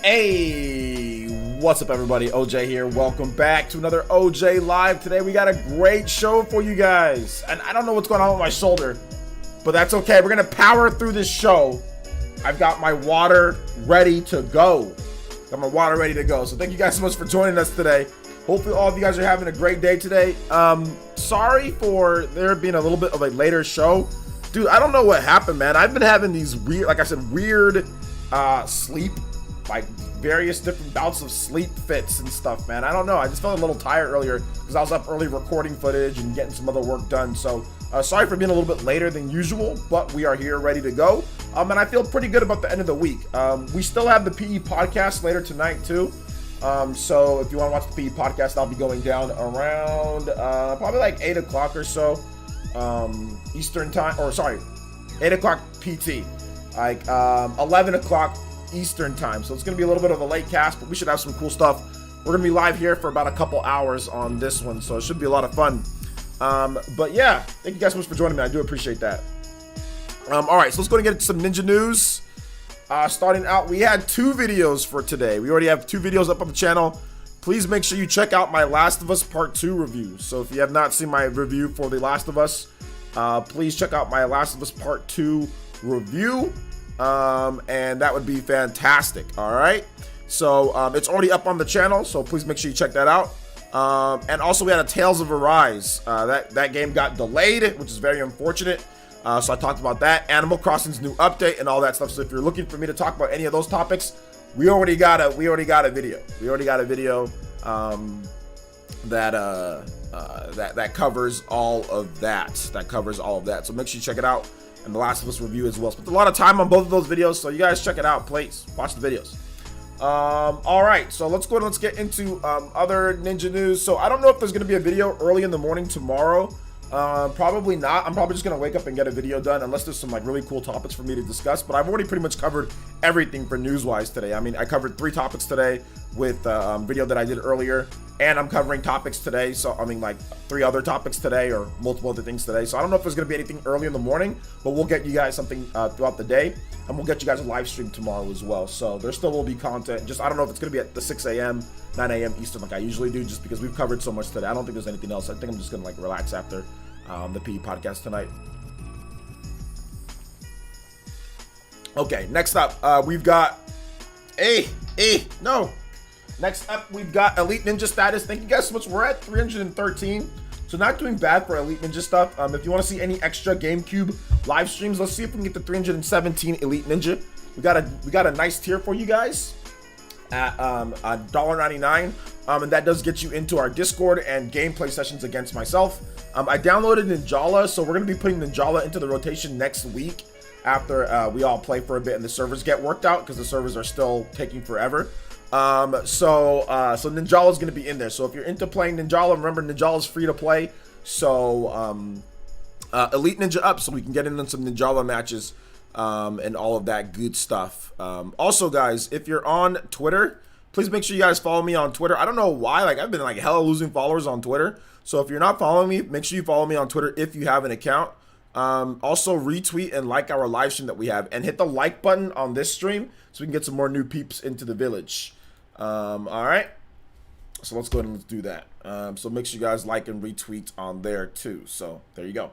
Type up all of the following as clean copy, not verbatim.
Hey, what's up everybody? OJ here. Welcome back to another OJ Live. Today we got a great show for you guys. And I don't know what's going on with my shoulder, but that's okay. We're going to power through this show. I've got my water ready to go. So thank you guys so much for joining us today. Hopefully all of you guys are having a great day today. Sorry for there being a little bit of a later show. Dude, I don't know what happened, man. I've been having these weird, like I said, weird sleep, like various different bouts of sleep fits and stuff, man. I don't know. I just felt a little tired earlier because I was up early recording footage and getting some other work done. So sorry for being a little bit later than usual, but we are here ready to go. And I feel pretty good about the end of the week. We still have the PE podcast later tonight too. So if you want to watch the PE podcast, I'll be going down around probably like 8 o'clock or so Eastern time, or sorry, 8 o'clock PT, like 11 o'clock Eastern time. So it's going to be a little bit of a late cast, but we should have some cool stuff. We're going to be live here for about a couple hours on this one, so it should be a lot of fun. But yeah, thank you guys so much for joining me. I do appreciate that. All right, so let's go and get into some Ninja news. Starting out, we had 2 videos for today. We already have 2 videos up on the channel. Please make sure you check out my Last of Us Part 2 review. So if you have not seen my review for The Last of Us, please check out my Last of Us Part 2 review. And that would be fantastic. All right. So it's already up on the channel, so please make sure you check that out. And also we had a Tales of Arise. That game got delayed, which is very unfortunate. So I talked about that, Animal Crossing's new update and all that stuff. So if you're looking for me to talk about any of those topics, we already got a video. That covers all of that. So make sure you check it out, and the Last of Us review as well. Spent a lot of time on both of those videos, so you guys check it out, please. Watch the videos. All right, so let's go and let's get into other Ninja news. So I don't know if there's gonna be a video early in the morning tomorrow. Probably not. I'm probably just gonna wake up and get a video done unless there's some like really cool topics for me to discuss, but I've already pretty much covered everything for news-wise today. I mean, I covered 3 topics today with video that I did earlier, and I'm covering topics today, so I mean like 3 other topics today or multiple other things today. So I don't know if there's gonna be anything early in the morning, but we'll get you guys something throughout the day, and we'll get you guys a live stream tomorrow as well. So there still will be content, just I don't know if it's gonna be at the 6 a.m 9 a.m Eastern like I usually do, just because we've covered so much today. I don't think there's anything else. I think I'm just gonna like relax after the PE podcast tonight. Okay, next up, we've got Next up, we've got Elite Ninja status. Thank you guys so much. We're at 313, so not doing bad for Elite Ninja stuff. If you want to see any extra Gamecube live streams, let's see if we can get to 317 Elite Ninja. We got a nice tier for you guys at $1.99, and that does get you into our Discord and gameplay sessions against myself. I downloaded Ninjala, so we're going to be putting Ninjala into the rotation next week after we all play for a bit and the servers get worked out, because the servers are still taking forever. So Ninjala is going to be in there. So if you're into playing Ninjala, remember Ninjala is free to play. So Elite Ninja up so we can get in some Ninjala matches and all of that good stuff. Also, guys, if you're on Twitter, please make sure you guys follow me on Twitter. I don't know why, like I've been like hella losing followers on Twitter. So if you're not following me, make sure you follow me on Twitter if you have an account. Also retweet and like our live stream that we have, and hit the like button on this stream so we can get some more new peeps into the village. All right, so let's go ahead and let's do that. So make sure you guys like and retweet on there too. So there you go.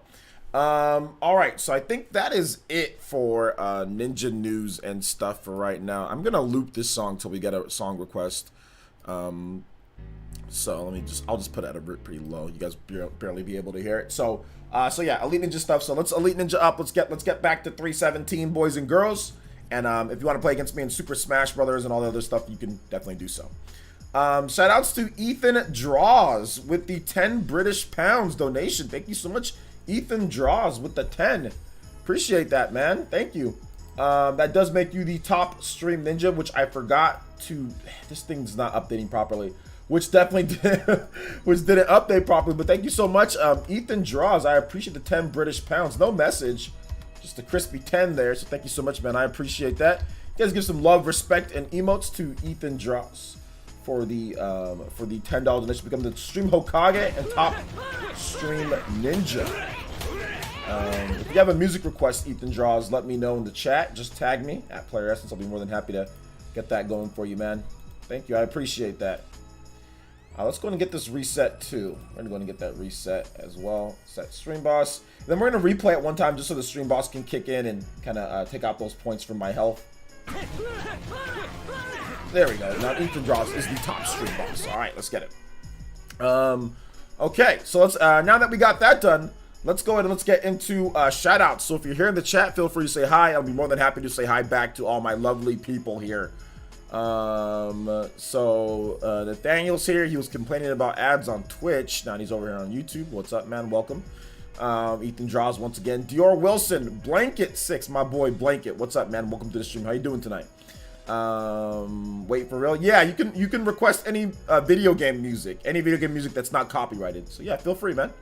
All right, so I think that is it for Ninja news and stuff for right now. I'm gonna loop this song till we get a song request. So I'll just put it at a pretty low. You guys barely be able to hear it. So yeah, Elite Ninja stuff. So let's Elite Ninja up. Let's get back to 317, boys and girls. And if you want to play against me in Super Smash Brothers and all the other stuff, you can definitely do so. Shout outs to Ethan Draws with the 10 British pounds donation. Thank you so much, Ethan Draws, with the 10. Appreciate that, man. Thank you. That does make you the top stream ninja, which I forgot to. This thing's not updating properly, which definitely didn't update properly. But thank you so much, Ethan Draws. I appreciate the 10 British pounds. No message, just a crispy 10 there. So thank you so much, man. I appreciate that. You guys give some love, respect, and emotes to Ethan Draws for the $10 donation. Become the stream Hokage and top stream ninja. If you have a music request, Ethan Draws, let me know in the chat. Just tag me at PlayerEssence. I'll be more than happy to Get that going for you, man. Thank you. I appreciate that. Let's go and get this reset too. We're going to get that reset as well. Set stream boss. Then we're going to replay it one time just so the stream boss can kick in and kind of take out those points from my health. There we go. Now Ethan Draws is the top stream boss. All right, let's get it. Okay, so let's now that we got that done, let's go ahead and let's get into shout outs. So if you're here in the chat, feel free to say hi. I'll be more than happy to say hi back to all my lovely people here. Nathaniel's here. He was complaining about ads on Twitch. Now he's over here on YouTube. What's up, man? Welcome. Ethan Draws once again. Dior Wilson, Blanket 6, my boy Blanket. What's up, man? Welcome to the stream. How you doing tonight? Wait for real. Yeah, you can request any video game music, that's not copyrighted. So yeah, feel free, man.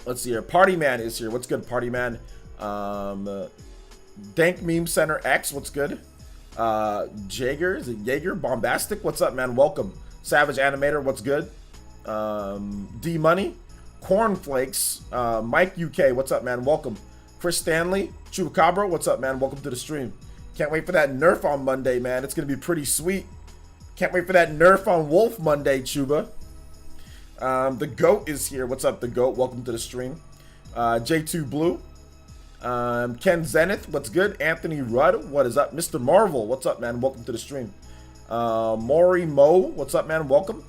Let's see here. Party Man is here. What's good, Party Man? Dank Meme Center X. What's good? Jaeger, is it Jaeger? Bombastic. What's up, man? Welcome. Savage Animator. What's good? D Money, Cornflakes, Mike UK. What's up, man? Welcome. Chris Stanley, Chupacabra. What's up, man? Welcome to the stream. Can't wait for that nerf on Monday, man. It's gonna be pretty sweet. Can't wait for that nerf on Wolf Monday, Chuba. The Goat is here. What's up, the Goat? Welcome to the stream. J2 Blue. Ken Zenith, what's good? Anthony Rudd, what is up? Mr. Marvel, what's up, man? Welcome to the stream. Maury Mo, what's up, man? Welcome.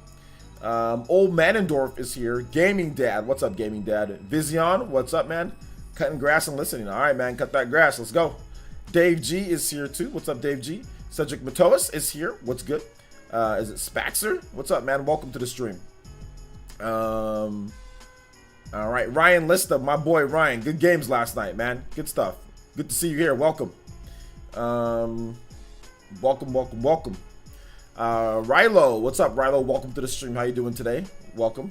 Old Manendorf is here. Gaming Dad, what's up, Gaming Dad? Vision, what's up, man? Cutting grass and listening. All right, man, cut that grass. Let's go. Dave G is here too. What's up, Dave G? Cedric Matoas is here. What's good? Is it Spaxer? What's up, man? Welcome to the stream. All right, Ryan Lista, my boy Ryan. Good games last night, man. Good stuff. Good to see you here. Welcome. Welcome. Rilo, what's up, Rilo? Welcome to the stream. How you doing today? Welcome.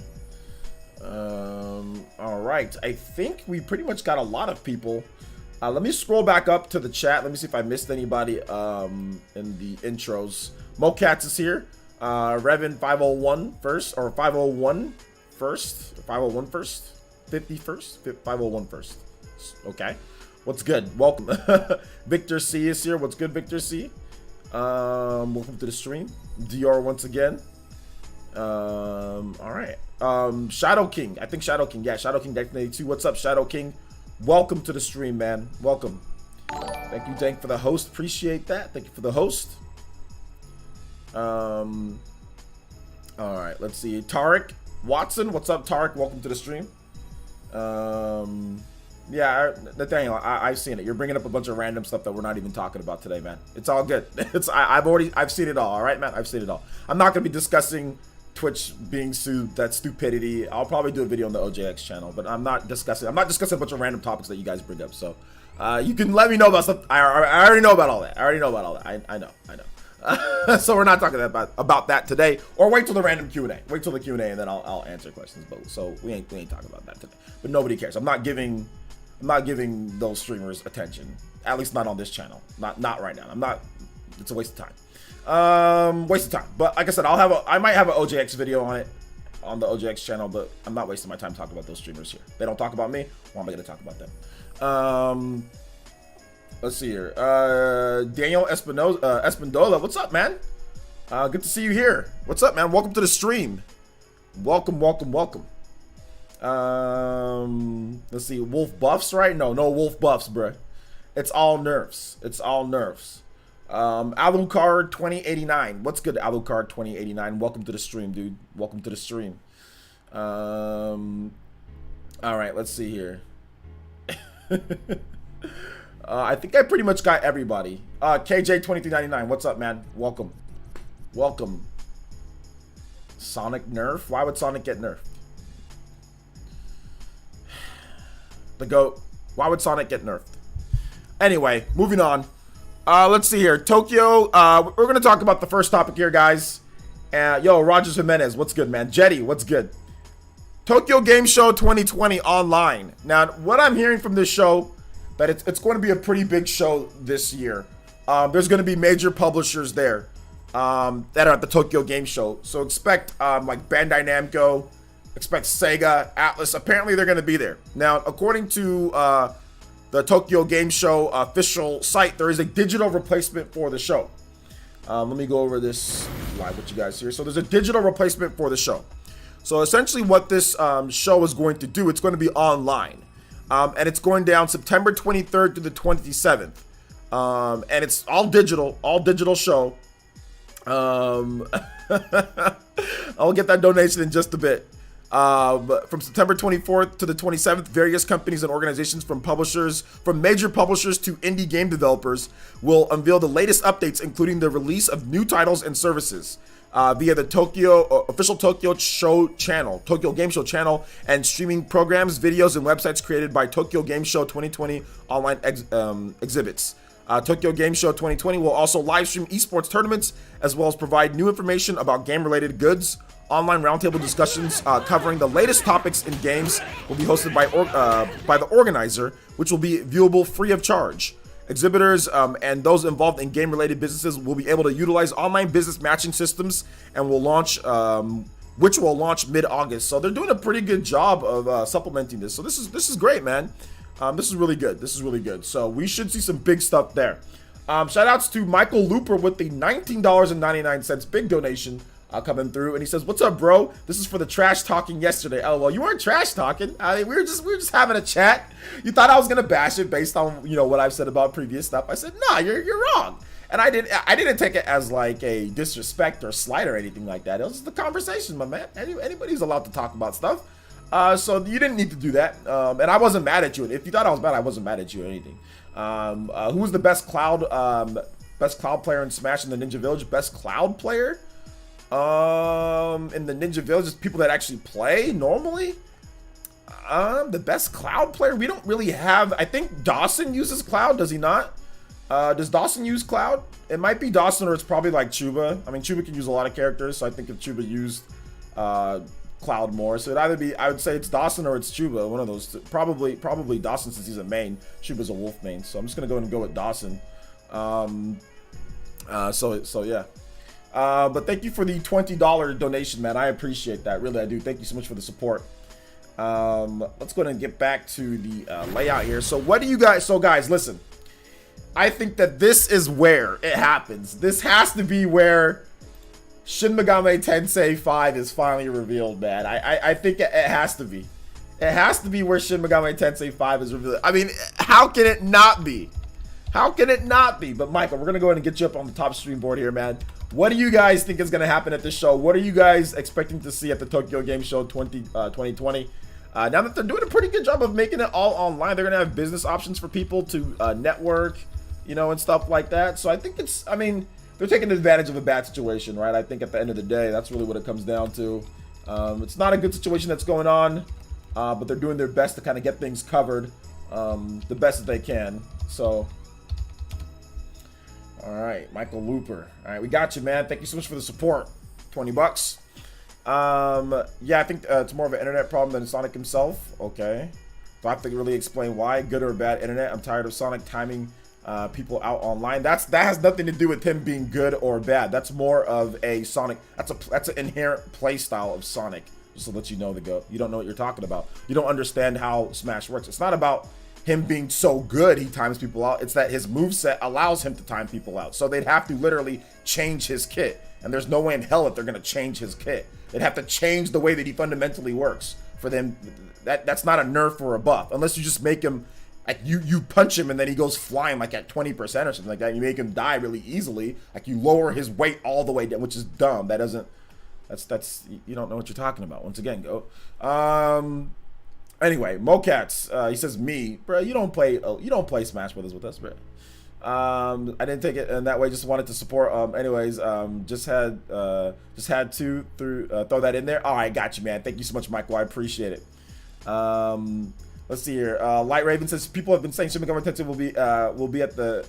All right, I think we pretty much got a lot of people. Let me scroll back up to the chat. Let me see if I missed anybody in the intros. Mocats is here. Revin 501 first, or 501 first, 501 first, 50 first, 501 first. Okay, what's good? Welcome. Victor C is here. What's good, Victor C? Welcome to the stream. Dior once again. All right. Shadow King. I think Shadow King. Yeah, Shadow King definitely too. What's up, Shadow King? Welcome to the stream, man. Welcome. Thank you, Dank, for the host. Appreciate that. Thank you for the host. All right, let's see. Tarek Watson, what's up, Tarek? Welcome to the stream. Yeah, Nathaniel, I've seen it. You're bringing up a bunch of random stuff that we're not even talking about today, man. It's all good. I've seen it all. All right, man. I've seen it all. I'm not gonna be discussing Twitch being sued. That stupidity. I'll probably do a video on the OJX channel, but I'm not discussing a bunch of random topics that you guys bring up. So, you can let me know about stuff. I already know about all that. I know. So we're not talking about that today, or wait till the random Q&A. Wait till the Q&A and then I'll answer questions. But so we ain't talking about that today. But nobody cares. I'm not giving those streamers attention. At least not on this channel. Not right now. It's a waste of time. Waste of time. But like I said, I might have an OJX video on it on the OJX channel, but I'm not wasting my time talking about those streamers here. They don't talk about me. Why am I gonna talk about them? Let's see here. Daniel Espindola, what's up, man? Good to see you here. What's up, man? Welcome to the stream. Welcome. Let's see. Wolf buffs, right? No wolf buffs, bruh. It's all nerfs. Alucard 2089. What's good, Alucard 2089? Welcome to the stream, dude. Welcome to the stream. All right, let's see here. I think I pretty much got everybody. KJ2399, what's up, man? Welcome. Sonic nerf? Why would Sonic get nerfed? The GOAT. Why would Sonic get nerfed? Anyway, moving on. Let's see here. Tokyo. We're gonna talk about the first topic here, guys. Yo, Rogers Jimenez, what's good, man? Jetty, what's good? Tokyo Game Show 2020 online. Now, what I'm hearing from this show, that it's going to be a pretty big show this year. There's going to be major publishers there that are at the Tokyo Game Show. So expect like Bandai Namco, expect Sega, Atlas. Apparently they're going to be there. Now, according to the Tokyo Game Show official site, there is a digital replacement for the show. Let me go over this live with you guys here. So there's a digital replacement for the show. So essentially what this show is going to do, it's going to be online. And it's going down September 23rd to the 27th. And it's all digital show. I'll get that donation in just a bit. From September 24th to the 27th, various companies and organizations from major publishers to indie game developers will unveil the latest updates, including the release of new titles and services via the official Tokyo Game Show channel, and streaming programs, videos, and websites created by Tokyo Game Show 2020 online exhibits. Tokyo Game Show 2020 will also live stream esports tournaments, as well as provide new information about game-related goods. Online roundtable discussions covering the latest topics in games will be hosted by the organizer, which will be viewable free of charge. Exhibitors and those involved in game-related businesses will be able to utilize online business matching systems, and which will launch mid-August. So they're doing a pretty good job of supplementing this. So this is great, man. This is really good. This is really good. So we should see some big stuff there. Shout outs to Michael Looper with the $19.99 big donation coming through, and he says, "What's up, bro? This is for the trash talking yesterday." LOL. You weren't trash talking. I mean, we were just having a chat. You thought I was gonna bash it based on what I've said about previous stuff. I said, "Nah, you're wrong." And I didn't take it as like a disrespect or slight or anything like that. It was just the conversation, my man. Anybody's allowed to talk about stuff. So you didn't need to do that. And I wasn't mad at you. If you thought I was mad, I wasn't mad at you or anything. Who was the best cloud player in Smash in the Ninja Village? Best cloud player? In the Ninja Village, is people that actually play normally. The best cloud player, we don't really have. I think Dawson uses cloud, does he not? Does Dawson use cloud? It might be Dawson, or it's probably like Chuba. I mean, Chuba can use a lot of characters, so I think if Chuba used cloud more, so it'd either be, I would say it's Dawson or it's Chuba, one of those. Probably Dawson, since he's a main. Chuba's a wolf main, so I'm just gonna go and go with Dawson. So yeah. But thank you for the $20 donation, man. I appreciate that. Really, I do. Thank you so much for the support. Let's go ahead and get back to the layout here. So what do you guys... So, guys, listen. I think that this is where it happens. This has to be where Shin Megami Tensei 5 is finally revealed, man. I think it has to be. It has to be where Shin Megami Tensei 5 is revealed. I mean, how can it not be? How can it not be? But, Michael, we're going to go ahead and get you up on the top stream board here, man. What do you guys think is going to happen at this show? What are you guys expecting to see at the Tokyo Game Show 2020? Now that they're doing a pretty good job of making it all online, they're going to have business options for people to network, and stuff like that. So I think they're taking advantage of a bad situation, right? I think at the end of the day, that's really what it comes down to. It's not a good situation that's going on, but they're doing their best to kind of get things covered the best that they can. So... All right, Michael Looper. All right, we got you, man. Thank you so much for the support. $20. Yeah, I think it's more of an internet problem than Sonic himself. Okay. Do I have to really explain why? Good or bad internet? I'm tired of Sonic timing people out online. That has nothing to do with him being good or bad. That's more of a Sonic. That's an inherent play style of Sonic. Just to let you know, you don't know what you're talking about. You don't understand how Smash works. It's not about him being so good he times people out. It's that his moveset allows him to time people out. So they'd have to literally change his kit. And there's no way in hell that they're going to change his kit. They'd have to change the way that he fundamentally works for them. That's not a nerf or a buff. Unless you just make him, like you punch him and then he goes flying like at 20% or something like that. You make him die really easily. Like you lower his weight all the way down, which is dumb. That doesn't, that's you don't know what you're talking about. Once again, go. Anyway, Mocats, he says, me, bro, you don't play Smash Brothers with us, bro. I didn't take it in that way, just wanted to support. Anyways, just had to throw that in there. All right, got you, man. Thank you so much, Michael. I appreciate it. Let's see here. Light Raven says people have been saying Shin Megami Tensei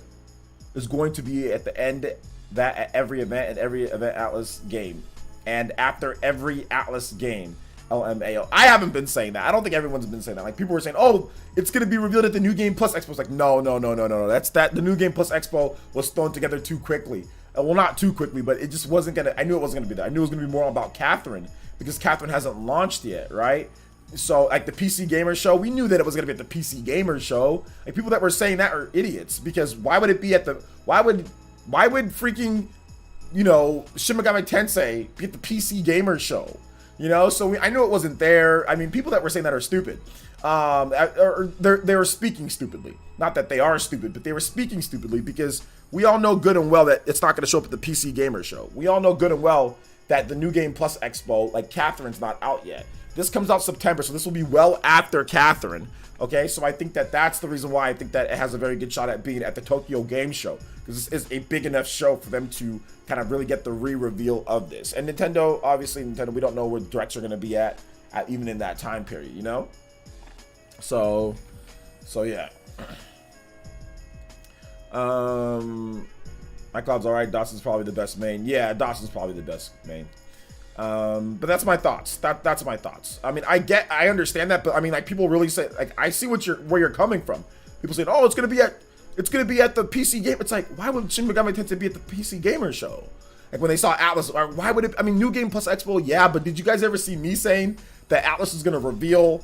is going to be at the end that at every event and every event Atlas game, and after every Atlas game. LMAO. I haven't been saying that. I don't think everyone's been saying that. Like people were saying, "Oh, it's gonna be revealed at the New Game Plus Expo." It's like, no. The New Game Plus Expo was thrown together too quickly. Well, not too quickly, but it just wasn't gonna. I knew it wasn't gonna be that. I knew it was gonna be more about Catherine because Catherine hasn't launched yet, right? So like the PC Gamer Show, we knew that it was gonna be at the PC Gamer Show. Like people that were saying that are idiots, because why would it be at the why would freaking, you know, Shin Megami Tensei be at the PC Gamer Show? You know, so I knew it wasn't there. I mean, people that were saying that are stupid. Or they were speaking stupidly. Not that they are stupid, but they were speaking stupidly, because we all know good and well that it's not going to show up at the PC Gamer Show. We all know good and well that the New Game Plus Expo, like Catherine's not out yet. This comes out September, so this will be well after Catherine. Okay, so I think that that's the reason why I think that it has a very good shot at being at the Tokyo Game Show, because this is a big enough show for them to kind of really get the re-reveal of this. And Nintendo, obviously, we don't know where directs are going to be at even in that time period, you know? So yeah. My cloud's alright. Dawson's probably the best main. Yeah, Dawson's probably the best main. But that's my thoughts. That's my thoughts. I mean, I understand that, but I mean, like, people really say, like, I see where you're coming from. People say, oh, it's gonna be at the PC game. It's like, why would Shin Megami Tensei be at the PC Gamer Show? Like when they saw Atlas, why would it? I mean, New Game Plus Expo, yeah, but did you guys ever see me saying that Atlas is gonna reveal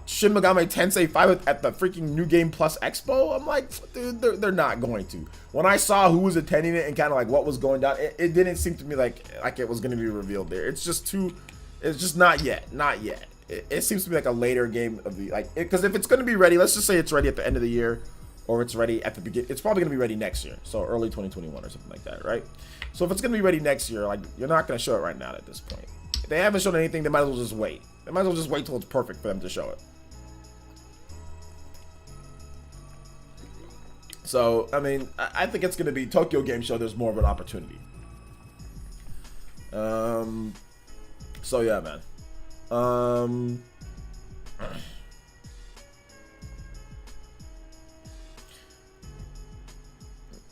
Shin Megami Tensei 5 at the freaking New Game Plus Expo? I'm like, dude, they're not going to. When I saw who was attending it and kind of like what was going down, it didn't seem to me like it was going to be revealed there. It's just not yet. It seems to be like a later game of the, like, because if it's going to be ready, let's just say it's ready at the end of the year, or it's ready at the beginning. It's probably going to be ready next year, so early 2021 or something like that, right? So if it's going to be ready next year, like, you're not going to show it right now at this point. If they haven't shown anything, they might as well just wait. They might as well just wait till it's perfect for them to show it. So, I mean, I think it's going to be Tokyo Game Show. There's more of an opportunity. So yeah, man.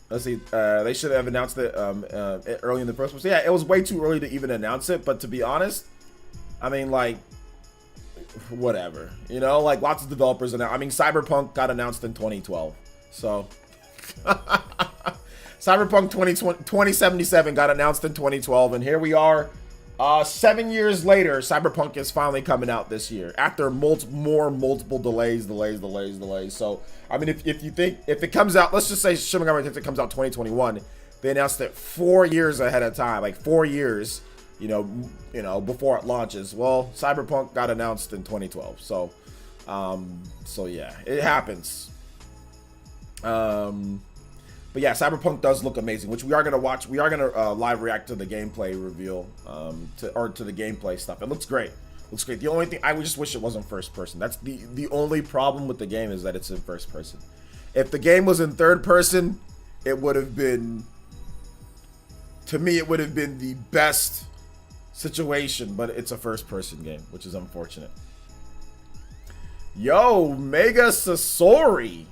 Let's see. They should have announced it early in the first place. Yeah, it was way too early to even announce it. But to be honest, I mean, like, whatever. You know, like, lots of developers announced. I mean, Cyberpunk got announced in 2012. So, Cyberpunk 2077 got announced in 2012, and here we are. 7 years later, Cyberpunk is finally coming out this year after multiple delays. So, I mean, if it comes out, let's just say Shin Megami Tensei comes out 2021, they announced it 4 years ahead of time, like 4 years, you know, before it launches. Well, Cyberpunk got announced in 2012, so yeah, it happens. But yeah, Cyberpunk does look amazing, which we are gonna watch. We are gonna live react to the gameplay reveal, to the gameplay stuff. It looks great. Looks great. The only thing, I just wish it wasn't first person. That's the only problem with the game, is that it's in first person. If the game was in third person, it would have been, to me, it would have been the best situation. But it's a first person game, which is unfortunate. Yo, Mega Sasori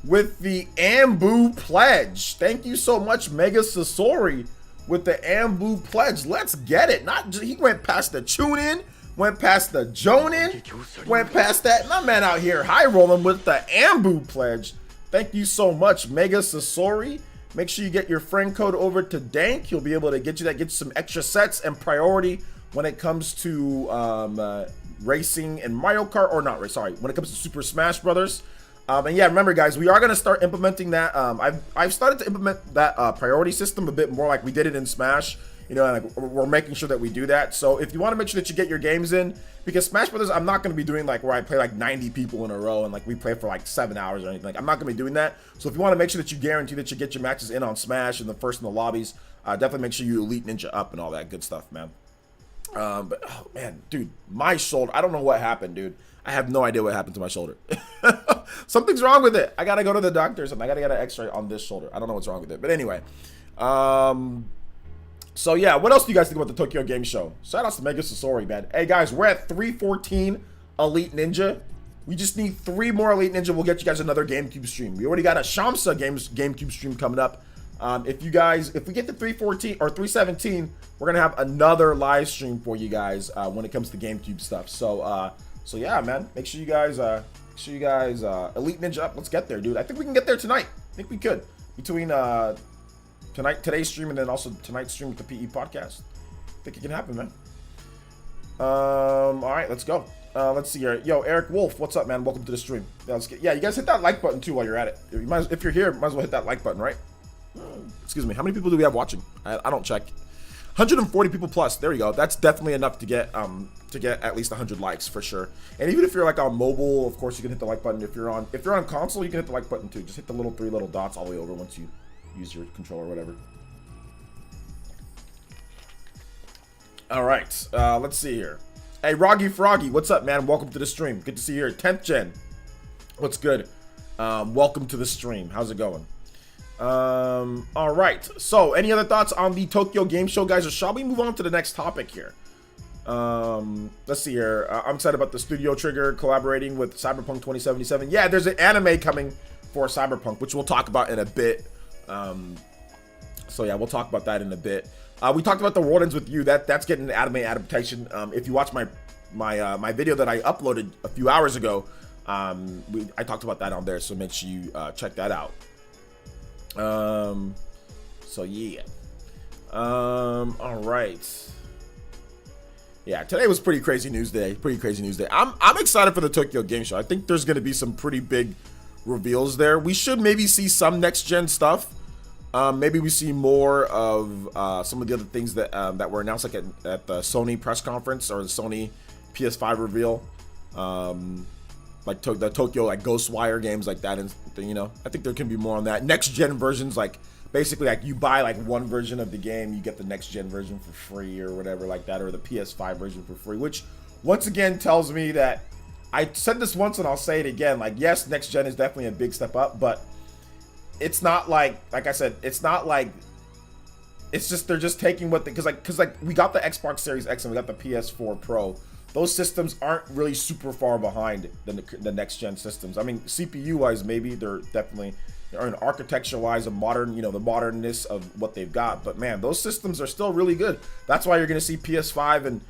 with the Ambu pledge. Thank you so much, Mega Sasori, with the Ambu pledge. Let's get it. He went past the tune in, went past the Jonin, went past that. My man out here high rolling with the Ambu pledge. Thank you so much, Mega Sasori. Make sure you get your friend code over to Dank. He'll be able to get you some extra sets and priority when it comes to racing and Mario Kart, or not, sorry, when it comes to Super Smash Brothers. And yeah, remember, guys, we are going to start implementing that. I've started to implement that priority system a bit more like we did it in Smash. You know, and like, we're making sure that we do that. So if you want to make sure that you get your games in, because Smash Brothers, I'm not going to be doing like where I play like 90 people in a row and like we play for like 7 hours or anything. Like, I'm not going to be doing that. So if you want to make sure that you guarantee that you get your matches in on Smash and the first in the lobbies, definitely make sure you Elite Ninja up and all that good stuff, man. But oh man, dude, my shoulder, I don't know what happened, dude. I have no idea what happened to my shoulder. Something's wrong with it. I gotta go to the doctor or something. I gotta get an x-ray on this shoulder. I don't know what's wrong with it. But anyway. So yeah, what else do you guys think about the Tokyo Game Show? Shout out to Mega Sasori, man. Hey guys, we're at 314 Elite Ninja. We just need 3 more Elite Ninja. We'll get you guys another GameCube stream. We already got a Shamsa GameCube stream coming up. If we get to 314 or 317, we're gonna have another live stream for you guys when it comes to GameCube stuff. So yeah, man, make sure you guys Elite Ninja up. Let's get there, dude. I think we can get there tonight. I think we could, between today's stream and then also tonight's stream with the PE podcast. I think it can happen, man. All right, let's go. Let's see here. Yo, Eric Wolf, what's up, man? Welcome to the stream. Yeah, you guys hit that like button too while you're at it. If you're here, might as well hit that like button, right? Excuse me. How many people do we have watching? I don't check. 140 people plus. There you go. That's definitely enough to get at least 100 likes for sure. And even if you're like on mobile, of course you can hit the like button. If you're on console, you can hit the like button too. Just hit the three little dots all the way over once you use your controller or whatever. All right. Let's see here. Hey, Roggy Froggy, what's up, man? Welcome to the stream. Good to see you here. 10th gen. What's good? Welcome to the stream. How's it going? All right. So, any other thoughts on the Tokyo Game Show, guys, or shall we move on to the next topic here? Let's see here. I'm excited about the Studio Trigger collaborating with Cyberpunk 2077. Yeah, there's an anime coming for Cyberpunk, which we'll talk about in a bit. So yeah, we'll talk about that in a bit. We talked about The World Ends With You. That's getting an anime adaptation. If you watch my video that I uploaded a few hours ago, I talked about that on there. So make sure you check that out. So yeah. All right. Yeah, today was pretty crazy news day. I'm excited for the Tokyo Game Show. I think there's going to be some pretty big reveals there. We should maybe see some next gen stuff. Maybe we see more of some of the other things that were announced, like at the Sony press conference or the Sony PS5 reveal, like the Tokyo like Ghostwire games like that, and you know, I think there can be more on that. Next gen versions, like basically like you buy like one version of the game, you get the next gen version for free or whatever like that, or the PS5 version for free, which once again tells me that I said this once and I'll say it again. Like, yes, next gen is definitely a big step up, but it's not like I said, it's not like, it's just, they're just taking what because we got the Xbox Series X and we got the PS4 Pro. Those systems aren't really super far behind the next gen systems. I mean, CPU wise, maybe they're definitely, or in architecture wise, a modern, you know, the modernness of what they've got. But man, those systems are still really good. That's why you're gonna see PS5 and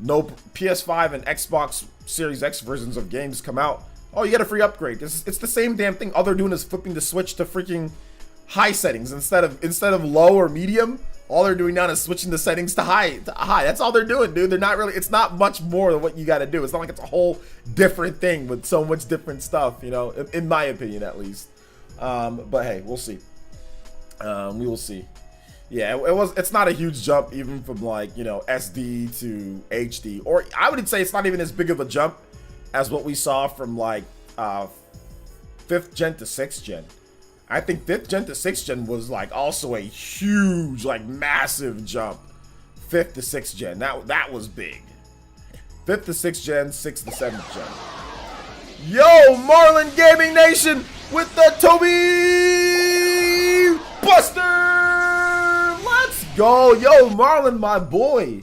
Xbox Series X versions of games come out. Oh, you get a free upgrade. It's the same damn thing. All they're doing is flipping the switch to freaking high settings instead of low or medium. All they're doing now is switching the settings to high. That's all they're doing, dude. They're not really. It's not much more than what you got to do. It's not like it's a whole different thing with so much different stuff, you know. In my opinion, at least. But hey, we'll see. We will see. Yeah, it's not a huge jump even from like, you know, SD to HD, or I would say it's not even as big of a jump as what we saw from like 5th gen to 6th gen. I think 5th gen to 6th gen was like also a huge, like massive jump. 5th to 6th gen, that was big. 5th to 6th gen, 6th to 7th gen. Yo, Marlin Gaming Nation with the Toby Buster. Let's go, yo, Marlin, my boy.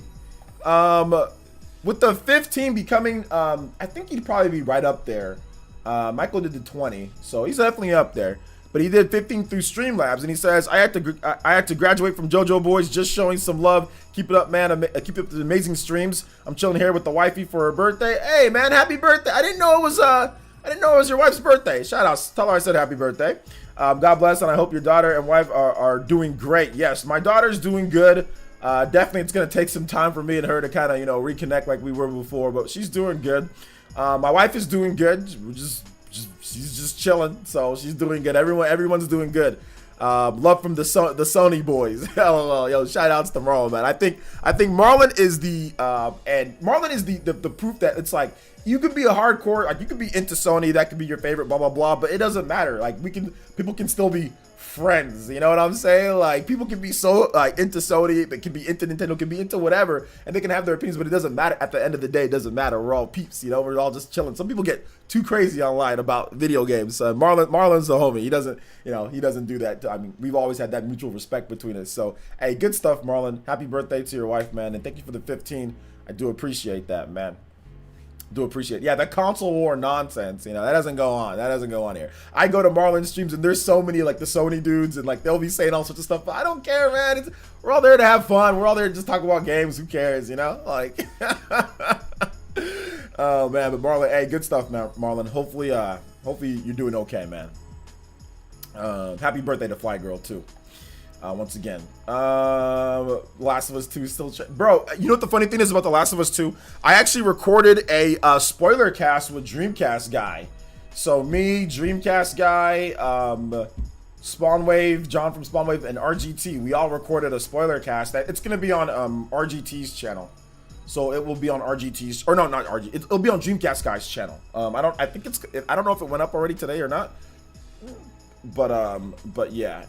With the 15 becoming, I think he'd probably be right up there. Michael did the 20, so he's definitely up there. But he did 15 through Streamlabs, and he says, I had to graduate from JoJo Boys, just showing some love. Keep it up, man. Keep up the amazing streams. I'm chilling here with the wifey for her birthday. Hey, man, happy birthday. I didn't know it was your wife's birthday. Shout out. Tell her I said happy birthday. God bless, and I hope your daughter and wife are doing great. Yes, my daughter's doing good. Definitely it's going to take some time for me and her to kind of, you know, reconnect like we were before, but she's doing good. My wife is doing good. She's just chilling, so she's doing good. Everyone's doing good. Love from the Sony boys. LOL. Yo, shout outs to Marlon, man. I think Marlon is the proof that it's like you could be a hardcore, like you could be into Sony, that could be your favorite, blah blah blah, but it doesn't matter. Like people can still be friends, you know what I'm saying? Like people can be so like into Sony, they can be into Nintendo, can be into whatever, and they can have their opinions, but it doesn't matter. At the end of the day, it doesn't matter. We're all peeps, you know. We're all just chilling. Some people get too crazy online about video games. Marlon's a homie. He doesn't do that. I mean, we've always had that mutual respect between us. So hey, good stuff, Marlon. Happy birthday to your wife, man, and thank you for the 15. I do appreciate that, man. Do appreciate it. Yeah, that console war nonsense, you know, that doesn't go on. That doesn't go on here. I go to Marlon streams and there's so many like the Sony dudes and like they'll be saying all sorts of stuff, but I don't care, man. We're all there to have fun. We're all there to just talk about games. Who cares, you know? Like oh man, but Marlon, hey, good stuff, man. Marlon. Hopefully you're doing okay, man. Happy birthday to Fly Girl too. Once again, Last of Us 2 is still bro, you know what the funny thing is about The Last of Us 2? I actually recorded a spoiler cast with Dreamcast Guy. So me, Dreamcast Guy, Spawnwave, John from Spawnwave, and RGT, we all recorded a spoiler cast. That it's gonna be on RGT's channel. So it will be on RGT's, or no, not RG, it'll be on Dreamcast Guy's channel. I don't know if it went up already today or not. But yeah,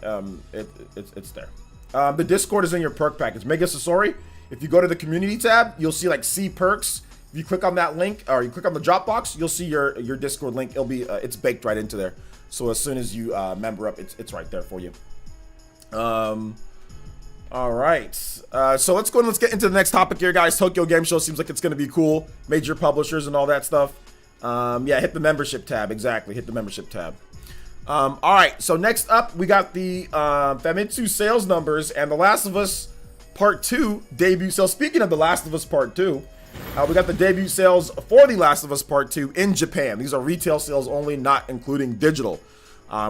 it's there. The Discord is in your perk package. Mega Sasori, if you go to the community tab, you'll see like see perks. If you click on that link, or you click on the Dropbox, you'll see your Discord link. It'll be it's baked right into there. So as soon as you member up, it's right there for you. All right. So let's go and let's get into the next topic here, guys. Tokyo Game Show seems like it's gonna be cool. Major publishers and all that stuff. Yeah, hit the membership tab. Exactly, hit the membership tab. All right, so next up, we got the Famitsu sales numbers and The Last of Us Part 2 debut sales. Speaking of The Last of Us Part 2, we got the debut sales for The Last of Us Part 2 in Japan. These are retail sales only, not including digital,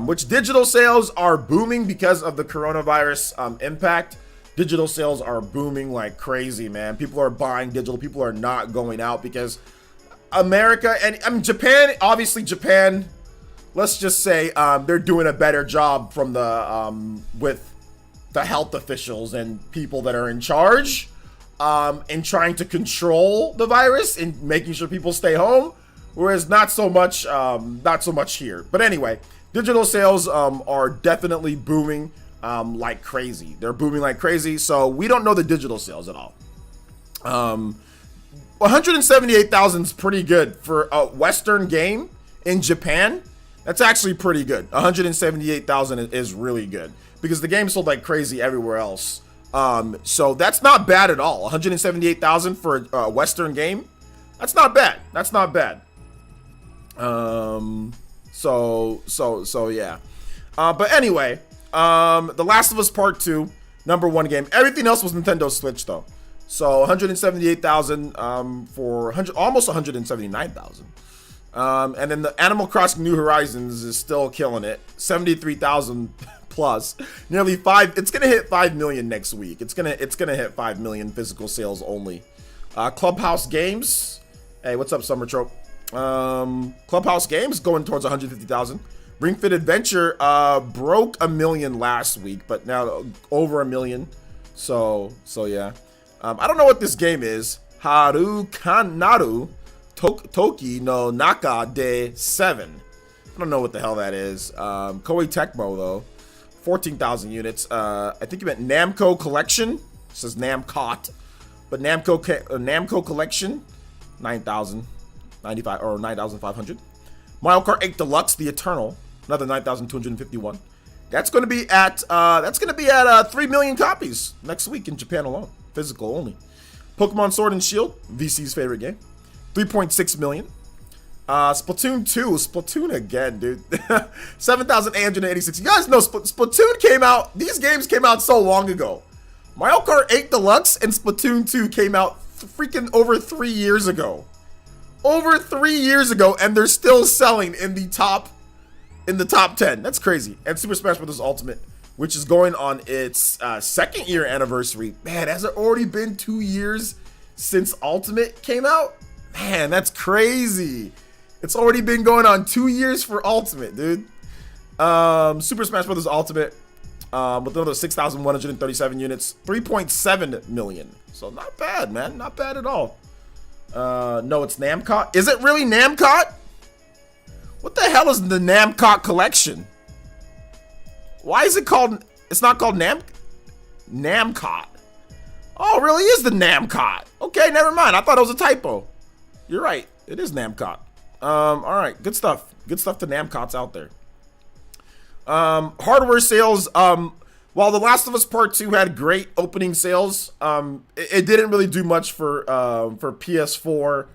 which digital sales are booming because of the coronavirus impact. Digital sales are booming like crazy, man. People are buying digital. People are not going out because America and I mean Japan, obviously Japan, let's just say they're doing a better job from the with the health officials and people that are in charge in trying to control the virus and making sure people stay home, whereas not so much here. But anyway, digital sales are definitely booming like crazy. They're booming like crazy. So we don't know the digital sales at all. 178,000 is pretty good for a Western game in Japan. That's actually pretty good. 178,000 is really good because the game sold like crazy everywhere else. So that's not bad at all. 178,000 for a Western game. That's not bad. That's not bad. So yeah. But anyway, The Last of Us Part 2, #1 game. Everything else was Nintendo Switch though. So 178,000 for almost 179,000. And then the Animal Crossing New Horizons is still killing it. 73,000 plus, nearly 5. It's gonna hit 5 million next week. It's gonna hit 5 million physical sales only. Clubhouse Games. Hey, what's up, Summer Trope? Clubhouse Games going towards 150,000. Ring Fit Adventure broke 1 million last week, but now over 1 million. So yeah. I don't know what this game is. Haru Kanaru Toki no Naka de 7. I don't know what the hell that is. Koei Tecmo though, 14,000 units. I think you meant Namco Collection. It says Namcot, but Namco Collection, 9,000, 95 or 9,500. Mario Kart 8 Deluxe, The Eternal, another 9,251. That's going to be at 3 million copies next week in Japan alone, physical only. Pokemon Sword and Shield, VC's favorite game. 3.6 million. Splatoon 2, Splatoon again, dude. 7,886. You guys know Splatoon came out, these games came out so long ago. Mario Kart 8 Deluxe and Splatoon 2 came out freaking over 3 years ago. Over 3 years ago, and they're still selling in the top 10. That's crazy. And Super Smash Bros. Ultimate, which is going on its second year anniversary. Man, has it already been 2 years since Ultimate came out? Man, that's crazy. It's already been going on 2 years for Ultimate, dude. Super Smash Bros. Ultimate with another 6,137 units, 3.7 million. So not bad, man. Not bad at all. No, it's Namcot. Is it really Namcot? What the hell is the Namcot collection? Why is it called? It's not called Namcot. Oh, it really is the Namcot. Okay, never mind. I thought it was a typo. You're right. It is Namcot. All right, good stuff. Good stuff to Namcots out there. Hardware sales. While The Last of Us Part 2 had great opening sales, it didn't really do much for PS4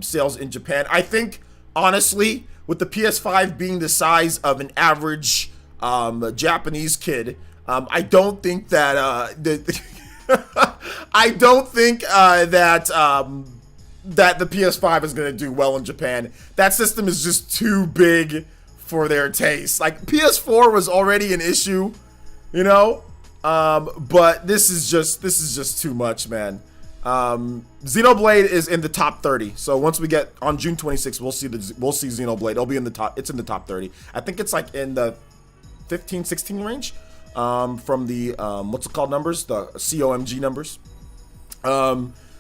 sales in Japan. I think, honestly, with the PS5 being the size of an average Japanese kid, I don't think that that the PS5 is going to do well in Japan. That system is just too big for their taste. Like, PS4 was already an issue, you know? But this is just too much, man. Xenoblade is in the top 30. So once we get on June 26th, we'll see Xenoblade. It'll be in the top. It's in the top 30. I think it's like in the 15, 16 range. From the what's it called numbers, the COMG numbers.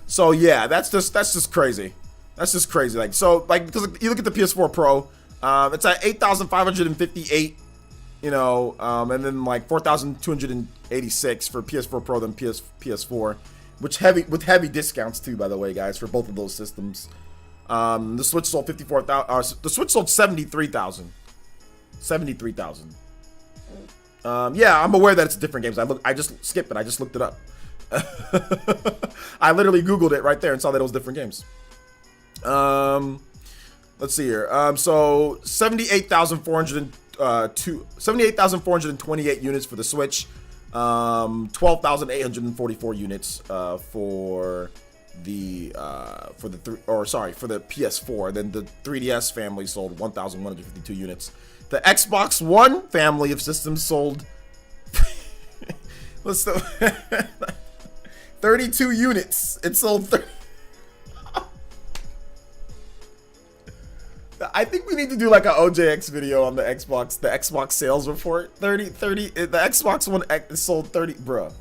So yeah, that's just crazy. That's just crazy. Like, so like, because you look at the PS4 Pro, it's at 8,558. You know, and then like 4,286 for PS4 Pro than PS4, with heavy discounts too, by the way, guys, for both of those systems. The Switch sold 54,000. The Switch sold 73,000. 73,000. Yeah, I'm aware that it's different games. I just skipped it. I just looked it up. I literally Googled it right there and saw that it was different games. Let's see here. So 78,428 units for the Switch. 12,844 units for the PS4. Then the 3DS family sold 1,152 units. The Xbox One family of systems sold 32 units. It sold 30. I think we need to do like an OJX video on the Xbox sales report. The Xbox One X sold 30, bruh.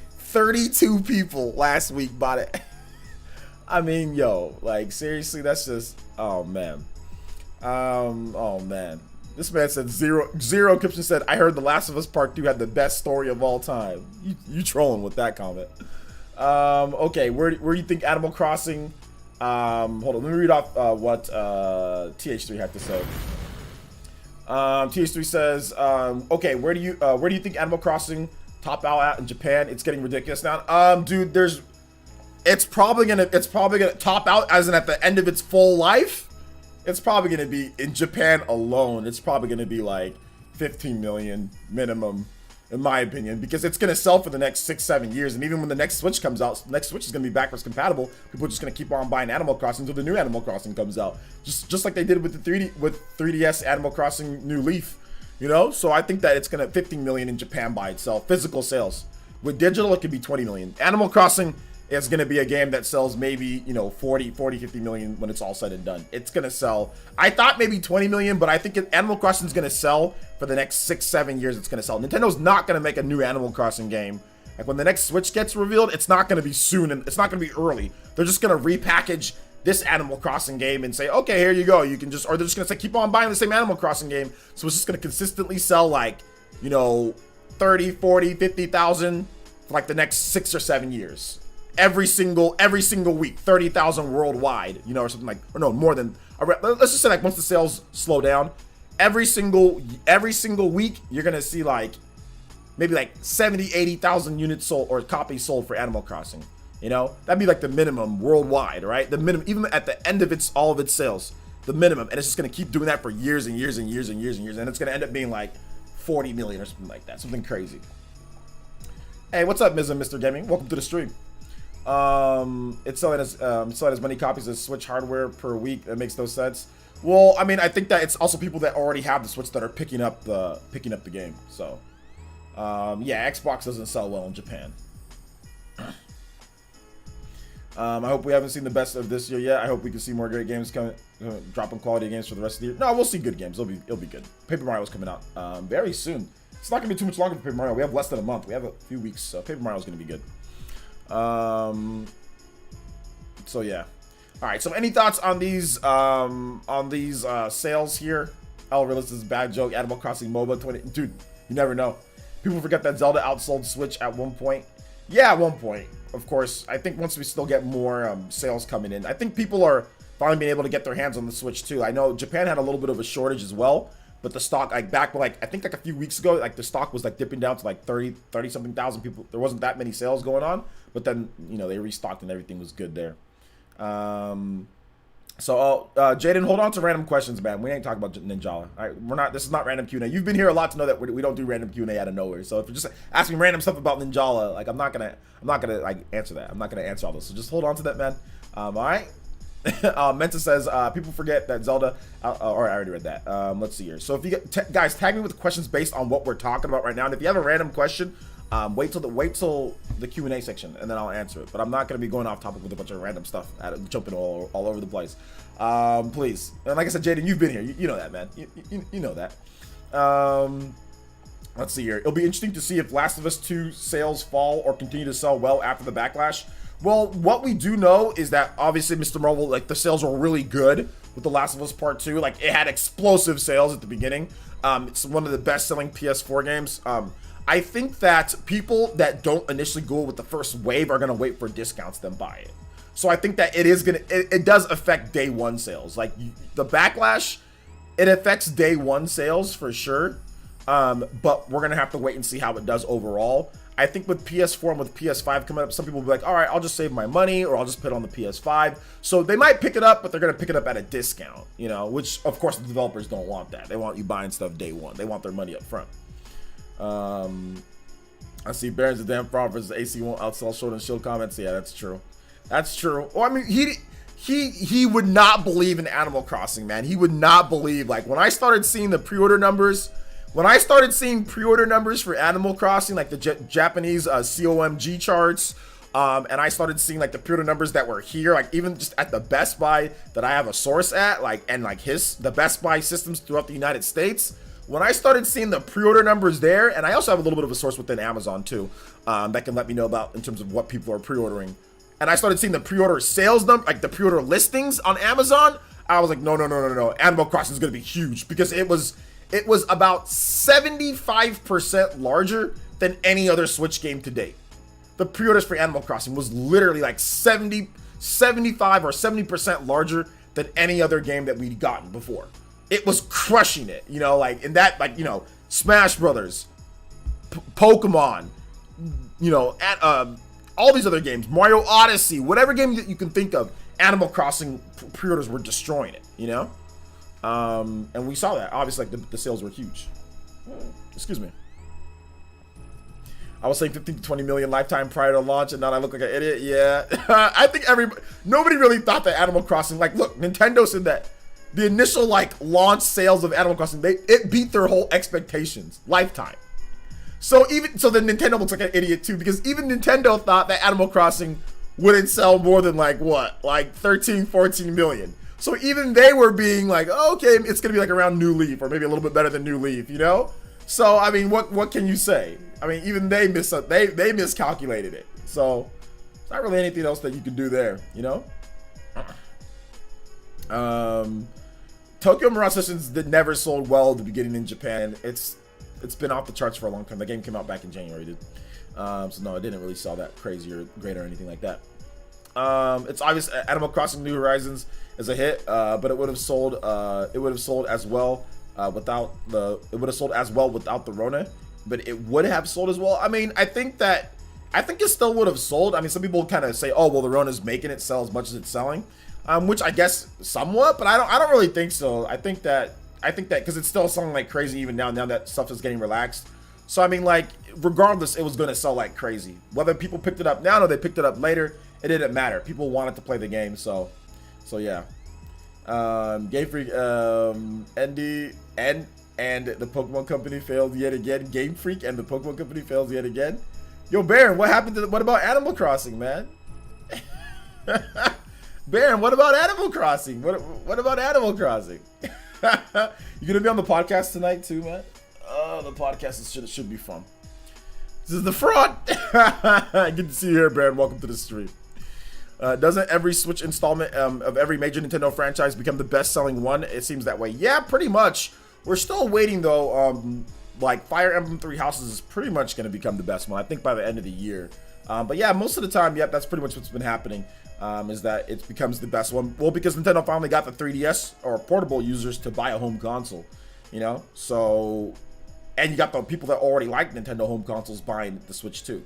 32 people last week bought it. I mean, yo, like seriously, that's just, oh man. Oh man. This man said Zero Encryption said, I heard The Last of Us Part 2 had the best story of all time. You trolling with that comment. Okay, where do you think Animal Crossing, hold on, let me read off what TH3 had to say. TH3 says, okay, where do you think Animal Crossing top out at in Japan? It's getting ridiculous now. Dude, it's probably gonna top out as in at the end of its full life. It's probably gonna be in Japan alone. It's probably gonna be like 15 million minimum, in my opinion, because it's gonna sell for the next 6-7 years. And even when the next Switch comes out, the next Switch is gonna be backwards compatible. People are just gonna keep on buying Animal Crossing until the new Animal Crossing comes out. Just like they did with the 3DS Animal Crossing New Leaf, you know. So I think that it's gonna 15 million in Japan by itself, physical sales. With digital, it could be 20 million. Animal Crossing is going to be a game that sells maybe, you know, 40, 50 million when it's all said and done. It's going to sell, I thought maybe 20 million, but I think Animal Crossing is going to sell for the next 6-7 years. It's going to sell. Nintendo's not going to make a new Animal Crossing game. Like when the next Switch gets revealed, it's not going to be soon and it's not going to be early. They're just going to repackage this Animal Crossing game and say, okay, here you go. You can just, or they're just going to say, keep on buying the same Animal Crossing game. So it's just going to consistently sell like, you know, 30, 40, 50,000 for like the next 6 or 7 years. Every single week, 30,000 worldwide, you know, or something like, or no, more than, let's just say like once the sales slow down, every single week, you're going to see like, maybe like 70, 80,000 units sold or copies sold for Animal Crossing, you know, that'd be like the minimum worldwide, right? The minimum, even at the end of all of its sales, the minimum, and it's just going to keep doing that for years and years and years and years and years, and it's going to end up being like 40 million or something like that, something crazy. Hey, what's up, Ms. and Mr. Gaming? Welcome to the stream. It's selling as many copies as Switch hardware per week. That makes no sense. Well, I mean, I think that it's also people that already have the Switch that are picking up the game. So, yeah, Xbox doesn't sell well in Japan. I hope we haven't seen the best of this year yet. I hope we can see more great games coming, dropping quality games for the rest of the year. No, we'll see good games. It'll be good. Paper Mario's coming out very soon. It's not gonna be too much longer for Paper Mario. We have less than a month. We have a few weeks, so Paper Mario's gonna be good. So yeah. All right. So any thoughts on these sales here? El Realist is a bad joke. Animal Crossing MOBA 20. Dude, you never know. People forget that Zelda outsold Switch at one point. Yeah, at one point. Of course, I think once we still get more sales coming in, I think people are finally being able to get their hands on the Switch too. I know Japan had a little bit of a shortage as well, but the stock, like back, like I think like a few weeks ago, like the stock was like dipping down to like 30 something thousand people. There wasn't that many sales going on, but then, you know, they restocked and everything was good there. So Jaden, hold on to random questions, man. We ain't talking about Ninjala. All right, this is not random Q&A. You've been here a lot to know that we don't do random Q&A out of nowhere. So if you're just asking random stuff about Ninjala, like I'm not gonna like answer that. I'm not gonna answer all this. So just hold on to that, man. All right. Menta says, people forget that Zelda. Or I already read that. Let's see here. So if you get guys, tag me with questions based on what we're talking about right now. And if you have a random question, wait till the Q&A section, and then I'll answer it. But I'm not gonna be going off topic with a bunch of random stuff, jumping all over the place. Please. And like I said, Jaden, you've been here. You know that, man. You know that. Let's see here. It'll be interesting to see if Last of Us 2 sales fall or continue to sell well after the backlash. Well, what we do know is that obviously Mr. Marvel, like, the sales were really good with The Last of Us Part 2. Like, it had explosive sales at the beginning. It's one of the best-selling PS4 games. I think that people that don't initially go with the first wave are gonna wait for discounts then buy it. So I think that it does affect day one sales. Like, the backlash, it affects day one sales for sure. But we're gonna have to wait and see how it does overall. I think with PS4 and with PS5 coming up, some people will be like, all right, I'll just save my money, or I'll just put it on the PS5. So they might pick it up, but they're gonna pick it up at a discount, you know, which of course the developers don't want that. They want you buying stuff day one. They want their money up front. I see Baron's a damn fraud versus AC won't outsell Sword and Shield comments. Yeah, that's true. That's true. Well, I mean, he would not believe in Animal Crossing, man. He would not believe. Like, when I started seeing the pre-order numbers, for Animal Crossing, like the Japanese COMG charts, and I started seeing like the pre-order numbers that were here, like even just at the Best Buy that I have a source at, like, and like the Best Buy systems throughout the United States. When I started seeing the pre-order numbers there, and I also have a little bit of a source within Amazon too, that can let me know about in terms of what people are pre-ordering. And I started seeing the pre-order sales number, like the pre-order listings on Amazon. I was like, no. Animal Crossing is going to be huge, because it was about 75% larger than any other Switch game to date. The pre-orders for Animal Crossing was literally like 75 or 70% larger than any other game that we'd gotten before. It was crushing it, you know, like in that, like, you know, Smash Brothers, Pokemon, you know, all these other games, Mario Odyssey, whatever game that you can think of, Animal Crossing pre-orders were destroying it, you know? And we saw that. Obviously, like, the sales were huge. Excuse me. I was saying 15 to 20 million lifetime prior to launch, and now I look like an idiot. Yeah. I think nobody really thought that Animal Crossing, like, look, Nintendo said that the initial, like, launch sales of Animal Crossing, it beat their whole expectations. Lifetime. So then Nintendo looks like an idiot too, because even Nintendo thought that Animal Crossing wouldn't sell more than like 13, 14 million. So even they were being like, oh, okay, it's gonna be like around New Leaf, or maybe a little bit better than New Leaf, you know? So I mean, what can you say? I mean, even they miscalculated it. So it's not really anything else that you can do there, you know? Tokyo Mirage Sessions never sold well at the beginning in Japan. It's been off the charts for a long time. The game came out back in January, dude. So no, it didn't really sell that crazy or great or anything like that. It's obvious Animal Crossing New Horizons is a hit, but it would have sold as well without the Rona, but it would have sold as well. I mean, I think it still would have sold. I mean, some people kind of say, oh, well, the Rona's making it sell as much as it's selling, which I guess somewhat, but I don't really think so. I think that because it's still selling like crazy even now that stuff is getting relaxed. So I mean, like, regardless, it was going to sell like crazy. Whether people picked it up now or they picked it up later, it didn't matter. People wanted to play the game, so yeah. Game Freak, Andy and the Pokemon Company failed yet again. Game Freak and the Pokemon Company fails yet again. Yo, Baron, what about Animal Crossing, man? Baron, what about Animal Crossing? What about Animal Crossing? You gonna be on the podcast tonight too, man? Oh, the podcast should be fun. This is the fraud. Good to see you here, Baron. Welcome to the stream. Doesn't every Switch installment of every major Nintendo franchise become the best-selling one? It seems that way. Yeah, pretty much. We're still waiting though. Like Fire Emblem Three Houses is pretty much gonna become the best one, I think, by the end of the year. But yeah, most of the time, yep, that's pretty much what's been happening. Is that it becomes the best one. Well, because Nintendo finally got the 3DS or portable users to buy a home console, you know? So, and you got the people that already like Nintendo home consoles buying the Switch too.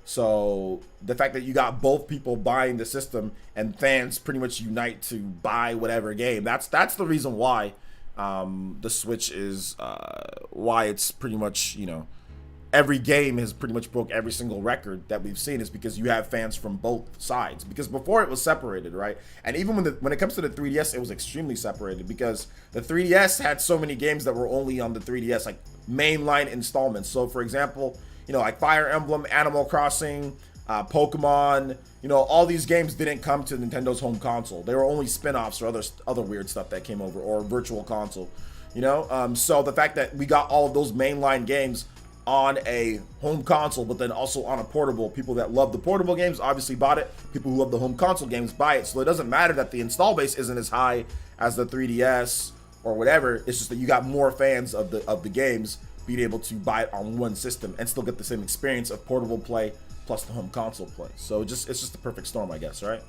So the fact that you got both people buying the system and fans pretty much unite to buy whatever game, that's the reason why the Switch is why it's pretty much, you know, every game has pretty much broke every single record that we've seen is because you have fans from both sides. Because before it was separated, right? And even when it comes to the 3DS, it was extremely separated because the 3DS had so many games that were only on the 3DS, like mainline installments. So for example, you know, like Fire Emblem, Animal Crossing, Pokemon, you know, all these games didn't come to Nintendo's home console. They were only spin-offs or other weird stuff that came over, or virtual console, you know? So the fact that we got all of those mainline games on a home console, but then also on a portable, people that love the portable games obviously bought it. People who love the home console games buy it. So it doesn't matter that the install base isn't as high as the 3DS or whatever. It's just that you got more fans of the games being able to buy it on one system and still get the same experience of portable play plus the home console play. So it's just the perfect storm, I guess, right?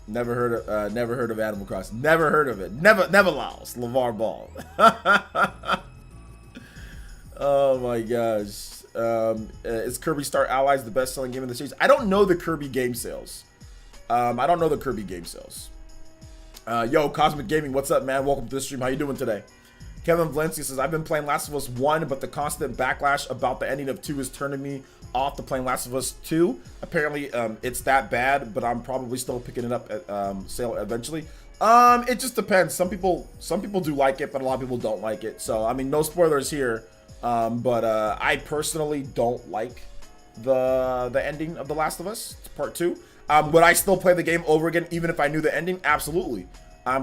Never heard of Animal Crossing. Never heard of it. Never lost. LeVar Ball. Oh my gosh. Is Kirby Star Allies the best-selling game in the series? I don't know the Kirby game sales. Yo, Cosmic Gaming, what's up, man? Welcome to the stream. How you doing today? Kevin Valencia says, I've been playing Last of Us 1, but the constant backlash about the ending of 2 is turning me off to playing Last of Us 2. Apparently, it's that bad, but I'm probably still picking it up at sale eventually. It just depends. Some people do like it, but a lot of people don't like it. So, I mean, no spoilers here. But I personally don't like the ending of The Last of Us Part 2. Would I still play the game over again, even if I knew the ending? Absolutely.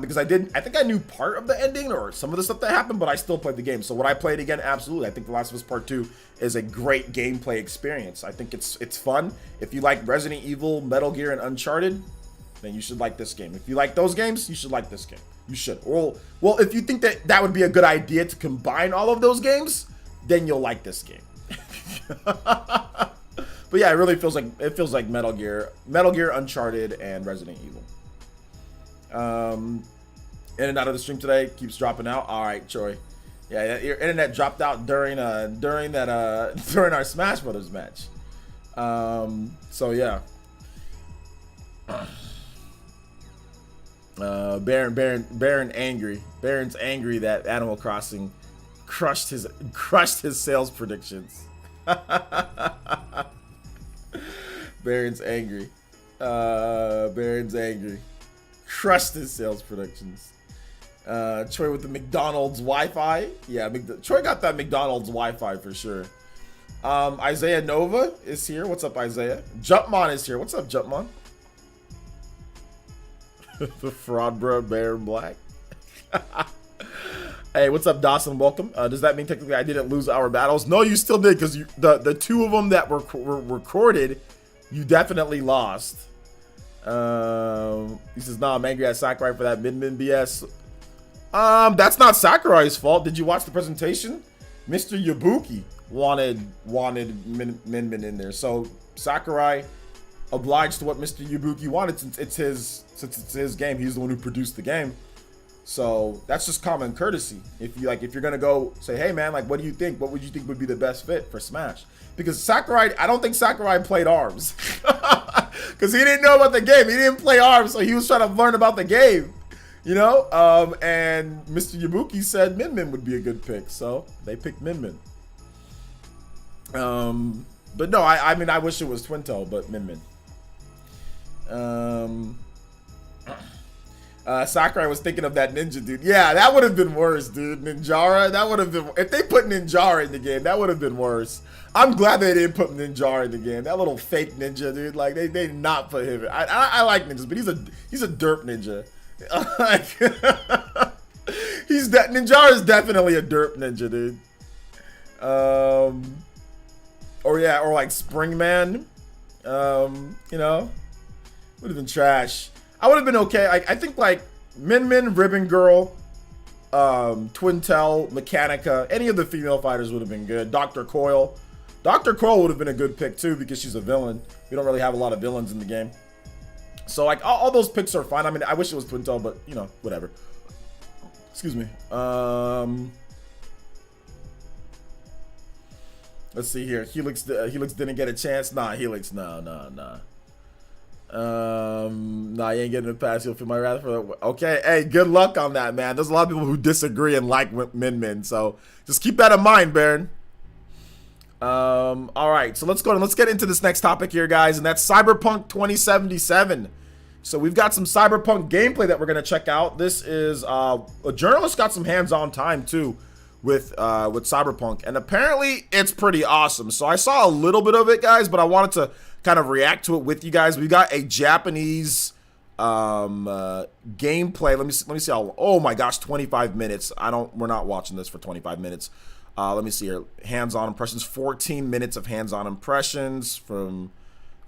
Because I think I knew part of the ending or some of the stuff that happened, but I still played the game. So would I play it again? Absolutely. I think The Last of Us Part 2 is a great gameplay experience. I think it's fun. If you like Resident Evil, Metal Gear, and Uncharted, then you should like this game. If you like those games, you should like this game. You should. Well, if you think that would be a good idea to combine all of those games, then you'll like this game. But yeah, it really feels like Metal Gear, Uncharted, and Resident Evil. In and out of the stream today, keeps dropping out. All right, Troy. Yeah, your internet dropped out during our Smash Brothers match. So yeah. Baron angry. Baron's angry that Animal Crossing crushed his sales predictions. Baron's angry. Crushed his sales predictions. Troy with the McDonald's Wi-Fi. Yeah, Troy got that McDonald's Wi-Fi for sure. Isaiah Nova is here. What's up, Isaiah? Jumpmon is here. What's up, Jumpmon? The fraud bro, Baron Black. Hey, what's up, Dawson? Welcome. Does that mean technically I didn't lose our battles? No, you still did, because the two of them that were recorded, you definitely lost. He says, nah, I'm angry at Sakurai for that Min BS. That's not Sakurai's fault. Did you watch the presentation? Mr. Yabuki wanted Min in there. So Sakurai obliged to what Mr. Yabuki wanted since it's his game. He's the one who produced the game. So that's just common courtesy. If you're gonna go say, hey man, like, what do you think? What would you think would be the best fit for Smash? Because Sakurai, I don't think Sakurai played ARMS. Because he didn't know about the game. He didn't play ARMS, so he was trying to learn about the game. You know? And Mr. Yabuki said Min would be a good pick. So they picked Min. But no, I mean, I wish it was Twinto, but Min. Sakurai was thinking of that ninja dude. Yeah, that would have been worse, dude. Ninjara, that would have been... If they put Ninjara in the game, that would have been worse. I'm glad they didn't put Ninjara in the game. That little fake ninja, dude. Like, they did not put him in. I like ninjas, but he's a derp ninja. Ninjara is definitely a derp ninja, dude. Or like Springman. You know, would have been trash. I would have been okay. I think like Min, Ribbon Girl, Twintel, Mechanica, any of the female fighters would have been good. Dr. Coil. Dr. Coil would have been a good pick too because she's a villain. We don't really have a lot of villains in the game. So like all those picks are fine. I mean, I wish it was Twintel, but you know, whatever. Excuse me. Let's see here. Helix didn't get a chance. Nah, Helix, no. Nah, you ain't getting a pass. You'll feel my wrath for that. Okay, hey, good luck on that, man. There's a lot of people who disagree and like Min, so just keep that in mind, Baron. All right, so let's go and let's get into this next topic here, guys, and that's Cyberpunk 2077. So we've got some Cyberpunk gameplay that we're gonna check out. This is a journalist got some hands-on time too with Cyberpunk, and apparently it's pretty awesome. So I saw a little bit of it, guys, but I wanted to kind of react to it with you guys. We got a Japanese gameplay. Let me see how. Oh my gosh, 25 minutes. We're not watching this for 25 minutes. Let me see here. Hands-on impressions. 14 minutes of hands-on impressions from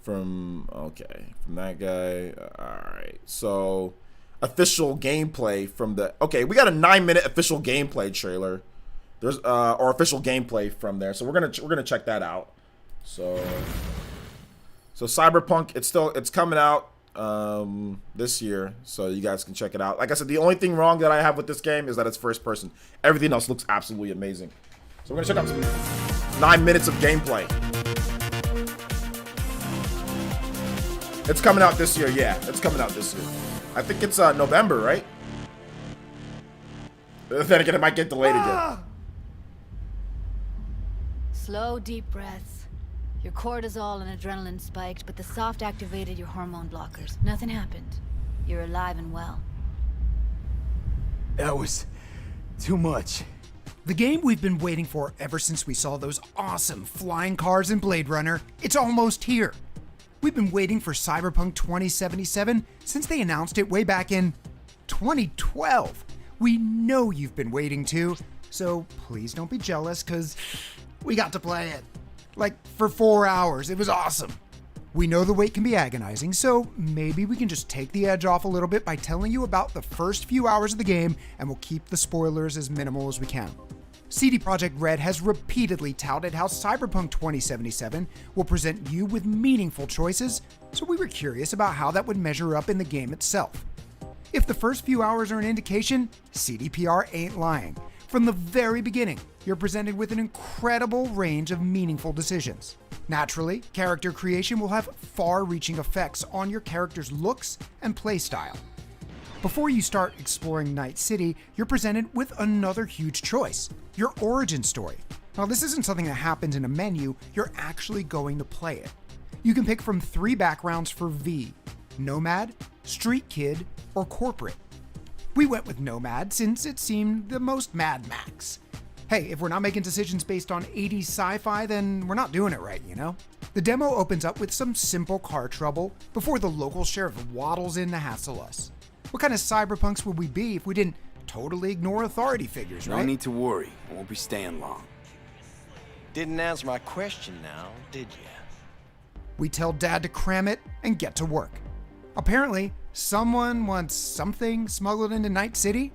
that guy. All right. So official gameplay from the. Okay, we got a 9-minute official gameplay trailer. There's or official gameplay from there. So we're gonna check that out. So Cyberpunk, it's coming out this year, so you guys can check it out. Like I said, the only thing wrong that I have with this game is that it's first person. Everything else looks absolutely amazing. So we're gonna check out some 9 minutes of gameplay. It's coming out this year, yeah. It's coming out this year. I think it's November, right? Then again, it might get delayed again. Slow, deep breaths. Your cortisol and adrenaline spiked, but the soft activated your hormone blockers. Nothing happened. You're alive and well. That was too much. The game we've been waiting for ever since we saw those awesome flying cars in Blade Runner, it's almost here. We've been waiting for Cyberpunk 2077 since they announced it way back in 2012. We know you've been waiting too, so please don't be jealous, cause we got to play it. Like, for 4 hours. It was awesome. We know the wait can be agonizing, so maybe we can just take the edge off a little bit by telling you about the first few hours of the game, and we'll keep the spoilers as minimal as we can. CD Projekt Red has repeatedly touted how Cyberpunk 2077 will present you with meaningful choices, so we were curious about how that would measure up in the game itself. If the first few hours are an indication, CDPR ain't lying. From the very beginning, you're presented with an incredible range of meaningful decisions. Naturally, character creation will have far-reaching effects on your character's looks and playstyle. Before you start exploring Night City, you're presented with another huge choice, your origin story. Now, this isn't something that happens in a menu, you're actually going to play it. You can pick from 3 backgrounds for V: Nomad, Street Kid, or Corporate. We went with Nomad since it seemed the most Mad Max. Hey, if we're not making decisions based on 80s sci-fi, then we're not doing it right, you know? The demo opens up with some simple car trouble before the local sheriff waddles in to hassle us. What kind of cyberpunks would we be if we didn't totally ignore authority figures, right? No need to worry. I won't be staying long. Didn't answer my question now, did you? We tell Dad to cram it and get to work. Apparently, someone wants something smuggled into Night City.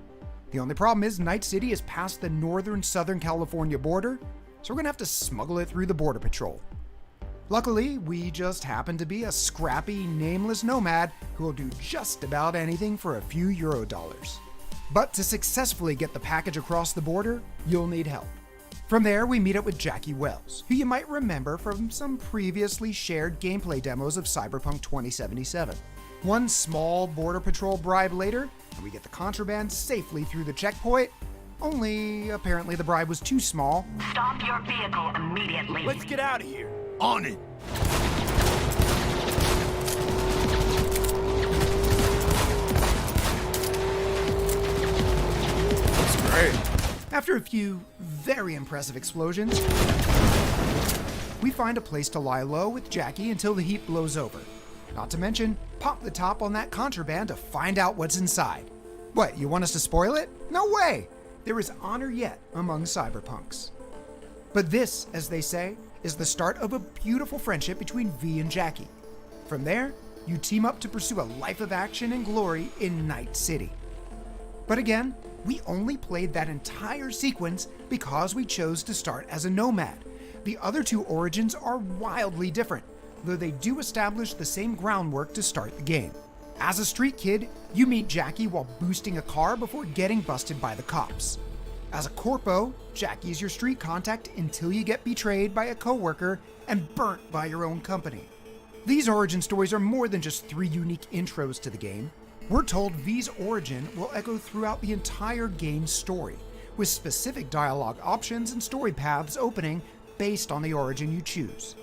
The only problem is Night City is past the northern-southern California border, so we're gonna have to smuggle it through the Border Patrol. Luckily, we just happen to be a scrappy, nameless nomad who will do just about anything for a few Eurodollars. But to successfully get the package across the border, you'll need help. From there, we meet up with Jackie Wells, who you might remember from some previously shared gameplay demos of Cyberpunk 2077. One small Border Patrol bribe later, and we get the contraband safely through the checkpoint, only apparently the bribe was too small. Stop your vehicle immediately. Let's get out of here. On it. That's great. After a few very impressive explosions, we find a place to lie low with Jackie until the heat blows over. Not to mention, pop the top on that contraband to find out what's inside. What, you want us to spoil it? No way! There is honor yet among cyberpunks. But this, as they say, is the start of a beautiful friendship between V and Jackie. From there, you team up to pursue a life of action and glory in Night City. But again, we only played that entire sequence because we chose to start as a nomad. The other 2 origins are wildly different, though they do establish the same groundwork to start the game. As a street kid, you meet Jackie while boosting a car before getting busted by the cops. As a corpo, Jackie is your street contact until you get betrayed by a coworker and burnt by your own company. These origin stories are more than just 3 unique intros to the game. We're told V's origin will echo throughout the entire game's story, with specific dialogue options and story paths opening based on the origin you choose.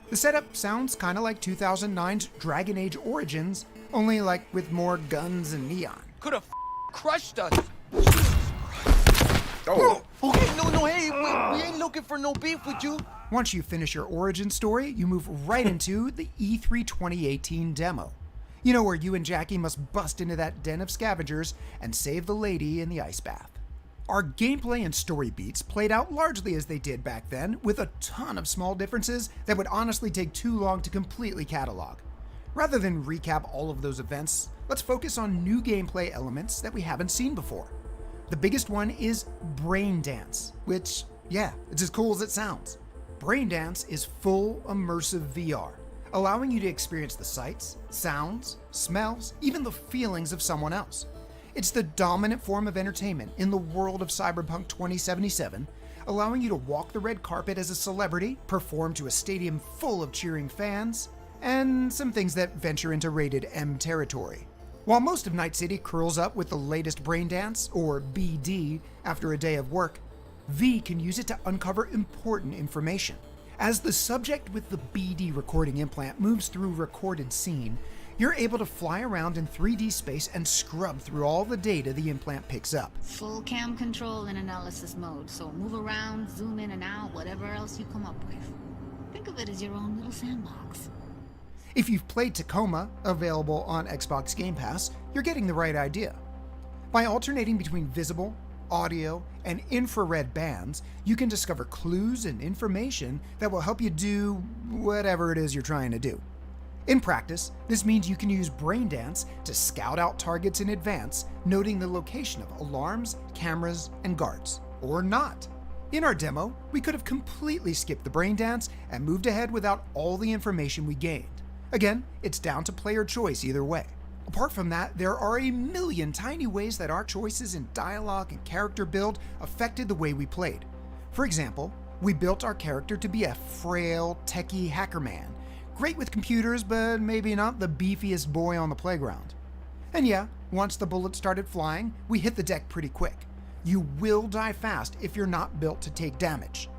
The setup sounds kinda like 2009's Dragon Age Origins, only like with more guns and neon. Could have crushed us. Oh, Okay, no, hey, we ain't looking for no beef with you. Once you finish your origin story, you move right into the E3 2018 demo. You know, where you and Jackie must bust into that den of scavengers and save the lady in the ice bath. Our gameplay and story beats played out largely as they did back then, with a ton of small differences that would honestly take too long to completely catalog. Rather than recap all of those events, let's focus on new gameplay elements that we haven't seen before. The biggest one is Brain Dance, which, yeah, it's as cool as it sounds. Brain Dance is full immersive VR, allowing you to experience the sights, sounds, smells, even the feelings of someone else. It's the dominant form of entertainment in the world of Cyberpunk 2077, allowing you to walk the red carpet as a celebrity, perform to a stadium full of cheering fans, and some things that venture into rated M territory. While most of Night City curls up with the latest brain dance, or BD, after a day of work, V can use it to uncover important information. As the subject with the BD recording implant moves through recorded scene, you're able to fly around in 3D space and scrub through all the data the implant picks up. Full cam control in analysis mode, so move around, zoom in and out, whatever else you come up with. Think of it as your own little sandbox. If you've played Tacoma, available on Xbox Game Pass, you're getting the right idea. By alternating between visible, audio, and infrared bands, you can discover clues and information that will help you do whatever it is you're trying to do. In practice, this means you can use Brain Dance to scout out targets in advance, noting the location of alarms, cameras, and guards. Or not. In our demo, we could have completely skipped the Brain Dance and moved ahead without all the information we gained. Again, it's down to player choice either way. Apart from that, there are a million tiny ways that our choices in dialogue and character build affected the way we played. For example, we built our character to be a frail, techie hacker man, great with computers, but maybe not the beefiest boy on the playground. And yeah, once the bullets started flying, we hit the deck pretty quick. You will die fast if you're not built to take damage.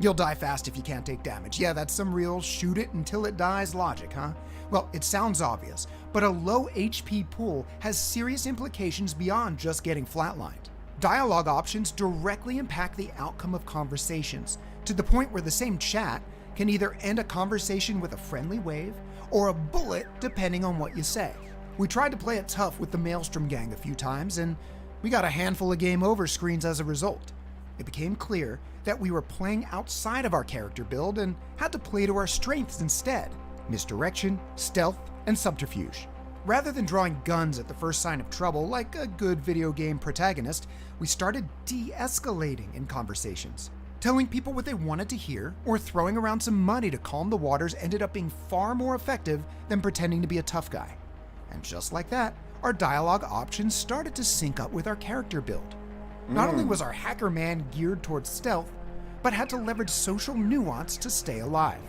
You'll die fast if you can't take damage. Yeah, that's some real shoot it until it dies logic, huh? Well, it sounds obvious, but a low HP pool has serious implications beyond just getting flatlined. Dialogue options directly impact the outcome of conversations, to the point where the same chat can either end a conversation with a friendly wave or a bullet depending on what you say. We tried to play it tough with the Maelstrom gang a few times, and we got a handful of game over screens as a result. It became clear that we were playing outside of our character build and had to play to our strengths instead: misdirection, stealth, and subterfuge. Rather than drawing guns at the first sign of trouble like a good video game protagonist, we started de-escalating in conversations. Telling people what they wanted to hear or throwing around some money to calm the waters ended up being far more effective than pretending to be a tough guy. And just like that, our dialogue options started to sync up with our character build. Not only was our hacker man geared towards stealth, but had to leverage social nuance to stay alive.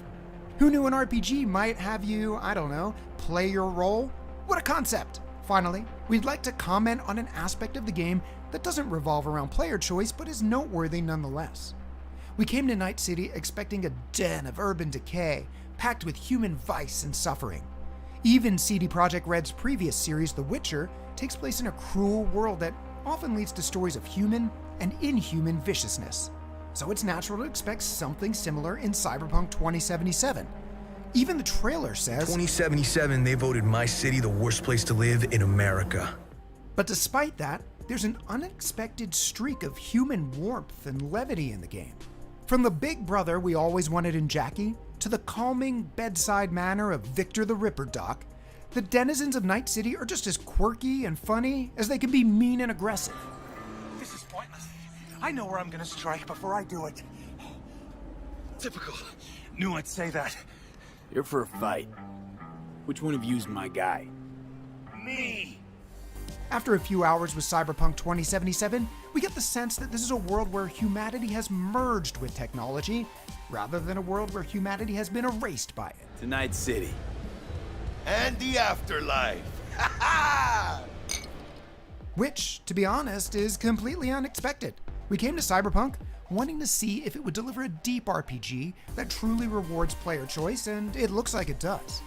Who knew an RPG might have you, I don't know, play your role? What a concept! Finally, we'd like to comment on an aspect of the game that doesn't revolve around player choice but is noteworthy nonetheless. We came to Night City expecting a den of urban decay, packed with human vice and suffering. Even CD Projekt Red's previous series, The Witcher, takes place in a cruel world that often leads to stories of human and inhuman viciousness. So it's natural to expect something similar in Cyberpunk 2077. Even the trailer says, 2077, they voted my city the worst place to live in America. But despite that, there's an unexpected streak of human warmth and levity in the game. From the big brother we always wanted in Jackie, to the calming bedside manner of Victor the Ripper Doc, the denizens of Night City are just as quirky and funny as they can be mean and aggressive. This is pointless. I know where I'm gonna strike before I do it. Typical. Knew I'd say that. You're for a fight. Which one of you's my guy? Me! After a few hours with Cyberpunk 2077, we get the sense that this is a world where humanity has merged with technology, rather than a world where humanity has been erased by it. To Night City. and the afterlife. Ha ha! Which, to be honest, is completely unexpected. We came to Cyberpunk wanting to see if it would deliver a deep RPG that truly rewards player choice, and it looks like it does.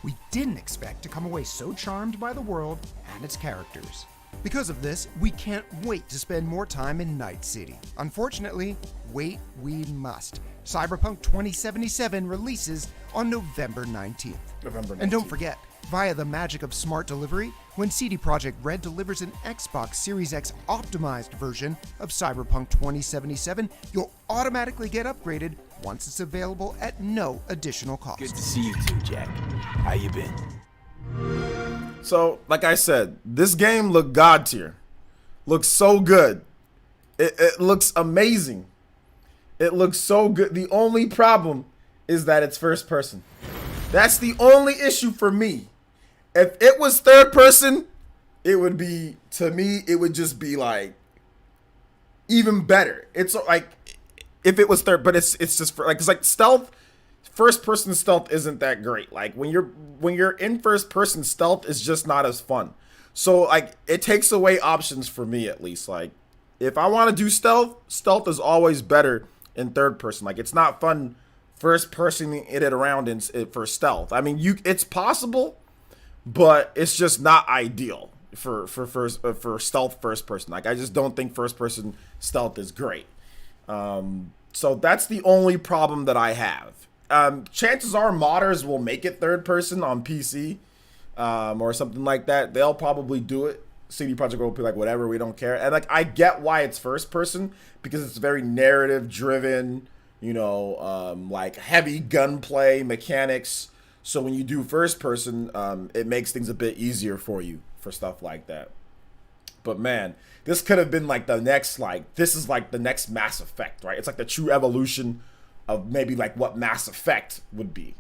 We didn't expect to come away so charmed by the world and its characters. Because of this, we can't wait to spend more time in Night City. Unfortunately, wait we must. Cyberpunk 2077 releases on November 19th. And don't forget, via the magic of smart delivery, when CD Projekt Red delivers an Xbox Series X optimized version of Cyberpunk 2077, you'll automatically get upgraded once it's available at no additional cost. Good to see you too, Jack. How you been? So, like I said, this game looked god tier. Looks so good. It looks amazing. It looks so good. The only problem is that it's first person. That's the only issue for me. If it was third person, it would be, to me, it would just be like even better. It's like if it was third, but it's just for like, it's like stealth. First person stealth isn't that great. Like when you're in first person, stealth is just not as fun. So like it takes away options for me, at least. Like if I want to do stealth is always better in third person. Like it's not fun first person it around for stealth. I mean, it's possible, but it's just not ideal for stealth first person. Like I just don't think first person stealth is great. So that's the only problem that I have. Chances are modders will make it third person on PC or something like that. They'll probably do it. CD Projekt will be like, whatever, we don't care. And like I get why it's first person, because it's very narrative driven, you know, like heavy gunplay mechanics. So when you do first person, it makes things a bit easier for you for stuff like that. But man, this could have been like the next, like, this is like the next Mass Effect, right? It's like the true evolution of maybe like what Mass Effect would be.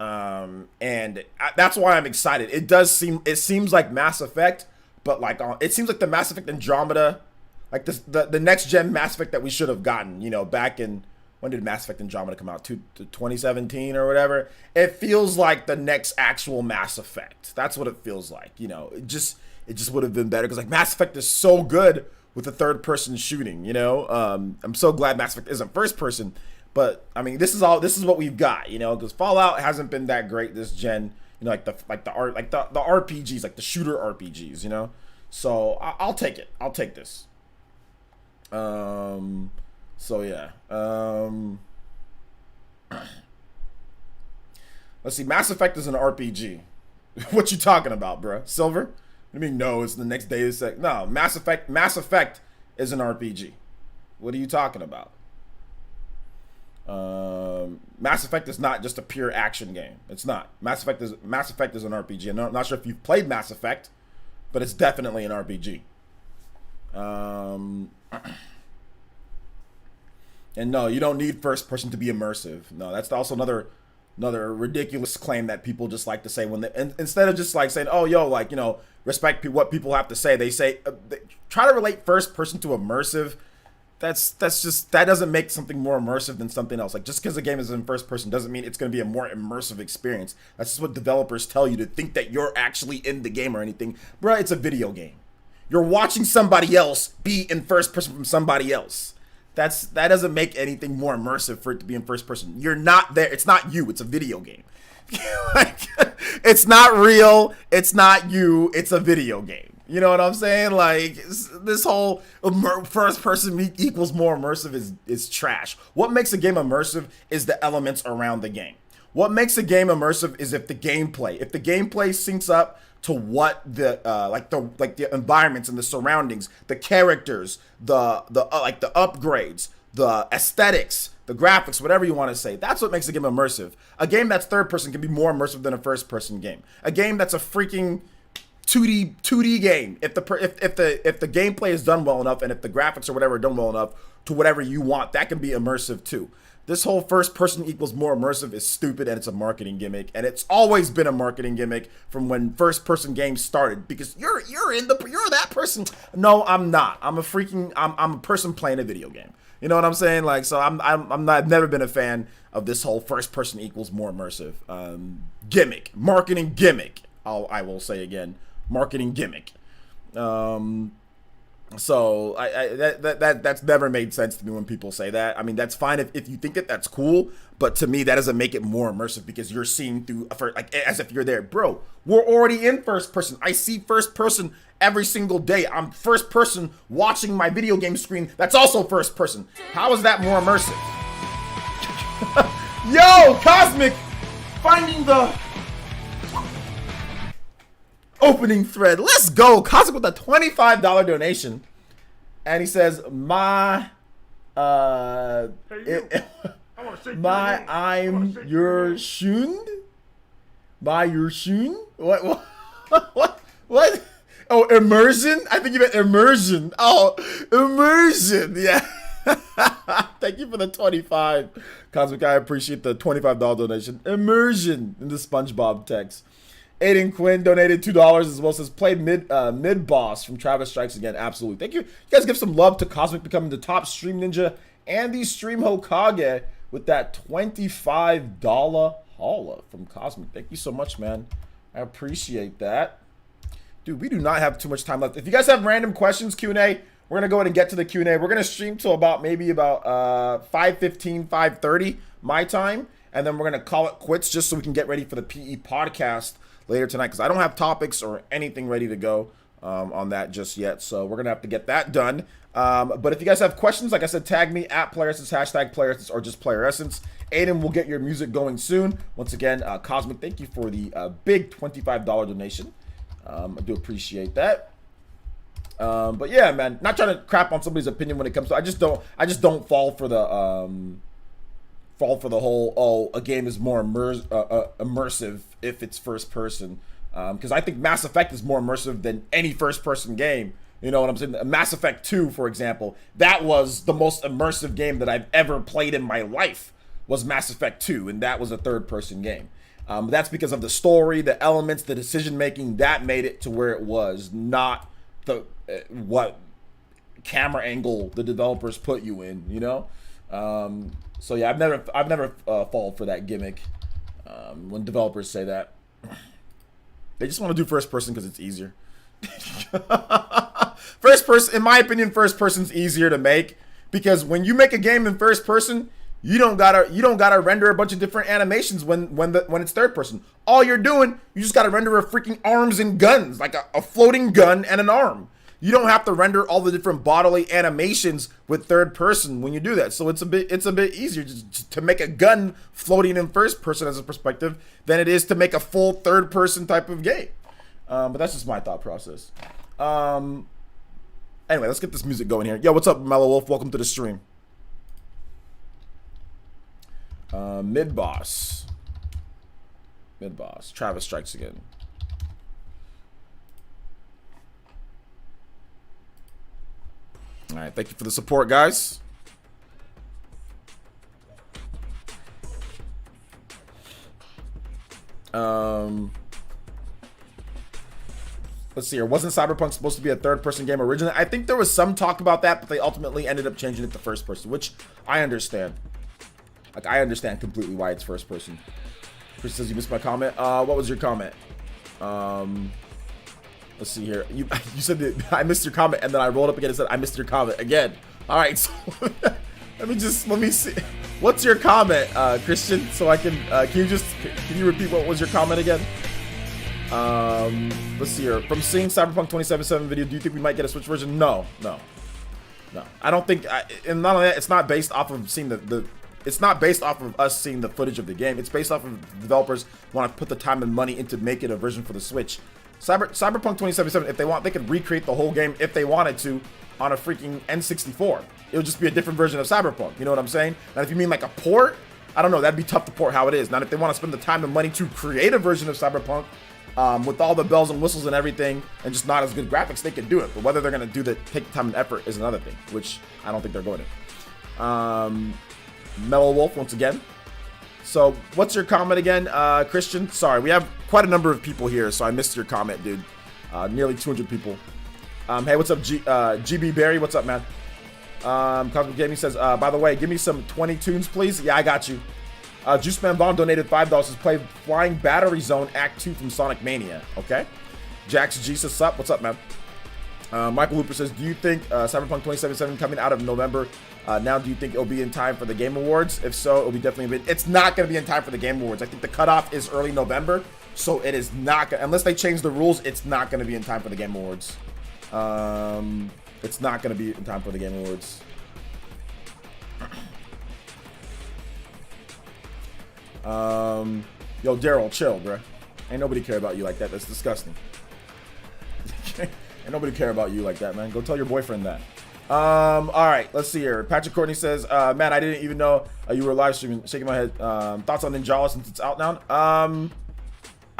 And that's why I'm excited. It seems like Mass Effect, but like it seems like the Mass Effect Andromeda, like the next gen Mass Effect that we should have gotten, you know, back in, when did Mass Effect Andromeda come out? 2017 or whatever. It feels like the next actual Mass Effect. That's what it feels like. You know, it just would have been better, because like Mass Effect is so good with the third person shooting. You know, I'm so glad Mass Effect isn't first person. But I mean, this is what we've got. You know, because Fallout hasn't been that great this gen. You know, the RPGs, like the shooter RPGs. You know, so I'll take it. I'll take this. So yeah. Let's see. Mass Effect is an RPG. What you talking about, bruh? Silver? I mean, no, it's the next day. No, Mass Effect is an RPG. What are you talking about? Mass Effect is not just a pure action game. It's not. Mass Effect is an RPG. I'm not sure if you've played Mass Effect, but it's definitely an RPG. And no, you don't need first person to be immersive. No, that's also another ridiculous claim that people just like to say when instead of just like saying, oh, yo, like, you know, respect what people have to say, they say, they try to relate first person to immersive. That doesn't make something more immersive than something else. Like, just because a game is in first person doesn't mean it's going to be a more immersive experience. That's just what developers tell you, to think that you're actually in the game or anything. Bruh, it's a video game. You're watching somebody else be in first person from somebody else. That doesn't make anything more immersive for it to be in first person. You're not there. It's not you. It's a video game. Like, it's not real. It's not you. It's a video game. You know what I'm saying? Like, this whole first person equals more immersive is trash. What makes a game immersive is the elements around the game. What makes a game immersive is if the gameplay syncs up to what the the environments and the surroundings, the characters, the upgrades, the aesthetics, the graphics, whatever you want to say. That's what makes a game immersive. A game that's third person can be more immersive than a first person game. A game that's a freaking 2D game, if the gameplay is done well enough, and if the graphics or whatever are done well enough to whatever you want, that can be immersive too. This whole first person equals more immersive is stupid, and it's a marketing gimmick, and it's always been a marketing gimmick from when first person games started, because you're that person. No, I'm not. I'm a person playing a video game. You know what I'm saying? Like, so I'm not, I've never been a fan of this whole first person equals more immersive gimmick, marketing gimmick. I will say again, marketing gimmick. So that's never made sense to me when people say that. I mean, that's fine if you think it, that's cool. But to me, that doesn't make it more immersive because you're seeing through, like, as if you're there. Bro, we're already in first person. I see first person every single day. I'm first person watching my video game screen. That's also first person. How is that more immersive? Yo, Cosmic, finding the opening thread. Let's go. Cosmic with a $25 donation. And he says, I'm your shun? My your shun? What? Oh, immersion? I think you meant immersion. Oh, immersion. Yeah. Thank you for the 25. Cosmic, I appreciate the $25 donation. Immersion in the SpongeBob text. Aiden Quinn donated $2 as well. Says play mid boss from Travis Strikes Again. Absolutely. Thank you. You guys give some love to Cosmic becoming the top stream ninja and the stream Hokage with that $25 holla from Cosmic. Thank you so much, man. I appreciate that. Dude, we do not have too much time left. If you guys have random questions, Q&A, we're going to go ahead and get to the Q&A. We're going to stream till about 5:15, 5:30 my time. And then we're going to call it quits just so we can get ready for the PE podcast later tonight, because I don't have topics or anything ready to go on that just yet. So we're going to have to get that done. But if you guys have questions, like I said, tag me at PlayerEssence, hashtag PlayerEssence, or just PlayerEssence. Aiden will get your music going soon. Once again, Cosmic, thank you for the big $25 donation. I do appreciate that. But yeah, man, not trying to crap on somebody's opinion when it comes to, I just don't fall for the whole, oh, a game is more immersive if it's first person. Because I think Mass Effect is more immersive than any first person game. You know what I'm saying? Mass Effect 2, for example, that was the most immersive game that I've ever played in my life, was Mass Effect 2, and that was a third person game. That's because of the story, the elements, the decision making that made it to where it was, not the what camera angle the developers put you in, you know. So yeah, I've never fallen for that gimmick. When developers say that, they just want to do first person because it's easier. First person, in my opinion, first person's easier to make, because when you make a game in first person, you don't gotta render a bunch of different animations when it's third person. All you're doing, you just gotta render a freaking arms and guns, like a floating gun and an arm. You don't have to render all the different bodily animations with third person when you do that. So it's a bit easier to make a gun floating in first person as a perspective than it is to make a full third person type of game. But that's just my thought process. Anyway, let's get this music going here. Yo, what's up, Mellow Wolf? Welcome to the stream. Mid boss. Travis Strikes Again. All right, thank you for the support, guys. Let's see here. Wasn't Cyberpunk supposed to be a third-person game originally? I think there was some talk about that, but they ultimately ended up changing it to first person, which I understand. Like, I understand completely why it's first person. Chris says you missed my comment. What was your comment? Let's see here. You said that I missed your comment, and then I rolled up again and said I missed your comment again. All right, so let me see. What's your comment, Christian? So I can can you repeat what was your comment again? Let's see here. From seeing Cyberpunk 2077 video, do you think we might get a Switch version? No. I don't think. And not only that, it's not based off of seeing it's not based off of us seeing the footage of the game. It's based off of developers want to put the time and money into making a version for the Switch. Cyberpunk 2077, if they want, they could recreate the whole game if they wanted to on a freaking N64. It would just be a different version of Cyberpunk. You know what I'm saying? And if you mean like a port, I don't know. That'd be tough to port how it is. Now, if they want to spend the time and money to create a version of Cyberpunk with all the bells and whistles and everything, and just not as good graphics, they can do it. But whether they're going to take the time and effort is another thing, which I don't think they're going to. Mellow Wolf once again. So what's your comment again, Christian? Sorry, we have quite a number of people here, so I missed your comment, dude. Nearly 200 people. Hey, what's up, GB Barry? What's up, man? Cosmic Gaming says, by the way, give me some 20 tunes, please. Yeah, I got you. Juice Man Bomb donated $5 to play Flying Battery Zone Act 2 from Sonic Mania. Okay. Jax Jesus up. What's up, man? Michael Hooper says, do you think Cyberpunk 2077 coming out of November, now do you think it'll be in time for the Game Awards? If so, it'll be definitely, it's not going to be in time for the Game Awards. I think the cutoff is early November, so it is not, unless they change the rules, it's not going to be in time for the Game Awards. It's not going to be in time for the Game Awards. Yo, Daryl, chill, bruh. Ain't nobody care about you like that. That's disgusting. Ain't nobody care about you like that, man. Go tell your boyfriend that. All right, let's see here. Patrick Courtney says, man, I didn't even know you were live streaming. Shaking my head. Thoughts on Ninjala since it's out now?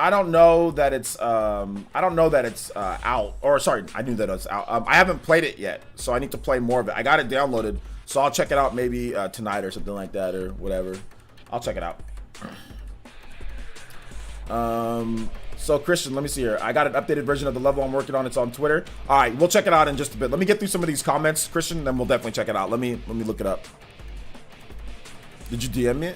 I don't know that it's out. Or sorry, I knew that it's out. I haven't played it yet, so I need to play more of it. I got it downloaded, so I'll check it out maybe tonight or something like that or whatever. I'll check it out. So Christian, let me see here. I got an updated version of the level I'm working on. It's on Twitter. All right, we'll check it out in just a bit. Let me get through some of these comments, Christian, then we'll definitely check it out. Let me look it up. Did you DM me?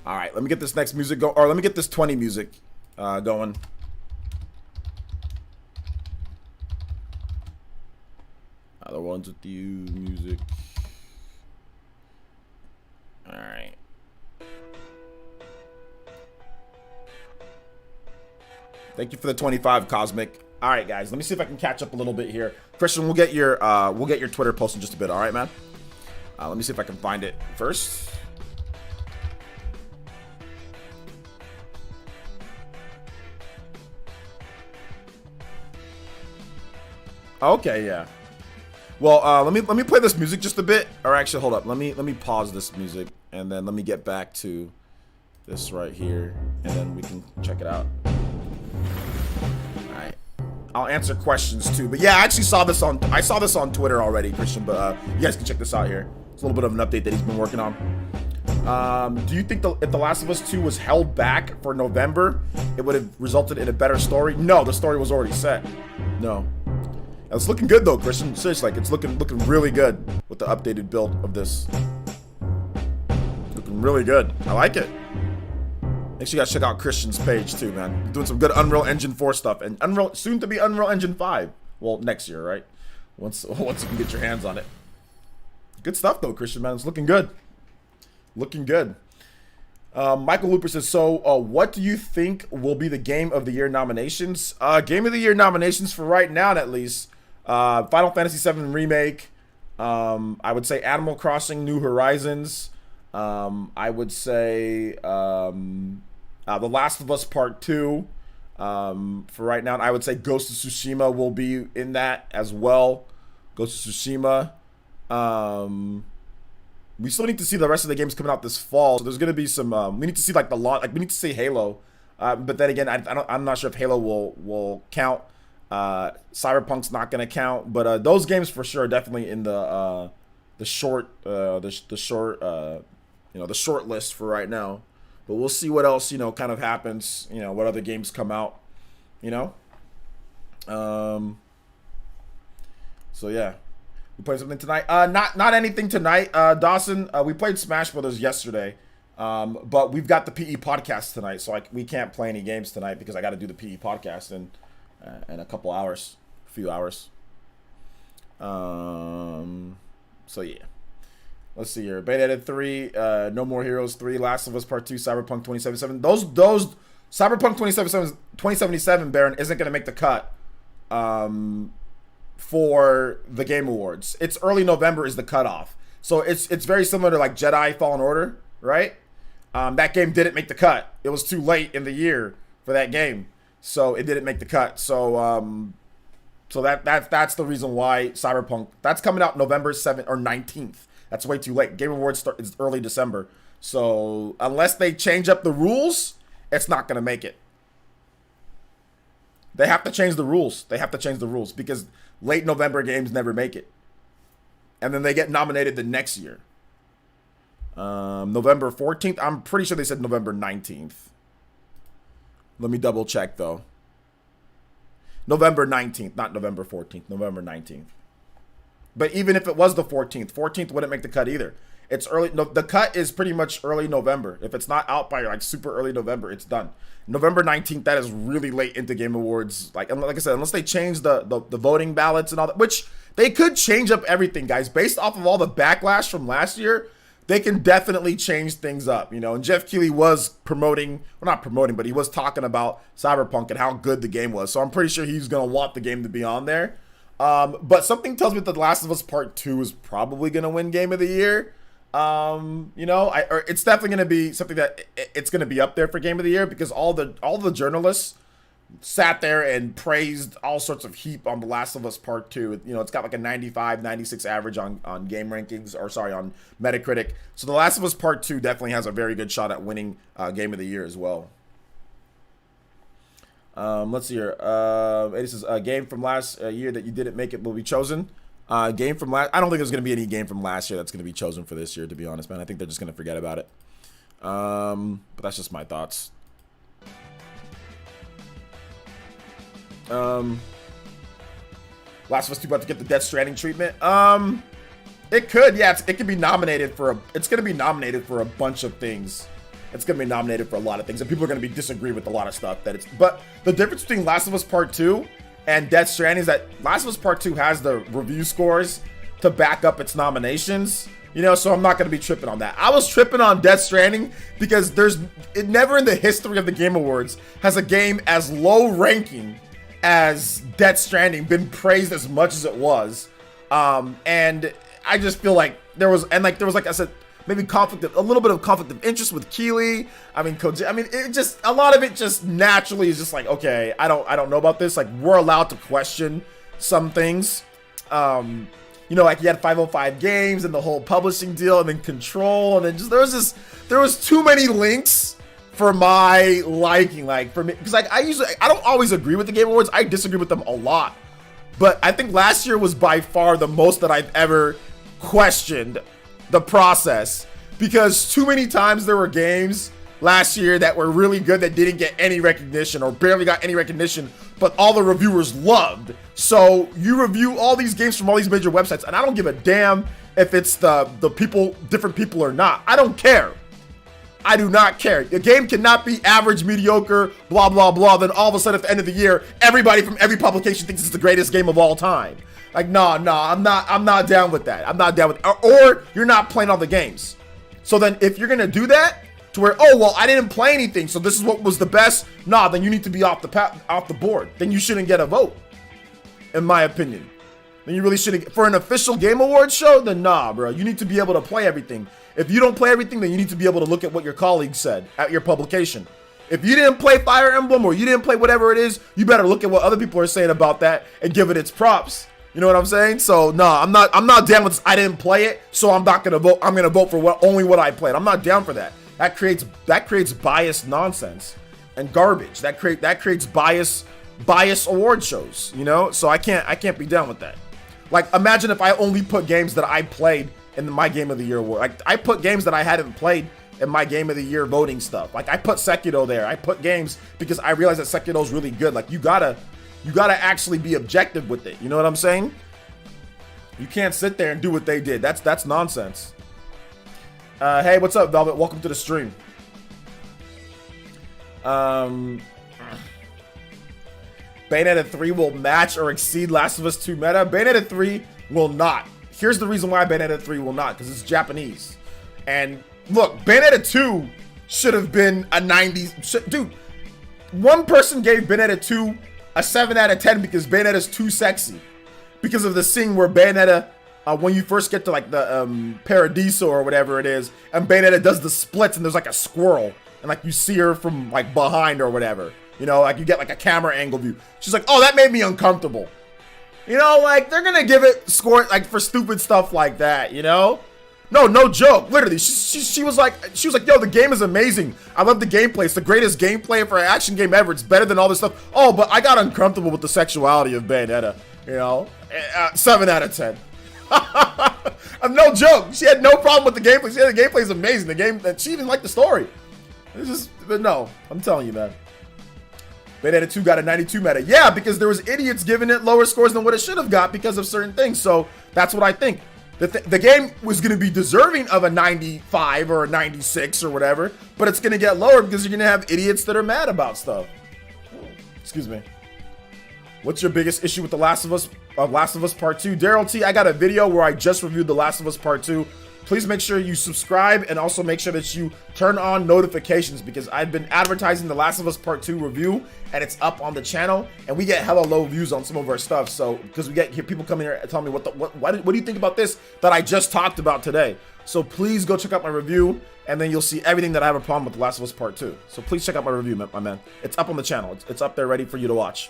All right, let me get this next music go, or let me get this 20 music going. Other ones with you music. All right. Thank you for the 25, Cosmic. All right, guys, let me see if I can catch up a little bit here. Christian, we'll get your Twitter post in just a bit. All right, man. Let me see if I can find it first. Okay, yeah. Well, let me play this music just a bit. Or actually, hold up. Let me pause this music and then let me get back to this right here, and then we can check it out. All right. I'll answer questions too. But yeah, I actually saw this on Twitter already, Christian. But you guys can check this out here. It's a little bit of an update that he's been working on. Do you think if The Last of Us 2 was held back for November, it would have resulted in a better story? No, the story was already set. No. It's looking good though, Christian. Seriously, like it's looking really good with the updated build of this. Looking really good. I like it. Make sure you guys check out Christian's page too, man. Doing some good Unreal Engine 4 stuff and soon to be Unreal Engine 5. Well, next year, right? Once you can get your hands on it. Good stuff though, Christian, man. It's looking good. Looking good. Michael Looper says, so what do you think will be the Game of the Year nominations? Game of the Year nominations for right now, at least. Final Fantasy VII Remake. I would say Animal Crossing New Horizons. I would say The Last of Us Part 2. For right now, I would say Ghost of Tsushima will be in that as well. Ghost of Tsushima. We still need to see the rest of the games coming out this fall. So there's going to be some. We need to see like the launch. Like we need to see Halo. But then again, I'm not sure if Halo will count. Cyberpunk's not going to count. But those games for sure are definitely in the short list for right now. But we'll see what else kind of happens. What other games come out. So yeah. We played something tonight. Not anything tonight, Dawson. We played Smash Brothers yesterday, but we've got the PE podcast tonight, so we can't play any games tonight because I got to do the PE podcast in a couple hours, a few hours. So yeah, let's see here. Beta Edit 3, No More Heroes 3, Last of Us Part 2, Cyberpunk 2077. Those Cyberpunk 2077, Baron, isn't gonna make the cut. For the Game Awards. It's early November is the cutoff. So it's very similar to like Jedi Fallen Order, right? That game didn't make the cut. It was too late in the year for that game. So it didn't make the cut. So that's the reason why Cyberpunk, that's coming out November 7th or 19th. That's way too late. Game Awards is early December. So unless they change up the rules it's not going to make it. They have to change the rules. They have to change the rules because late November games never make it. And then they get nominated the next year. November 14th. I'm pretty sure they said November 19th. Let me double check though. November 19th, not November 14th, November 19th. But even if it was the 14th wouldn't make the cut either. It's early. No, the cut is pretty much early November. If it's not out by like super early November, it's done. November 19th, that is really late into Game Awards. Like I said, unless they change the voting ballots and all that, which they could change up everything, guys. Based off of all the backlash from last year, they can definitely change things up, you know. And Jeff Keighley was promoting, well, not promoting, but he was talking about Cyberpunk and how good the game was. So I'm pretty sure he's going to want the game to be on there. But something tells me that The Last of Us Part 2 is probably going to win Game of the Year. You know, it's definitely going to be something that it's going to be up there for Game of the Year because all the journalists sat there and praised all sorts of heap on The Last of Us Part 2. You know, it's got like a 95, 96 average on game rankings, or sorry, on Metacritic. So The Last of Us Part 2 definitely has a very good shot at winning Game of the Year as well. Let's see here. This is a game from last year that you didn't make it will be chosen. Game from last. I don't think there's going to be any game from last year that's going to be chosen for this year, to be honest, man. I think they're just going to forget about it. But that's just my thoughts. Last of Us 2 about to get the Death Stranding treatment. It could, yeah. It could be nominated for it's going to be nominated for a bunch of things. It's going to be nominated for a lot of things, and people are going to be disagree with a lot of stuff that it's. But the difference between Last of Us Part 2 and Death Stranding is that Last of Us Part 2 has the review scores to back up its nominations. You know, so I'm not going to be tripping on that. I was tripping on Death Stranding because it never in the history of the Game Awards has a game as low ranking as Death Stranding been praised as much as it was. And I just feel like there was, like I said, maybe a little bit of conflict of interest with Keighley. I mean, it just, a lot of it just naturally is just like, okay, I don't know about this. Like, we're allowed to question some things. You know, like you had 505 Games and the whole publishing deal, and then Control, and then just there was too many links for my liking, like for me, because like I don't always agree with the Game Awards. I disagree with them a lot, but I think last year was by far the most that I've ever questioned the process, because too many times there were games last year that were really good that didn't get any recognition or barely got any recognition, but all the reviewers loved. So you review all these games from all these major websites, and I don't give a damn if it's the different people or not. I don't care. I do not care. The game cannot be average, mediocre, blah, blah, blah. Then all of a sudden at the end of the year, everybody from every publication thinks it's the greatest game of all time. Like, no, I'm not down with that. I'm not down with, or you're not playing all the games. So then if you're going to do that to where, oh, well, I didn't play anything, so this is what was the best. Nah, then you need to be off the board. Then you shouldn't get a vote, in my opinion. Then you really shouldn't. For an official Game Awards show, then nah, bro. You need to be able to play everything. If you don't play everything, then you need to be able to look at what your colleagues said at your publication. If you didn't play Fire Emblem or you didn't play whatever it is, you better look at what other people are saying about that and give it its props. You know what I'm saying? So nah, I'm not down with this. I didn't play it, so I'm not gonna vote. I'm gonna vote for only what I played. I'm not down for that. That creates biased nonsense and garbage. That creates bias award shows. You know, so I can't be down with that. Like, imagine if I only put games that I played in my Game of the Year award. Like, I put games that I hadn't played in my Game of the Year voting stuff. Like, I put Sekiro there. I put games because I realized that Sekiro's really good. Like, you gotta actually be objective with it. You know what I'm saying? You can't sit there and do what they did. That's nonsense. Hey, what's up, Velvet? Welcome to the stream. Bayonetta 3 will match or exceed Last of Us 2 meta. Bayonetta 3 will not. Here's the reason why Bayonetta 3 will not, because it's Japanese. And look, Bayonetta 2 should have been a 90. Dude, one person gave Bayonetta 2 a 7 out of 10 because Bayonetta's too sexy. Because of the scene where Bayonetta, when you first get to like the Paradiso or whatever it is, and Bayonetta does the splits and there's like a squirrel, and like you see her from like behind or whatever. You know, like you get like a camera angle view. She's like, oh, that made me uncomfortable. You know, like they're gonna give it score like for stupid stuff like that, you know? No joke. Literally, she was like, yo, the game is amazing. I love the gameplay. It's the greatest gameplay for an action game ever. It's better than all this stuff. Oh, but I got uncomfortable with the sexuality of Bayonetta. You know, 7 out of 10. No joke. She had no problem with the gameplay. She said the gameplay is amazing. The game, she even liked the story. It's just, but no, I'm telling you, man. Bayonetta 2 got a 92 meta. Yeah, because there was idiots giving it lower scores than what it should have got because of certain things. So that's what I think. The game was going to be deserving of a 95 or a 96 or whatever, but it's going to get lower because you're going to have idiots that are mad about stuff. Excuse me. What's your biggest issue with The Last of Us Part 2? Daryl T, I got a video where I just reviewed The Last of Us Part 2. Please make sure you subscribe and also make sure that you turn on notifications because I've been advertising The Last of Us Part 2 review and it's up on the channel and we get hella low views on some of our stuff. So because we get people coming here and telling me what do you think about this that I just talked about today. So please go check out my review and then you'll see everything that I have a problem with The Last of Us Part 2. So please check out my review, my man. It's up on the channel. It's up there ready for you to watch.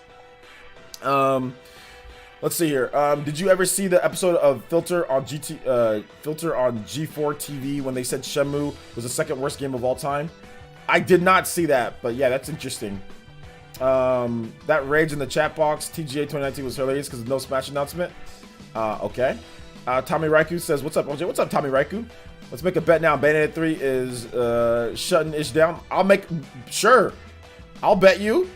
Let's see here. Did you ever see the episode of Filter on G4 TV when they said Shenmue was the second worst game of all time? I did not see that, but yeah, that's interesting. That rage in the chat box, TGA 2019 was hilarious because of no Smash announcement. Okay. Tommy Raiku says, what's up, OJ? What's up, Tommy Raiku? Let's make a bet now. Bayonetta 3 is shutting ish down. Sure. I'll bet you.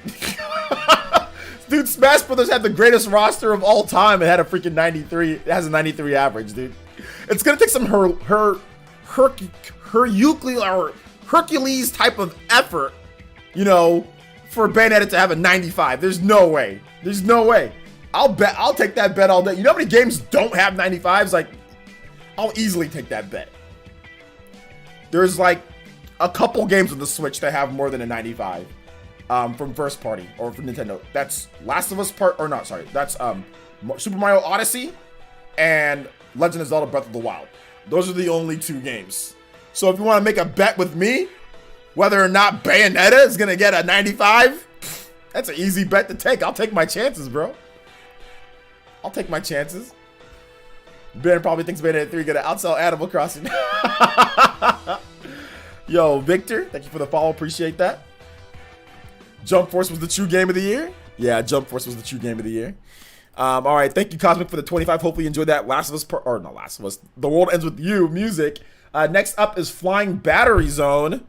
Dude, Smash Brothers had the greatest roster of all time. It had a freaking 93. It has a 93 average, dude. It's gonna take some Hercules type of effort, you know, for Bayonetta to have a 95. There's no way. There's no way. I'll take that bet all day. You know how many games don't have 95s? Like, I'll easily take that bet. There's like a couple games on the Switch that have more than a 95. From first party or from Nintendo. That's Last of Us that's Super Mario Odyssey and Legend of Zelda Breath of the Wild. Those are the only 2 games. So if you want to make a bet with me, whether or not Bayonetta is gonna get a 95, that's an easy bet to take. I'll take my chances, bro. I'll take my chances. Ben probably thinks Bayonetta 3 gonna outsell Animal Crossing. Yo, Victor, thank you for the follow. Appreciate that. Jump Force was the true game of the year. Yeah, Jump Force was the true game of the year. All right, thank you, Cosmic, for the 25. Hopefully you enjoyed that. Last of Us, not Last of Us. The World Ends With You music. Next up is Flying Battery Zone.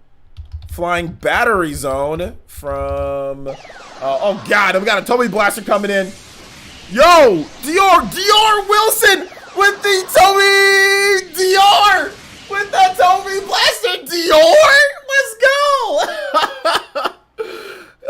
Flying Battery Zone from... oh, God, we got a Toby Blaster coming in. Yo, Dior Wilson with the Toby Dior with the Toby Blaster. Dior, let's go.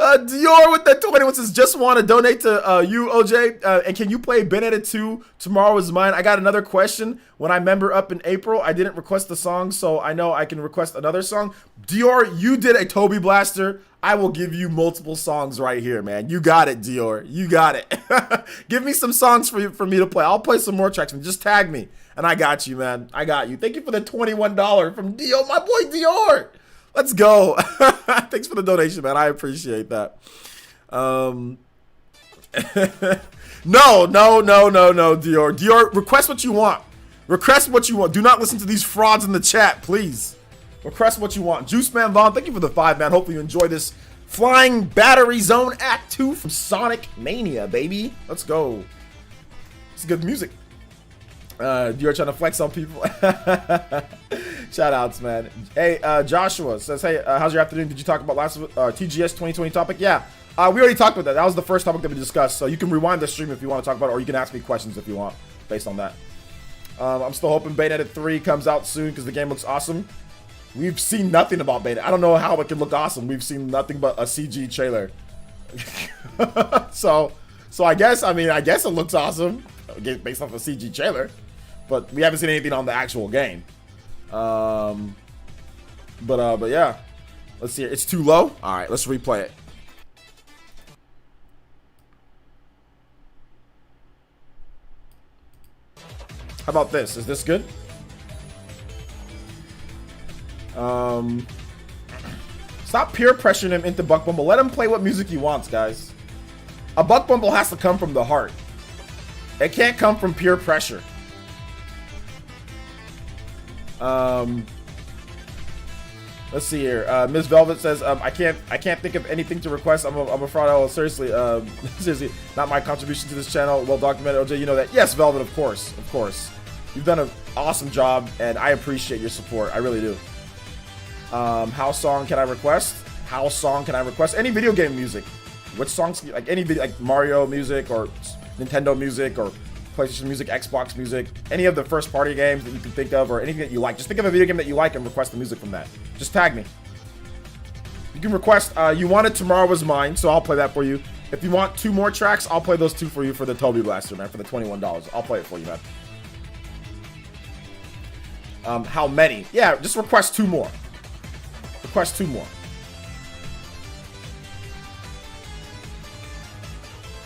Dior with that 21 says, just want to donate to you, OJ. And can you play Bayonetta 2? Tomorrow is mine. I got another question. When I member up in April, I didn't request the song, so I know I can request another song. Dior, you did a Toby Blaster. I will give you multiple songs right here, man. You got it, Dior. You got it. Give me some songs for me to play. I'll play some more tracks. Just tag me, and I got you, man. I got you. Thank you for the $21 from Dior, my boy Dior. Let's go. Thanks for the donation, man. I appreciate that. No, Dior. Dior, request what you want. Request what you want. Do not listen to these frauds in the chat, please. Request what you want. Juice Man Vaughn, thank you for the 5, man. Hopefully you enjoy this Flying Battery Zone Act 2 from Sonic Mania, baby. Let's go. It's good music. You're trying to flex on people. Shout outs, man. Hey, Joshua says, hey, how's your afternoon? Did you talk about last TGS 2020 topic? Yeah, we already talked about that. That was the first topic that we discussed. So you can rewind the stream if you want to talk about it, or you can ask me questions if you want based on that. I'm still hoping Bayonetta 3 comes out soon because the game looks awesome. We've seen nothing about Bayonetta. I don't know how it can look awesome. We've seen nothing but a CG trailer. So I guess it looks awesome based off a CG trailer. But we haven't seen anything on the actual game. But yeah. Let's see. It's too low. All right, let's replay it. How about this? Is this good? Stop peer pressuring him into Buck Bumble. Let him play what music he wants, guys. A Buck Bumble has to come from the heart. It can't come from peer pressure. Let's see here. Ms. Velvet says, I can't think of anything to request. I'm a fraud. Oh, seriously, seriously, not my contribution to this channel. Well documented, OJ. You know that. Yes, Velvet, of course, of course. You've done an awesome job, and I appreciate your support. I really do. House song can I request? House song can I request? Any video game music. Which songs? Like any video, like Mario music or Nintendo music or PlayStation music, Xbox music, any of the first party games that you can think of or anything that you like. Just think of a video game that you like and request the music from that. Just tag me. You can request, you wanted Tomorrow Was Mine, so I'll play that for you. If you want 2 more tracks, I'll play those 2 for you for the Toby Blaster, man, for the $21. I'll play it for you, man. How many? Yeah, just request 2 more. Request 2 more.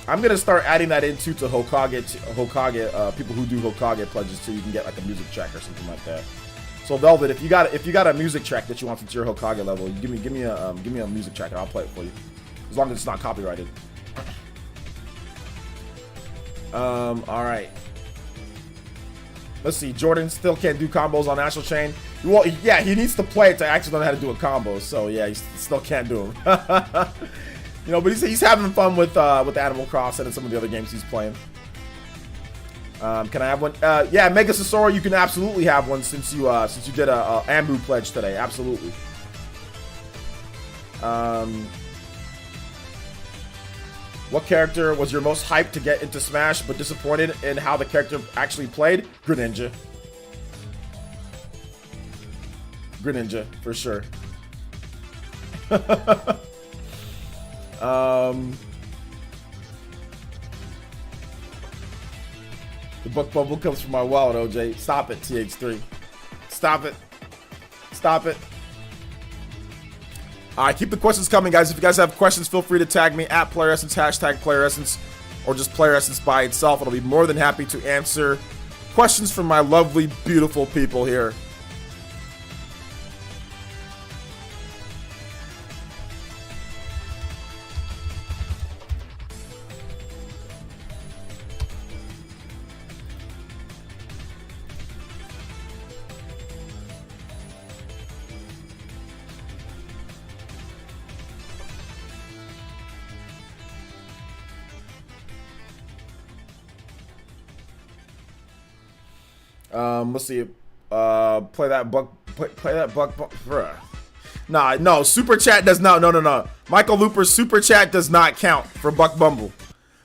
I'm gonna start adding that into Hokage, people who do Hokage pledges, so you can get like a music track or something like that. So Velvet, if you got a music track that you want to your Hokage level, you give me a music track and I'll play it for you, as long as it's not copyrighted. All right. Let's see. Jordan still can't do combos on Astral Chain. Well, yeah, he needs to play it to actually know how to do a combo. So yeah, he still can't do them. You know, but he's having fun with Animal Crossing and some of the other games he's playing. Can I have one? Yeah, Mega Sasora, you can absolutely have one since you did a Ambu pledge today. Absolutely. What character was your most hyped to get into Smash but disappointed in how the character actually played? Greninja. Greninja, for sure. The buck bubble comes from my wallet, OJ. Stop it, TH3. Stop it. Stop it. All right, keep the questions coming, guys. If you guys have questions, feel free to tag me at PlayerEssence, hashtag PlayerEssence, or just PlayerEssence by itself. I'll be more than happy to answer questions from my lovely, beautiful people here. Let's see. Play that buck. Play that buck. Bruh. Nah, no. Super chat does not. No. Michael Looper's super chat does not count for Buck Bumble.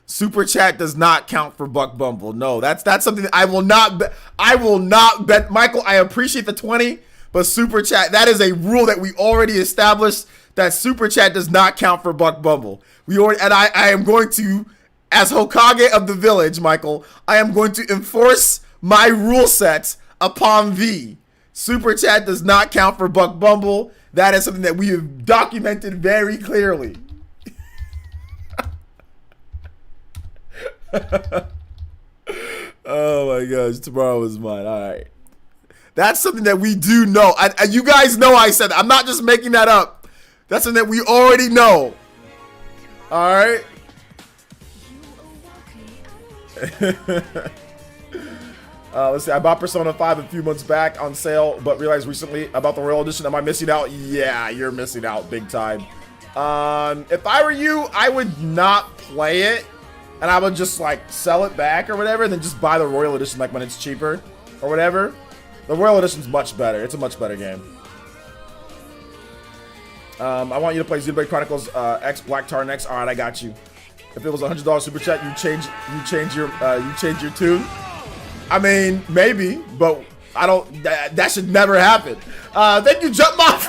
Super chat does not count for Buck Bumble. No, that's something that I will not. I will not bet. Michael, I appreciate the 20, but super chat. That is a rule that we already established. That super chat does not count for Buck Bumble. I am going to, as Hokage of the village, Michael, I am going to enforce my rule set upon thee. Super chat does not count for Buck Bumble. That is something that we have documented very clearly. Oh my gosh, tomorrow is mine. All right. That's something that we do know. You guys know I said that. I'm not just making that up. That's something that we already know. All right. Let's see. I bought Persona 5 a few months back on sale, but realized recently about the Royal Edition. Am I missing out? Yeah, you're missing out big time. If I were you, I would not play it, and I would just like sell it back or whatever, and then just buy the Royal Edition like when it's cheaper or whatever. The Royal Edition's much better. It's a much better game. I want you to play Xenoblade Chronicles X Black Tar next. All right, I got you. If it was $100 super chat, you change your tune. I mean, maybe, but I don't. That should never happen. Thank you, Jumpmon,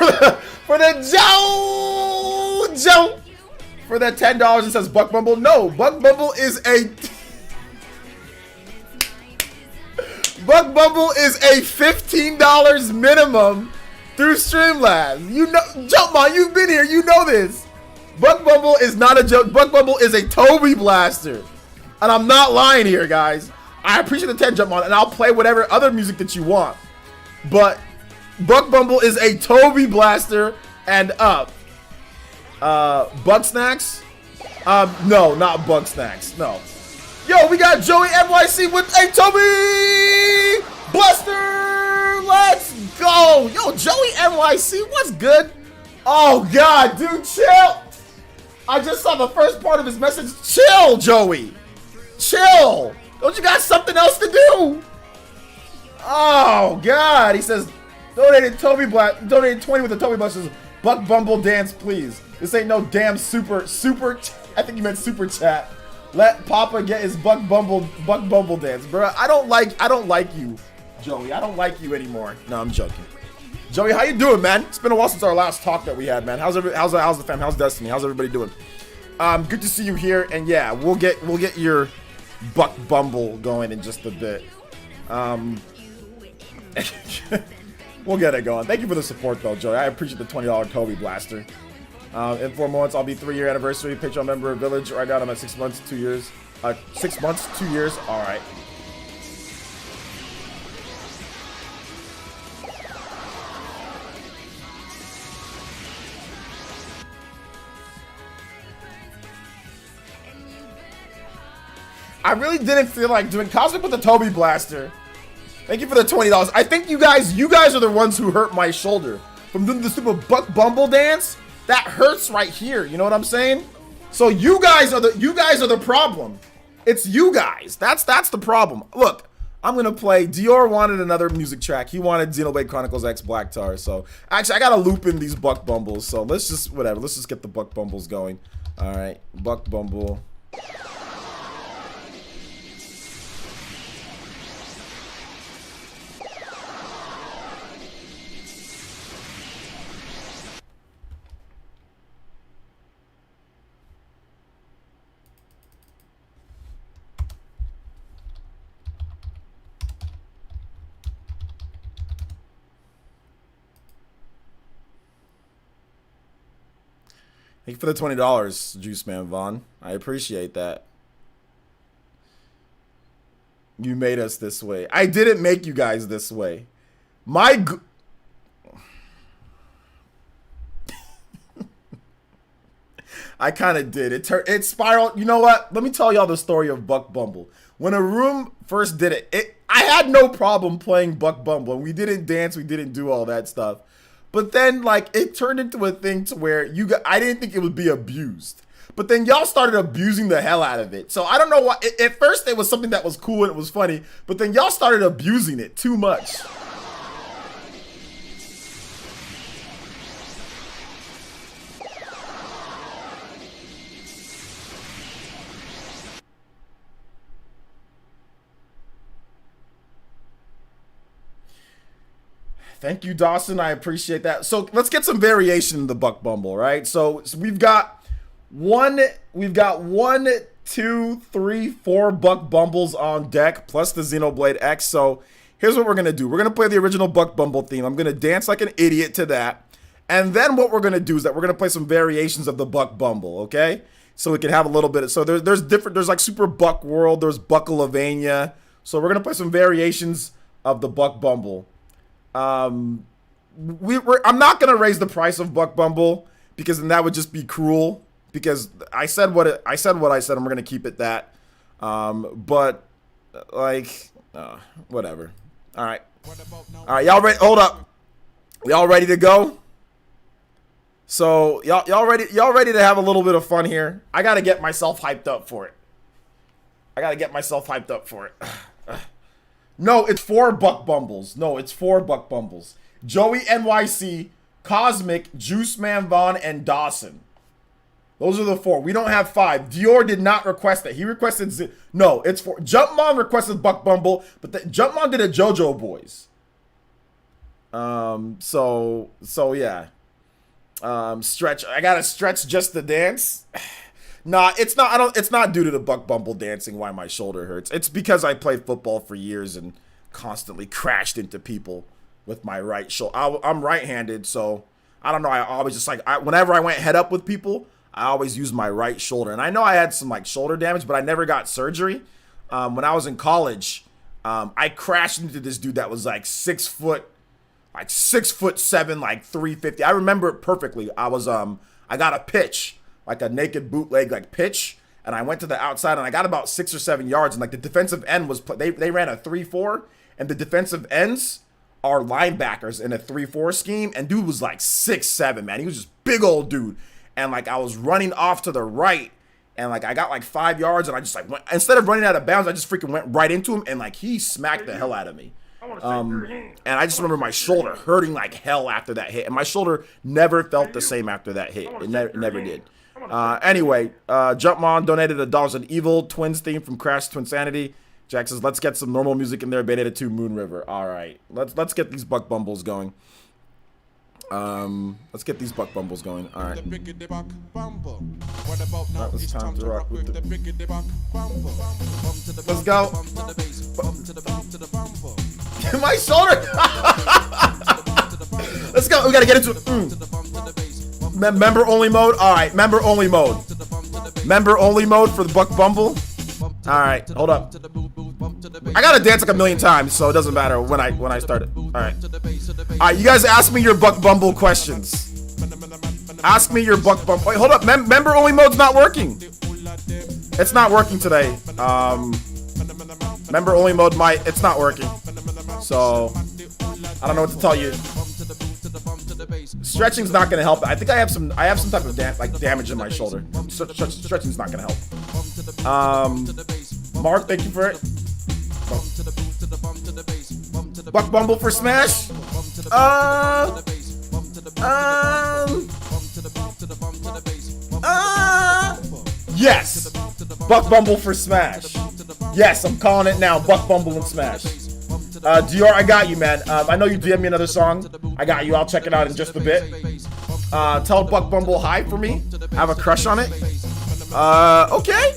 for the Joe for that $10. It says Buck Bumble. No, Buck Bumble is a Buck Bumble is a $15 minimum through Streamlabs. You know, Jumpmon, you've been here. You know this. Buck Bumble is not a joke. Buck Bumble is a Toby Blaster, and I'm not lying here, guys. I appreciate the 10 Jumpmon, and I'll play whatever other music that you want. But Buck Bumble is a Toby Blaster and up. Bug Snacks? No, not Bug Snacks. No. Yo, we got Joey NYC with a Toby Blaster. Let's Yo, Joey NYC, what's good? Oh, God, dude, chill. I just saw the first part of his message. Chill, Joey. Chill. Don't you got something else to do? Oh, God. He says, donated 20 with the Toby Black. Says, Buck Bumble dance, please. This ain't no damn super, I think you meant super chat. Let Papa get his Buck Bumble dance, bro. I don't like you, Joey. I don't like you anymore. No, I'm joking. Joey, how you doing, man? It's been a while since our last talk that we had, man. How's the fam? How's Destiny? How's everybody doing? Good to see you here, and yeah, we'll get your Buck Bumble going in just a bit. We'll get it going. Thank you for the support, though, Joey. I appreciate the $20 Toby Blaster. In 4 months, I'll be 3-year anniversary Patreon member of Village. Right now, I'm at 6 months, 2 years. 6 months, 2 years. All right. I really didn't feel like doing Cosmic with the Toby Blaster. Thank you for the $20. I think you guys are the ones who hurt my shoulder from doing the stupid Buck Bumble dance. That hurts right here. You know what I'm saying? So you guys are the problem. It's you guys. That's the problem. Look, I'm gonna play. Dior wanted another music track. He wanted Xenoblade Chronicles X Black Tar. So actually, I gotta loop in these Buck Bumbles. So let's just Let's just get the Buck Bumbles going. All right, Buck Bumble. Thank you for the $20, Juice Man Vaughn. I appreciate that. You made us this way. I didn't make you guys this way. I kind of did. It spiraled. You know what? Let me tell y'all the story of Buck Bumble. When a room first did it, I had no problem playing Buck Bumble. We didn't dance. We didn't do all that stuff. But then, like, it turned into a thing to where I didn't think it would be abused. But then y'all started abusing the hell out of it. So I don't know why. At first, it was something that was cool and it was funny. But then y'all started abusing it too much. Thank you, Dawson. I appreciate that. So let's get some variation in the Buck Bumble, right? So we've got one, two, three, four Buck Bumbles on deck, plus the Xenoblade X. So here's what we're gonna do. We're gonna play the original Buck Bumble theme. I'm gonna dance like an idiot to that. And then what we're gonna do is that we're gonna play some variations of the Buck Bumble, okay? So we can have a little bit of, so there's like Super Buck World, there's Buckalavania. So we're gonna play some variations of the Buck Bumble. I'm not gonna raise the price of Buck Bumble because then that would just be cruel. Because I said what I said, and we're gonna keep it that. But like, whatever. All right, y'all ready? Hold up, y'all ready to go? So y'all ready to have a little bit of fun here? I gotta get myself hyped up for it. No, it's 4 Buck Bumbles. Joey NYC, Cosmic, Juice Man Vaughn, and Dawson. Those are the 4. We don't have 5. Dior did not request it. He requested no, it's 4. Jumpmon requested Buck Bumble, but Jumpmon did a JoJo Boys. So yeah. Stretch. I gotta stretch just to dance. Nah, it's not. It's not due to the Buck Bumble dancing why my shoulder hurts. It's because I played football for years and constantly crashed into people with my right shoulder. I'm right-handed, so I don't know. I always just whenever I went head up with people, I always used my right shoulder. And I know I had some like shoulder damage, but I never got surgery. When I was in college, I crashed into this dude that was like 6 foot, like 6'7", like 350. I remember it perfectly. I got a pitch. Like a naked bootleg like pitch, and I went to the outside and I got about 6 or 7 yards, and like the defensive end was they ran a 3-4, and the defensive ends our linebackers in a 3-4 scheme, and dude was like 6'7", man. He was just big old dude. And like I was running off to the right, and like I got like 5 yards, and I just like went, instead of running out of bounds, I just freaking went right into him, and like he smacked the hell out of me. And I just remember my shoulder hurting like hell after that hit, and my shoulder never felt the same after that hit. It never did. Anyway, Jumpmon donated $1 an Evil Twins theme from Crash Twinsanity. Jack says, let's get some normal music in there. Bayonetta 2 Moon River. All right, let's get these Buck Bumbles going. Let's get these Buck Bumbles going. All right. That was time to rock with the... Let's go. My shoulder. Let's go. We gotta get into it. Member only mode. All right. Member only mode. Member only mode for the Buck Bumble. All right. Hold up. I gotta dance like a million times, so it doesn't matter when I start it. All right. You guys ask me your Buck Bumble questions. Ask me your Buck Bumble. Wait, hold up. Member only mode's not working. It's not working today. Member only mode it's not working. So I don't know what to tell you. Stretching's not gonna help. I think I have some type of damage in my shoulder. Stretching's not gonna help. Mark, thank you for it. Buck Bumble for Smash? Yes. Buck Bumble for Smash. Yes, I'm calling it now. Buck Bumble and Smash. Dior, I got you, man. I know you DM me another song. I got you. I'll check it out in just a bit. Tell Buck Bumble hi for me. I have a crush on it. Okay.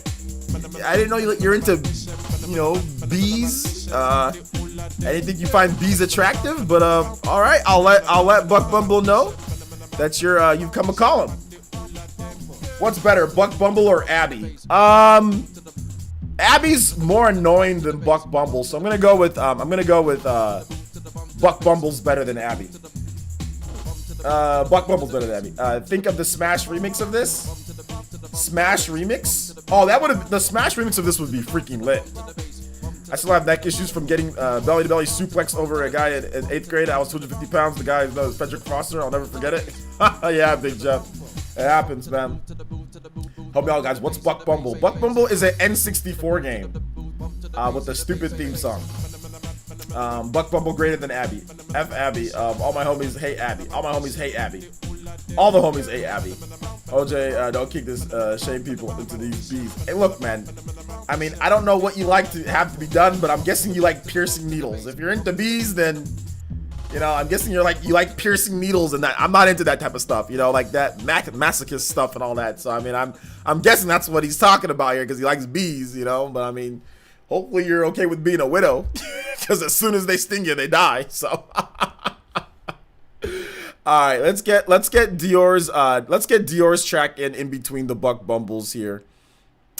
I didn't know you're into, bees. Anything you find bees attractive, but all right. I'll let Buck Bumble know that you've come a call him. What's better, Buck Bumble or Abby? Abby's more annoying than Buck Bumble, so I'm gonna go with Buck Bumble's better than Abby. Buck Bumble's better than Abby. Think of the Smash remix of this. Smash remix? Oh, the Smash remix of this would be freaking lit. I still have neck issues from getting belly to belly suplex over a guy in 8th grade. I was 250 pounds. The guy is Frederick Foster. I'll never forget it. Yeah, Big Jeff. It happens, man. Help me out, guys. What's Buck Bumble? Buck Bumble is an N64 game with a stupid theme song. Buck Bumble greater than Abby. F Abby. All my homies hate Abby. All my homies hate Abby. All the homies hate Abby. OJ, don't kick this shame people into these bees. Hey, look, man. I mean, I don't know what you like to have to be done, but I'm guessing you like piercing needles. If you're into bees, then I'm guessing you like piercing needles and that. I'm not into that type of stuff, like that masochist stuff and all that. So I mean, I'm guessing that's what he's talking about here because he likes bees, But I mean, hopefully you're okay with being a widow, because as soon as they sting you, they die. So. All right, let's get Dior's track in between the Buck Bumbles here.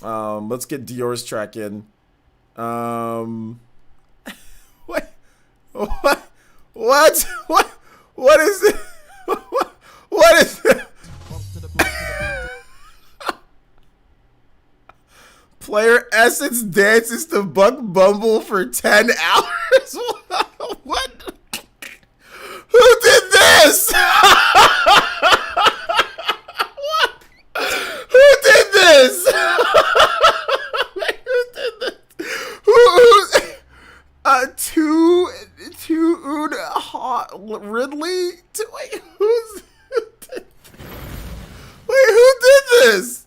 Let's get Dior's track in. What is it? What is it? PlayerEssence dances to Buck Bumble for 10 hours? What? Who did this? What? Who did this? Who did this? Ridley? Wait, who did this?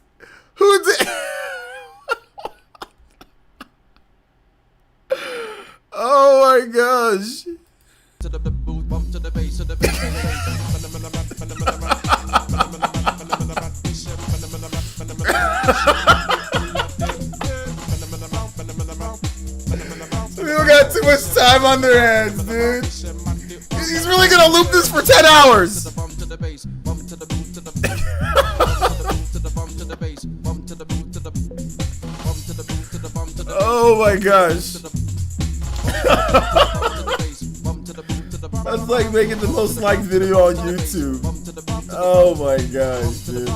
Who did? Oh my gosh. People got too much time on their hands, dude. He's really gonna loop this for 10 hours. Oh my gosh. That's like making the most liked video on YouTube. Oh my gosh, dude.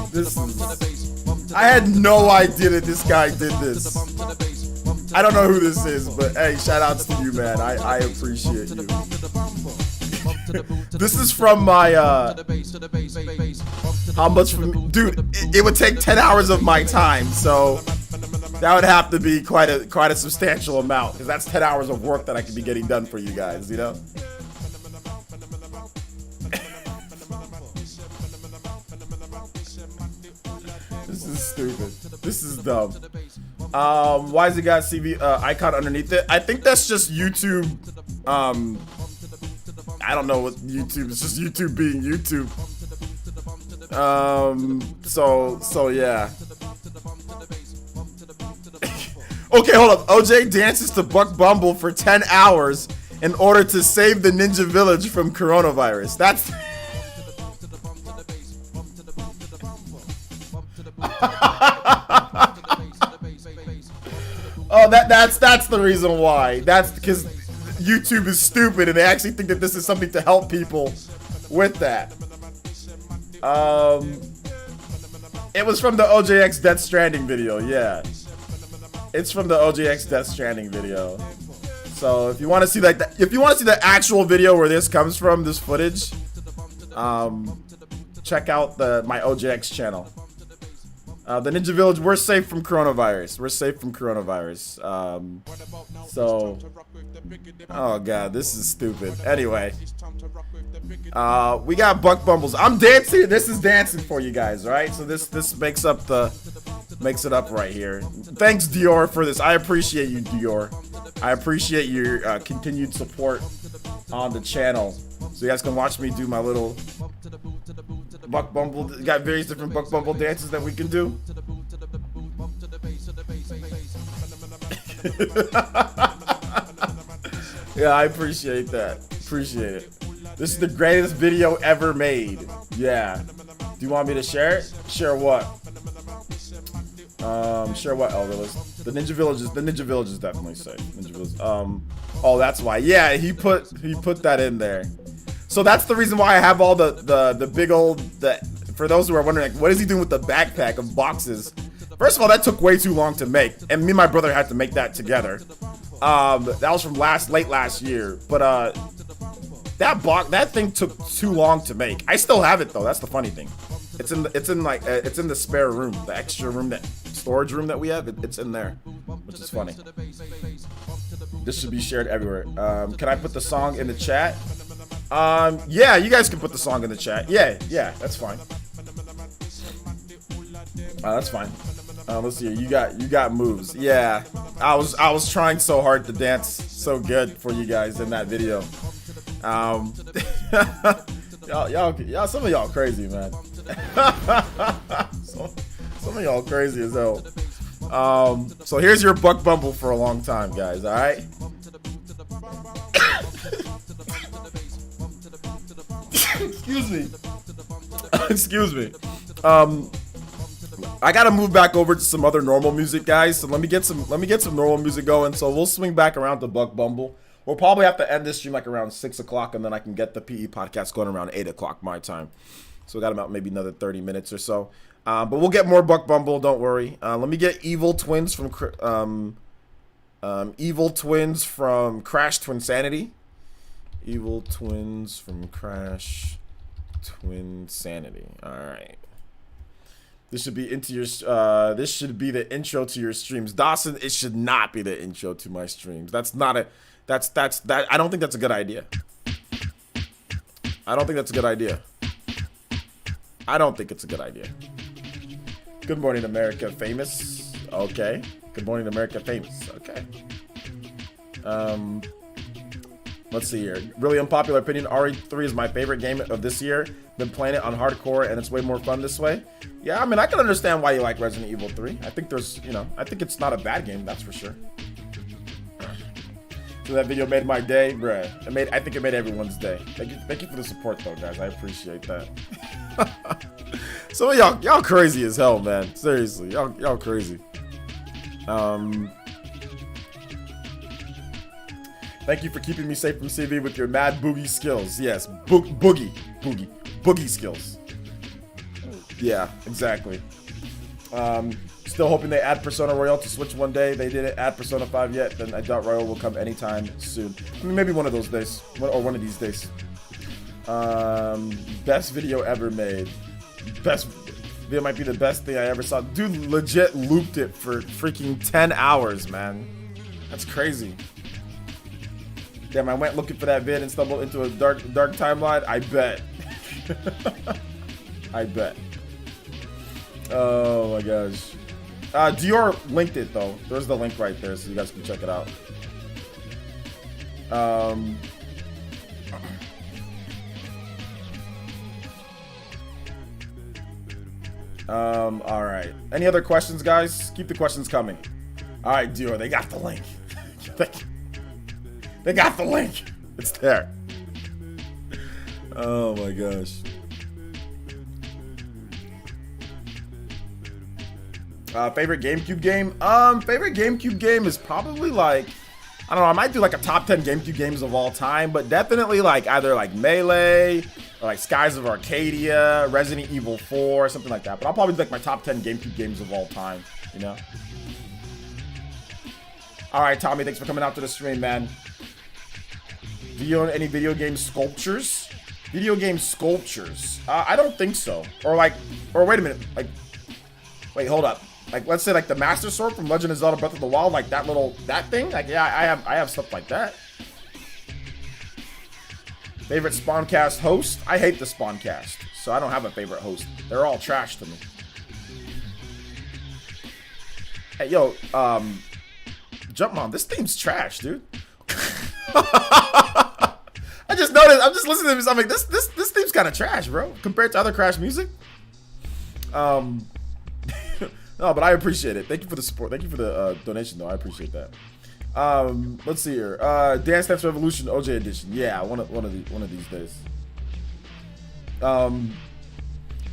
I had no idea that this guy did this. I don't know who this is, but hey, shout outs to you, man. I appreciate you. This is from my, how much from, dude, it would take 10 hours of my time, so that would have to be quite a substantial amount, because that's 10 hours of work that I could be getting done for you guys, you know? This is stupid. This is dumb. Why does it got CV icon underneath it? I think that's just YouTube. I don't know what YouTube. It's just YouTube being YouTube. So yeah. Okay, hold up. OJ dances to Buck Bumble for 10 hours in order to save the Ninja Village from coronavirus. That's. Oh, that's the reason why. That's because YouTube is stupid and they actually think that this is something to help people with that. It was from the OJX Death Stranding video, yeah. It's from the OJX Death Stranding video. So if you want to see like that, if you want to see the actual video where this comes from, this footage, check out my OJX channel. The Ninja Village, we're safe from coronavirus. We're safe from coronavirus. Oh god, this is stupid. Anyway, we got Buck Bumbles. I'm dancing. This is dancing for you guys, right? So this makes up makes it up right here. Thanks Dior for this. I appreciate you, Dior. I appreciate your continued support on the channel. So you guys can watch me do my little Buck Bumble. Got various different Buck Bumble dances that we can do. Yeah, I appreciate that. Appreciate it. This is the greatest video ever made. Yeah. Do you want me to share it? Share what? Share what, Elderless? The Ninja Village is definitely safe. Ninja Village. Oh, that's why. Yeah, he put that in there. So that's the reason why I have all the big old, for those who are wondering, like, what is he doing with the backpack of boxes? First of all, that took way too long to make, and me and my brother had to make that together. That was from late last year, but that thing took too long to make. I still have it though. That's the funny thing. It's in the spare room, the extra room, that storage room that we have. It's in there, which is funny. This should be shared everywhere. Can I put the song in the chat? Yeah, you guys can put the song in the chat. Yeah, that's fine. That's fine. Let's see. You got moves. Yeah, I was trying so hard to dance so good for you guys in that video. Y'all, some of y'all crazy, man. Some of y'all crazy as hell. So here's your Buck Bumble for a long time, guys. All right. Excuse me. Excuse me. I gotta move back over to some other normal music, guys. So let me get some normal music going. So we'll swing back around to Buck Bumble. We'll probably have to end this stream like around 6 o'clock, and then I can get the PE podcast going around 8 o'clock my time. So we got about maybe another 30 minutes or so. But we'll get more Buck Bumble. Don't worry. Let me get Evil Twins from Crash Twinsanity. Evil Twins from Crash Twinsanity. All right. This should be this should be the intro to your streams. Dawson, it should not be the intro to my streams. That's not a I don't think that's a good idea. I don't think that's a good idea. I don't think it's a good idea. Good morning, America Famous. Okay. Good morning, America Famous. Okay. Let's see here. Really unpopular opinion. RE3 is my favorite game of this year. Been playing it on hardcore, and it's way more fun this way. Yeah, I mean, I can understand why you like Resident Evil 3. I think I think it's not a bad game, that's for sure. So that video made my day, bruh. I think it made everyone's day. Thank you for the support, though, guys. I appreciate that. Some of y'all crazy as hell, man. Seriously, y'all crazy. Thank you for keeping me safe from CV with your mad boogie skills. Yes, boogie skills. Yeah, exactly. Still hoping they add Persona Royale to Switch one day. They didn't add Persona 5 yet, then I doubt Royale will come anytime soon. I mean, maybe one of those days, or one of these days. Best video ever made. Best video might be the best thing I ever saw. Dude legit looped it for freaking 10 hours, man. That's crazy. Damn, I went looking for that vid and stumbled into a dark timeline. I bet. I bet. Oh my gosh. Dior linked it though. There's the link right there, so you guys can check it out. All right. Any other questions, guys? Keep the questions coming. All right, Dior, they got the link. They got the link. It's there. Oh my gosh. Favorite GameCube game? Favorite GameCube game is probably like, I don't know, I might do like a top 10 GameCube games of all time, but definitely like either like Melee or like Skies of Arcadia, Resident Evil 4, something like that. But I'll probably do like my top 10 GameCube games of all time, you know? All right, Tommy, thanks for coming out to the stream, man. Do you own any video game sculptures? Video game sculptures? I don't think so. Or like, or wait a minute, like, wait, hold up. Like, let's say like the Master Sword from Legend of Zelda Breath of the Wild, like that thing. Like, yeah, I have stuff like that. Favorite Spawncast host? I hate the Spawncast, so I don't have a favorite host. They're all trash to me. Hey, yo, Jumpmon, this theme's trash, dude. I just noticed. I'm just listening to this. I'm like, this theme's kind of trash, bro, compared to other Crash music. No, but I appreciate it. Thank you for the support. Thank you for the donation, though. I appreciate that. Let's see here. Dance Dance Revolution OJ edition. Yeah, one of these days.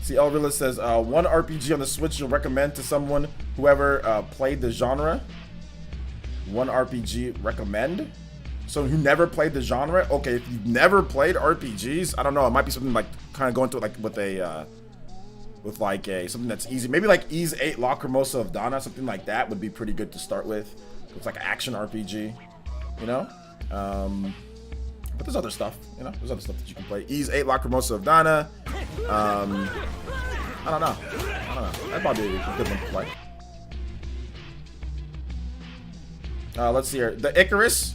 See, Elvilla says one RPG on the Switch you'll recommend to someone whoever played the genre. One RPG recommend. So you never played the genre? Okay, if you've never played RPGs, I don't know. It might be something like kind of going to it like with a. With like something that's easy, maybe like Ys 8 Lacrimosa of Dana, something like that would be pretty good to start with. It's like an action RPG, you know. But there's other stuff, you know. There's other stuff that you can play. Ys 8 Lacrimosa of Dana. I don't know. That'd probably be a good one to play. Let's see here. The Icarus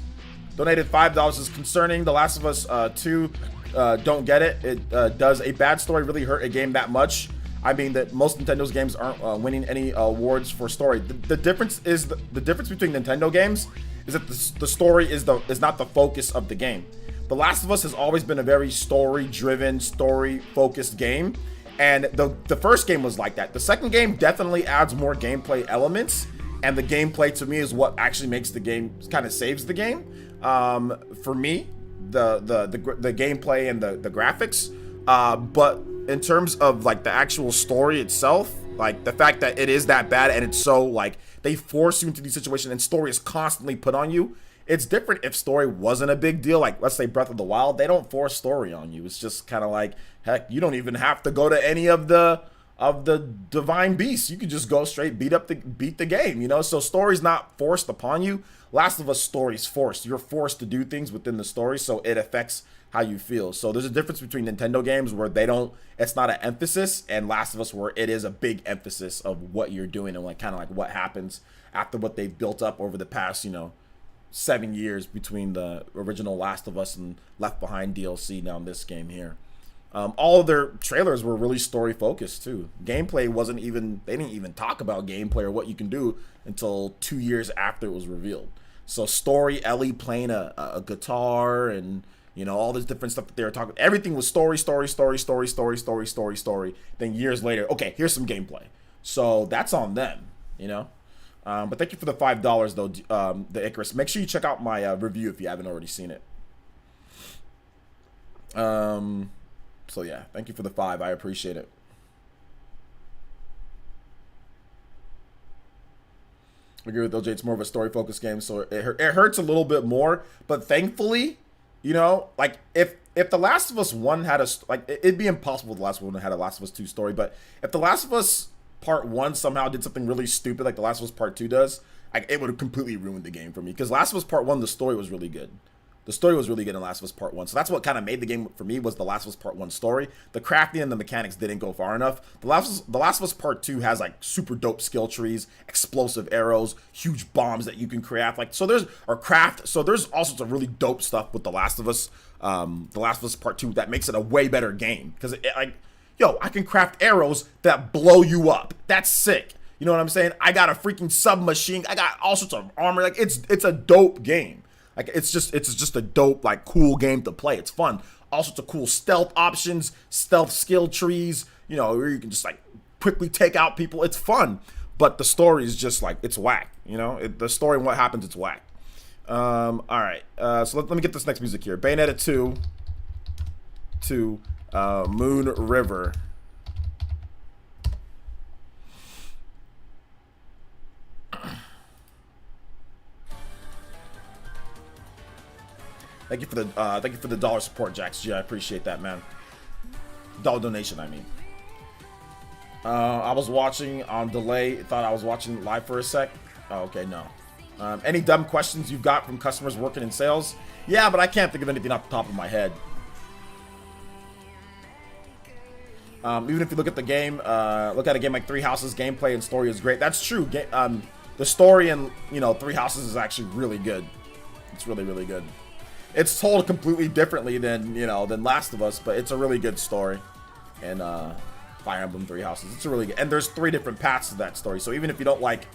donated $5. Is concerning. The Last of Us 2. Don't get it. It does a bad story really hurt a game that much? I mean that most Nintendo's games aren't winning any awards for story. The difference is the difference between Nintendo games is that the story is not the focus of the game. The Last of Us has always been a very story-driven, story-focused game, and the first game was like that. The second game definitely adds more gameplay elements, and the gameplay to me is what actually makes the game, kind of saves the game. For me, the gameplay and the graphics, but in terms of like the actual story itself, like the fact that it is that bad and it's so like they force you into these situations and story is constantly put on you. It's different if story wasn't a big deal. Like let's say Breath of the Wild, they don't force story on you. It's just kind of like, heck, you don't even have to go to any of the divine beasts. You can just go straight beat the game, you know. So story's not forced upon you. Last of Us story's forced. You're forced to do things within the story, so it affects how you feel. So there's a difference between Nintendo games where it's not an emphasis, and Last of Us where it is a big emphasis of what you're doing and like kind of like what happens after what they've built up over the past, 7 years between the original Last of Us and Left Behind DLC now in this game here. All of their trailers were really story focused too. Gameplay they didn't even talk about gameplay or what you can do until 2 years after it was revealed. So story, Ellie playing a guitar and all this different stuff that they were talking. Everything was story. Then years later, okay, here's some gameplay. So that's on them, But thank you for the $5 though, the Icarus. Make sure you check out my review if you haven't already seen it. So yeah, thank you for the 5. I appreciate it. I agree with LJ. It's more of a story-focused game, so it hurts a little bit more. But thankfully, like if The Last of Us 1 had it'd be impossible if The Last of Us 1 had a Last of Us 2 story. But if The Last of Us Part 1 somehow did something really stupid like The Last of Us Part 2 does, it would have completely ruined the game for me. Because Last of Us Part 1, the story was really good. The story was really good in Last of Us Part 1. So that's what kind of made the game for me, was the Last of Us Part 1 story. The crafting and the mechanics didn't go far enough. The Last of Us Part 2 has like super dope skill trees, explosive arrows, huge bombs that you can craft. Like, so there's all sorts of really dope stuff with The Last of Us Part 2 that makes it a way better game. Because I can craft arrows that blow you up. That's sick. You know what I'm saying? I got a freaking submachine. I got all sorts of armor. Like, it's a dope game. Like, it's just a dope, like, cool game to play. It's fun. All sorts of cool stealth options, stealth skill trees, you know, where you can just, like, quickly take out people. It's fun. But the story is just, like, it's whack, you know? The story and what happens, it's whack. All right. So let me get this next music here. Bayonetta 2 to Moon River. Thank you for the dollar support, Jax G. I appreciate that, man. Dollar donation, I mean. I was watching on delay. Thought I was watching live for a sec. Oh, okay, no. Any dumb questions you've got from customers working in sales? Yeah, but I can't think of anything off the top of my head. Even if you look at the game, look at a game like Three Houses, gameplay and story is great. That's true. The story in, you know, Three Houses is actually really good. It's really, really good. It's told completely differently than, you know, than Last of Us, but it's a really good story. And Fire Emblem Three Houses, it's a really good, and there's 3 different paths to that story. So even if you don't like,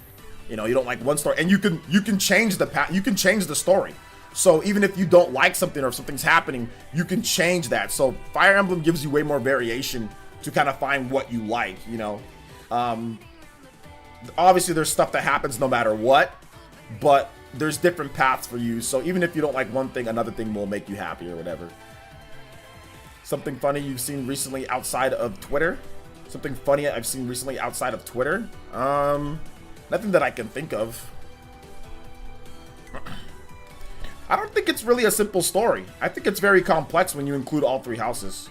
you know, you don't like one story, and you can change the path, you can change the story. So even if you don't like something or if something's happening, you can change that. So Fire Emblem gives you way more variation to kind of find what you like, you know. Obviously there's stuff that happens no matter what, but there's different paths for you. So even if you don't like one thing, another thing will make you happy or whatever. Something funny you've seen recently outside of Twitter? Something funny I've seen recently outside of Twitter? Nothing that I can think of. I don't think it's really a simple story. I think it's very complex when you include all 3 houses.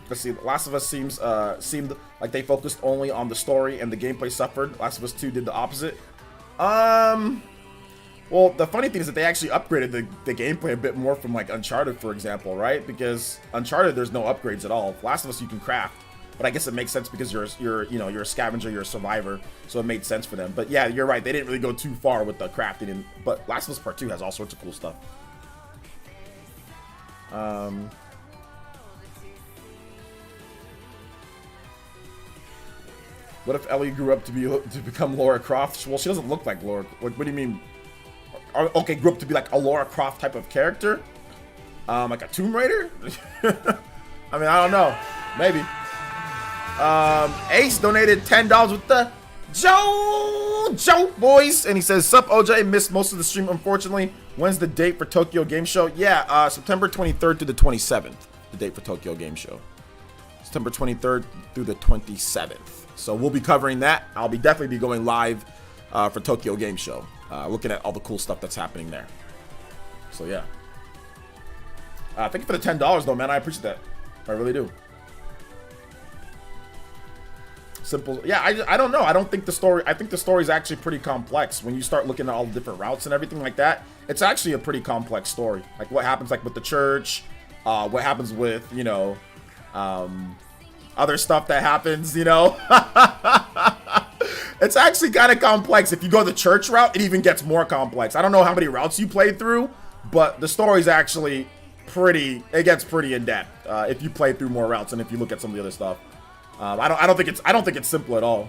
Let's see. Last of Us seemed like they focused only on the story and the gameplay suffered. Last of Us 2 did the opposite. Well, the funny thing is that they actually upgraded the gameplay a bit more from like Uncharted, for example, right? Because Uncharted, there's no upgrades at all. Last of Us, you can craft, but I guess it makes sense because you're a scavenger, you're a survivor, so it made sense for them. But yeah, you're right. They didn't really go too far with the crafting, but Last of Us Part 2 has all sorts of cool stuff. What if Ellie grew up to become Lara Croft? Well, she doesn't look like Lara. What do you mean? Okay, grew up to be like a Lara Croft type of character? Like a Tomb Raider? I mean, I don't know. Maybe. Ace donated $10 with the Joe boys, and he says, "Sup, OJ? Missed most of the stream, unfortunately. When's the date for Tokyo Game Show?" Yeah, September 23rd to the 27th. The date for Tokyo Game Show. September 23rd through the 27th. So we'll be covering that. I'll definitely be going live for Tokyo Game Show, looking at all the cool stuff that's happening there. So yeah. Thank you for the $10 though, man. I appreciate that. I really do. Simple. Yeah, I don't know. I don't think the story. I think the story is actually pretty complex when you start looking at all the different routes and everything like that. It's actually a pretty complex story. Like what happens like with the church, what happens with, you know, other stuff that happens, you know. It's actually kind of complex. If you go the church route, it even gets more complex. I don't know how many routes you played through, but the story's actually it gets pretty in depth if you play through more routes and if you look at some of the other stuff. I don't think it's simple at all.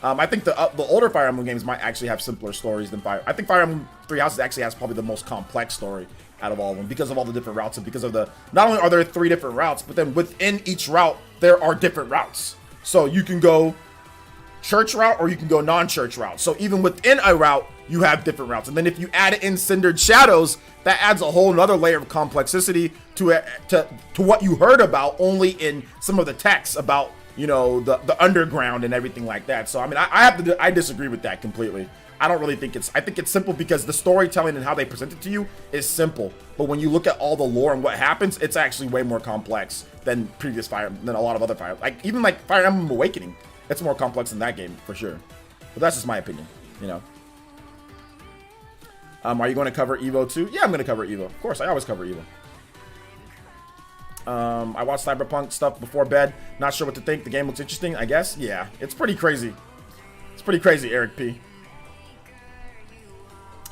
I think the older Fire Emblem games might actually have simpler stories than I think Fire Emblem Three Houses actually has probably the most complex story out of all of them because of all the different routes and because of not only are there 3 different routes, but then within each route there are different routes. So you can go church route or you can go non-church route. So even within a route you have different routes, and then if you add in Cindered Shadows, that adds a whole nother layer of complexity to what you heard about only in some of the texts about, you know, the underground and everything like that. So I mean, I disagree with that completely. I don't really think I think it's simple because the storytelling and how they present it to you is simple. But when you look at all the lore and what happens, it's actually way more complex than than a lot of other Fire, even like Fire Emblem Awakening. It's more complex than that game for sure. But that's just my opinion, you know. Are you going to cover Evo too? Yeah, I'm going to cover Evo. Of course, I always cover Evo. I watched Cyberpunk stuff before bed. Not sure what to think. The game looks interesting, I guess. Yeah, it's pretty crazy. It's pretty crazy, Eric P.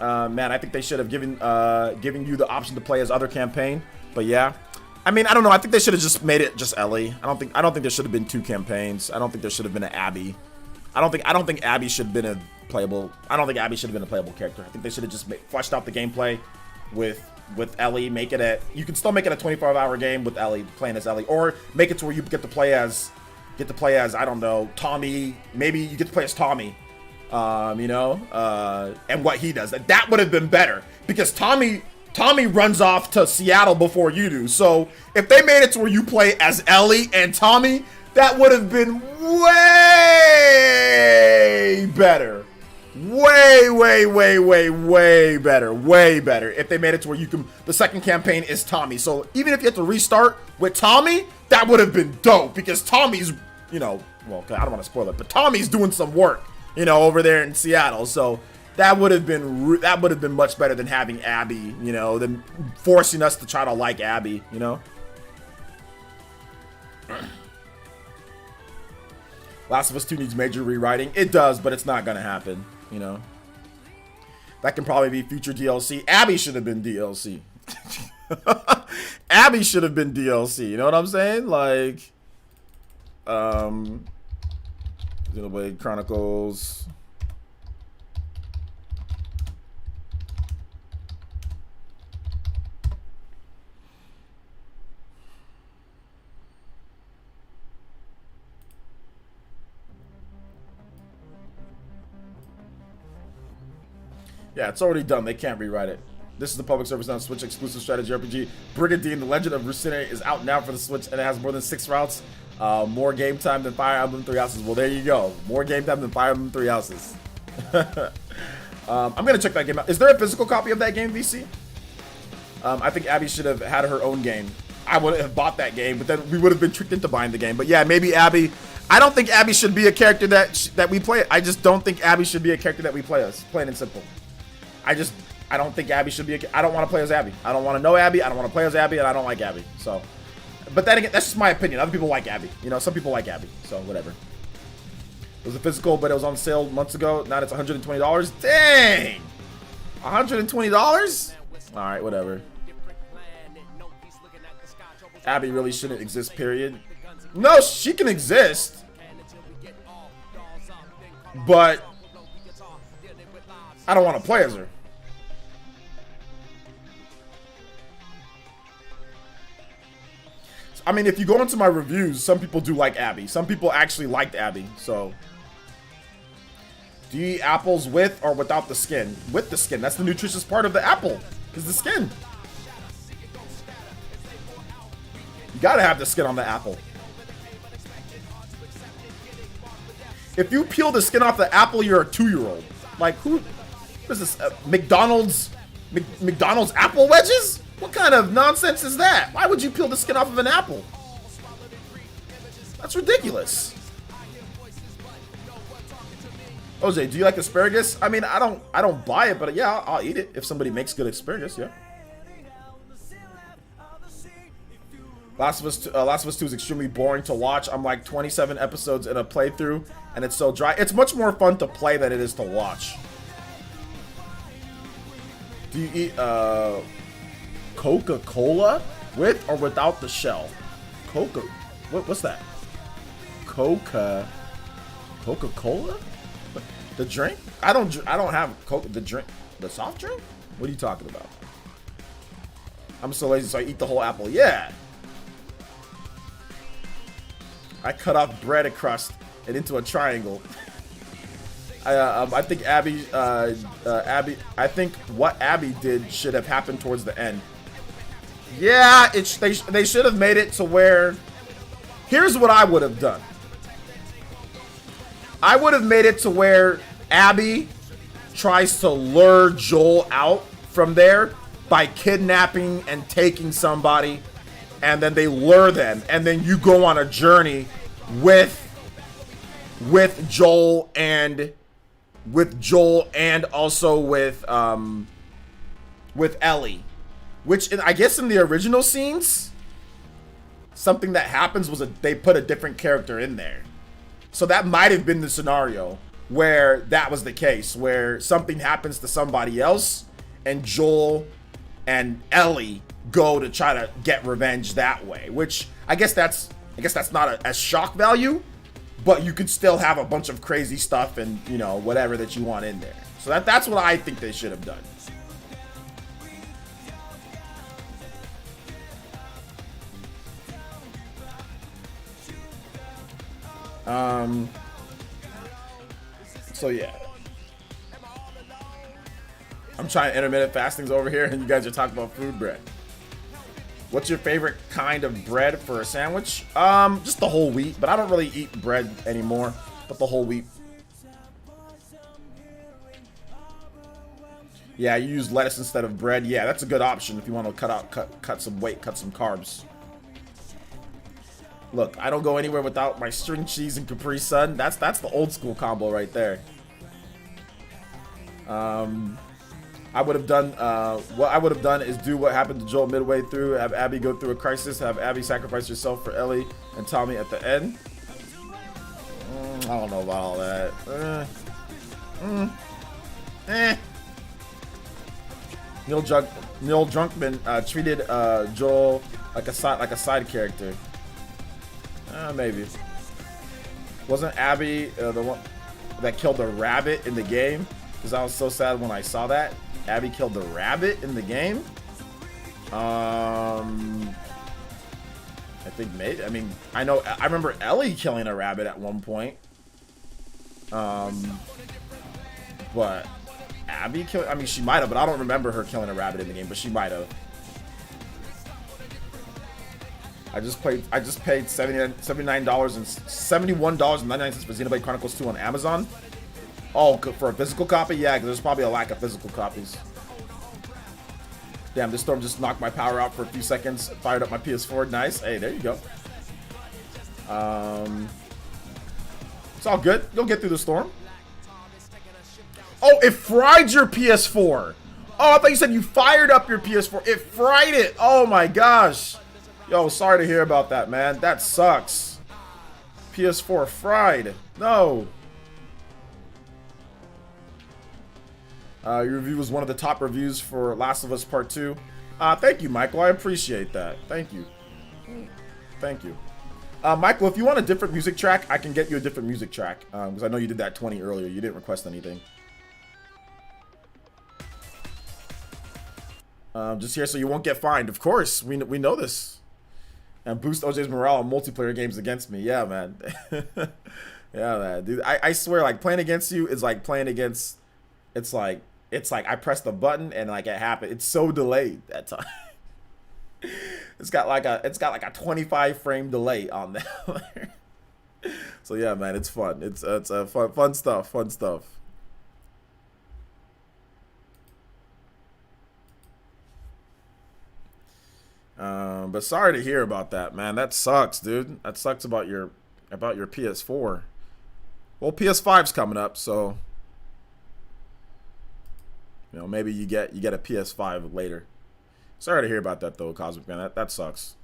Man, I think they should have given you the option to play as other campaign. But yeah, I mean, I don't know. I think they should have just made it just Ellie. I don't think there should have been 2 campaigns. I don't think there should have been an Abby. I don't think Abby should have been a playable. I don't think Abby should have been a playable character. I think they should have just fleshed out the gameplay with Ellie. Make it you can still make it a 25-hour game with Ellie, playing as Ellie, or make it to where you get to play as I don't know, Tommy. Maybe you get to play as Tommy. You know, and what he does. That would have been better, because Tommy runs off to Seattle before you do. So if they made it to where you play as Ellie and Tommy, that would have been way better. Way better. Way better if they made it to where the second campaign is Tommy. So even if you have to restart with Tommy, that would have been dope, because Tommy's, you know, well, I don't want to spoil it, but Tommy's doing some work, you know, over there in Seattle. So that would have been much better than having Abby, you know, than forcing us to try to like Abby, you know. Last of Us 2 needs major rewriting. It does, but it's not gonna happen, you know. That can probably be future DLC. Abby should have been DLC. Abby should have been DLC, you know what I'm saying? Like, Xenoblade Chronicles. Yeah, it's already done. They can't rewrite it. This is the public service on Switch exclusive strategy RPG. Brigandine, The Legend of Rusine is out now for the Switch, and it has more than 6 routes. More game time than Fire Emblem 3 Houses. Well, there you go. More game time than Fire Emblem 3 Houses. I'm going to check that game out. Is there a physical copy of that game, VC? I think Abby should have had her own game. I would have bought that game, but then we would have been tricked into buying the game. But yeah, maybe Abby. I don't think Abby should be a character that we play. I just don't think Abby should be a character that we play as. Plain and simple. I don't think Abby should be I don't want to play as Abby. I don't want to know Abby. I don't want to play as Abby, and I don't like Abby. So, but then again, that's just my opinion. Other people like Abby. You know, some people like Abby. So, whatever. It was a physical, but it was on sale months ago. Now it's $120. Dang! $120? All right, whatever. Abby really shouldn't exist, period. No, she can exist. But I don't want to play as her. I mean, if you go into my reviews, some people do like Abby. Some people actually liked Abby, so. Do you eat apples with or without the skin? With the skin. That's the nutritious part of the apple, is the skin. You gotta have the skin on the apple. If you peel the skin off the apple, you're a 2-year-old. Like, what is this? McDonald's apple wedges? What kind of nonsense is that? Why would you peel the skin off of an apple? That's ridiculous. OJ, do you like asparagus? I mean, I don't buy it, but yeah, I'll eat it if somebody makes good asparagus. Yeah. Last of Us 2 is extremely boring to watch. I'm like 27 episodes in a playthrough, and it's so dry. It's much more fun to play than it is to watch. Do you eat Coca-Cola with or without the shell? What's that? Coca-Cola? The drink? I don't have Coke. The drink, the soft drink? What are you talking about? I'm so lazy, so I eat the whole apple. Yeah. I cut off bread crust and into a triangle. I think Abby. I think what Abby did should have happened towards the end. Yeah, they should have made it to where. Here's what I would have done. I would have made it to where Abby tries to lure Joel out from there by kidnapping and taking somebody, and then they lure them, and then you go on a journey with Joel and also with with Ellie, which I guess in the original scenes, something that happens was they put a different character in there. So that might have been the scenario where that was the case, where something happens to somebody else and Joel and Ellie go to try to get revenge that way, which I guess that's not a shock value, but you could still have a bunch of crazy stuff and, you know, whatever that you want in there. So that's what I think they should have done. So yeah, I'm trying intermittent fastings over here and you guys are talking about food bread. What's your favorite kind of bread for a sandwich? Just the whole wheat, but I don't really eat bread anymore, but the whole wheat. Yeah, you use lettuce instead of bread. Yeah, that's a good option if you want to cut some weight, cut some carbs. Look, I don't go anywhere without my string cheese and Capri Sun. That's the old school combo right there. I would have done, what I would have done is do what happened to Joel midway through, have Abby go through a crisis, have Abby sacrifice herself for Ellie and Tommy at the end. I don't know about all that. Neil Drunkman treated Joel like a side character. Maybe. Wasn't Abby the one that killed the rabbit in the game? Because I was so sad when I saw that. Abby killed the rabbit in the game. I think maybe. I mean, I remember Ellie killing a rabbit at one point. But Abby killed. I mean, she might have, but I don't remember her killing a rabbit in the game. But she might have. I just paid $71.99 for Xenoblade Chronicles 2 on Amazon. Oh, for a physical copy? Yeah, because there's probably a lack of physical copies. Damn, this storm just knocked my power out for a few seconds. Fired up my PS4. Nice. Hey, there you go. It's all good. You'll get through the storm. Oh, it fried your PS4. Oh, I thought you said you fired up your PS4. It fried it. Oh my gosh. Yo, sorry to hear about that, man. That sucks. PS4 fried. No. Your review was one of the top reviews for Last of Us Part 2. Thank you, Michael. I appreciate that. Thank you. Thank you. Michael, if you want a different music track, I can get you a different music track. Because I know you did that 20 earlier. You didn't request anything. Just here so you won't get fined. Of course, we know this. And boost OJ's morale on multiplayer games against me. Yeah, man. Yeah, man. Dude, I swear, like, playing against you is like playing against... It's like I pressed the button and like it happened. It's so delayed that time. It's got like a 25 frame delay on there. So yeah, man, it's fun. It's fun stuff. Fun stuff. But sorry to hear about that, man. That sucks, dude. That sucks about your PS4. Well, PS5's coming up, so you know, maybe you get a PS5 later. Sorry to hear about that though, Cosmic Man. That sucks.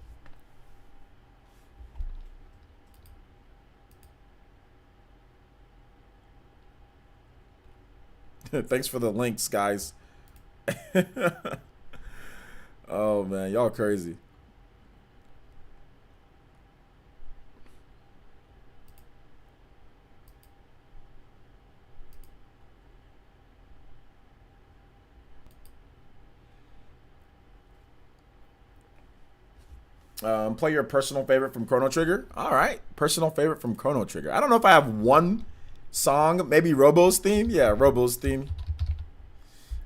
Thanks for the links, guys. Oh man, y'all crazy. Play your personal favorite from Chrono Trigger. All right, personal favorite from Chrono Trigger. I don't know if I have one song. Maybe Robo's theme. Yeah, Robo's theme.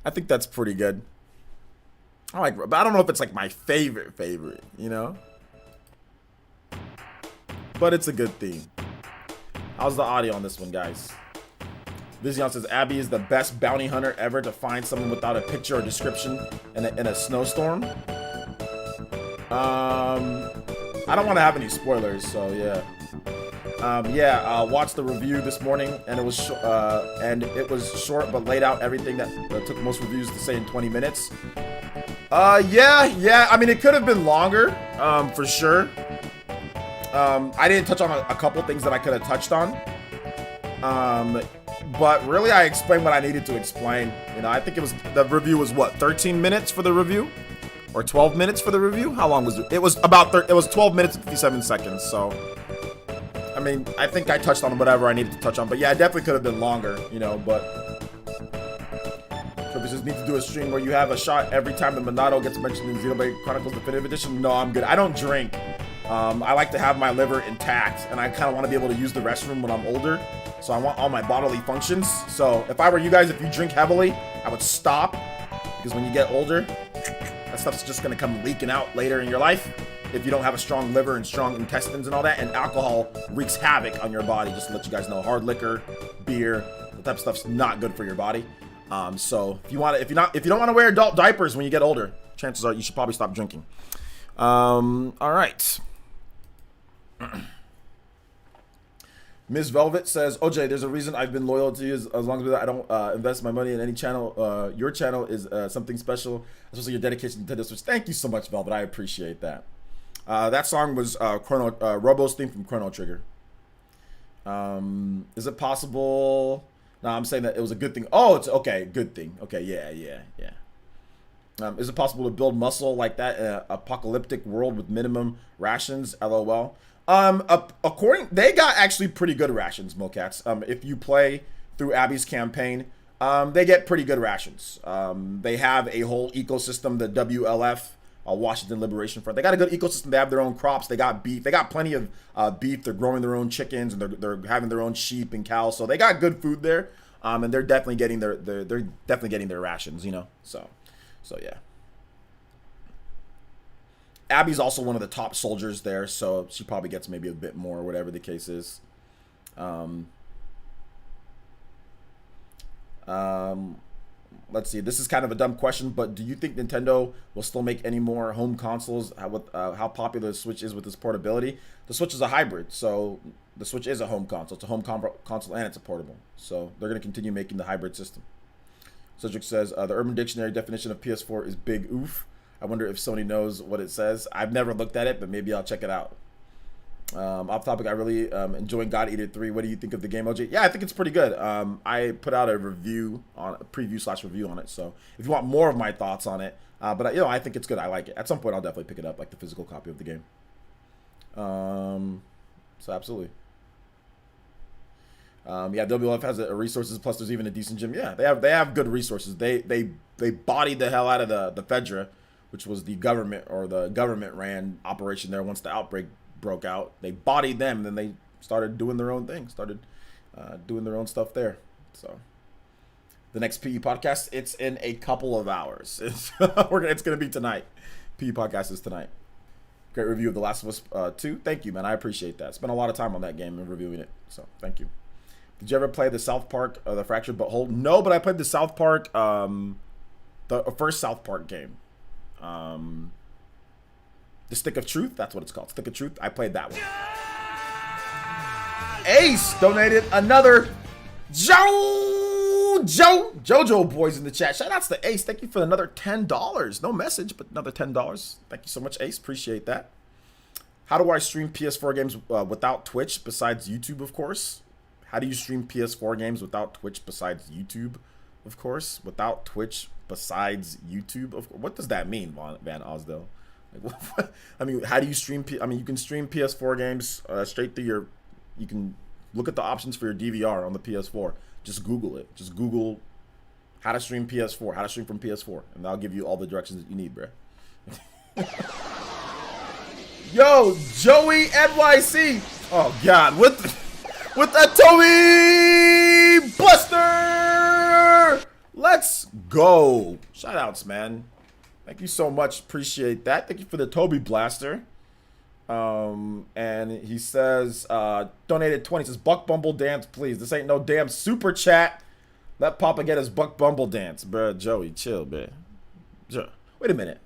I think that's pretty good. But I don't know if it's like my favorite, you know? But it's a good theme. How's the audio on this one, guys? Vizion says, Abby is the best bounty hunter ever to find someone without a picture or description in a snowstorm. I don't want to have any spoilers, so yeah. Watched the review this morning, and it was short but laid out everything that took most reviews to say in 20 minutes. Yeah. I mean, it could have been longer, for sure. I didn't touch on a couple things that I could have touched on. But really, I explained what I needed to explain. You know, I think the review was what, 13 minutes for the review? Or 12 minutes for the review? How long was it? It was about it was 12 minutes and 57 seconds, so I mean, I think I touched on whatever I needed to touch on, but yeah, it definitely could have been longer, you know, but Purposes need to do a stream where you have a shot every time the Monado gets mentioned in Xenoblade Chronicles Definitive Edition. No, I'm good. I don't drink. I like to have my liver intact, and I kind of want to be able to use the restroom when I'm older, so I want all my bodily functions. So if I were you guys, if you drink heavily, I would stop, because when you get older, that stuff's just going to come leaking out later in your life if you don't have a strong liver and strong intestines and all that. And alcohol wreaks havoc on your body, just to let you guys know. Hard liquor, beer, that type of stuff's not good for your body. So if you don't want to wear adult diapers when you get older, chances are you should probably stop drinking. All right. Ms. Velvet says, OJ, there's a reason I've been loyal to you as long as I don't invest my money in any channel. Your channel is something special, especially your dedication to Nintendo Switch. Thank you so much, Velvet. I appreciate that. That song was Robo's theme from Chrono Trigger. Is it possible? No, I'm saying that it was a good thing. Oh, it's okay. Good thing. Okay, yeah. Is it possible to build muscle like that in an apocalyptic world with minimum rations? LOL. They got actually pretty good rations, Mocats. If you play through Abby's campaign, they get pretty good rations. They have a whole ecosystem, the WLF, Washington Liberation Front. They got a good ecosystem. They have their own crops. They got beef. They got plenty of beef. They're growing their own chickens, and they're having their own sheep and cows. So they got good food there. And they're definitely getting their rations, you know. So yeah. Abby's also one of the top soldiers there, so she probably gets maybe a bit more, whatever the case is. Let's see. This is kind of a dumb question, but do you think Nintendo will still make any more home consoles? How popular the Switch is with its portability? The Switch is a hybrid, so the Switch is a home console. It's a home console and it's a portable. So they're going to continue making the hybrid system. Cedric says, the Urban Dictionary definition of PS4 is big oof. I wonder if Sony knows what it says. I've never looked at it, but maybe I'll check it out. Off topic, I really enjoying God Eater 3. What do you think of the game, OJ? Yeah, I think it's pretty good. I put out a review on a preview/review on it. So if you want more of my thoughts on it, but I think it's good. I like it. At some point, I'll definitely pick it up, like the physical copy of the game. So absolutely. Yeah, WLF has resources. Plus, there's even a decent gym. Yeah, they have good resources. They bodied the hell out of the Fedra, which was the government ran operation there once the outbreak broke out. They bodied them, and then they started doing their own thing, doing their own stuff there. So the next PE podcast, it's in a couple of hours. It's gonna be tonight. PE podcast is tonight. Great review of The Last of Us 2. Thank you, man. I appreciate that. Spent a lot of time on that game and reviewing it, so thank you. Did you ever play the South Park, the Fractured But Whole? No, but I played the South Park, the first South Park game. The Stick of Truth, that's what it's called. Stick of Truth. I played that one. Ace donated another Jojo boys in the chat. Shout outs to Ace. Thank you for another $10. No message, but another $10. Thank you so much, Ace. Appreciate that. How do I stream PS4 games without Twitch besides YouTube, of course? How do you stream PS4 games without Twitch besides YouTube, of course? Without Twitch besides YouTube, of course. What does that mean, Van Osdale? Like, what? I mean, how do you stream? You can stream PS4 games straight through your. You can look at the options for your DVR on the PS4. Just Google it. Just Google how to stream PS4. How to stream from PS4, and that'll give you all the directions that you need, bro. Yo, Joey NYC. Oh God, with that Toby Buster. Let's go. Shout outs, man. Thank you so much. Appreciate that. Thank you for the Toby Blaster. And he says, donated 20. Says, Buck Bumble dance, please. This ain't no damn super chat. Let Papa get his Buck Bumble dance. Bruh, Joey, chill, bruh. Wait a minute.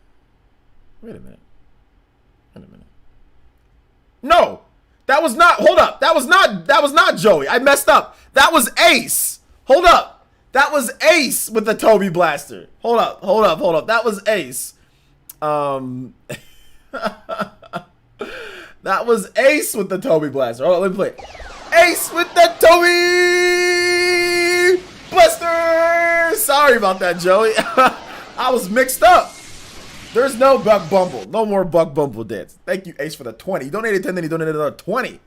No! That was not, hold up. That was not Joey. I messed up. That was Ace. Hold up. That was Ace with the Toby Blaster. Hold up. That was Ace. Um, that was Ace with the Toby Blaster. Oh, let me play it. Ace with the Toby Blaster. Sorry about that, Joey. I was mixed up. There's no Buck Bumble. No more Buck Bumble dance. Thank you, Ace, for the 20. He donated 10, then he donated another 20.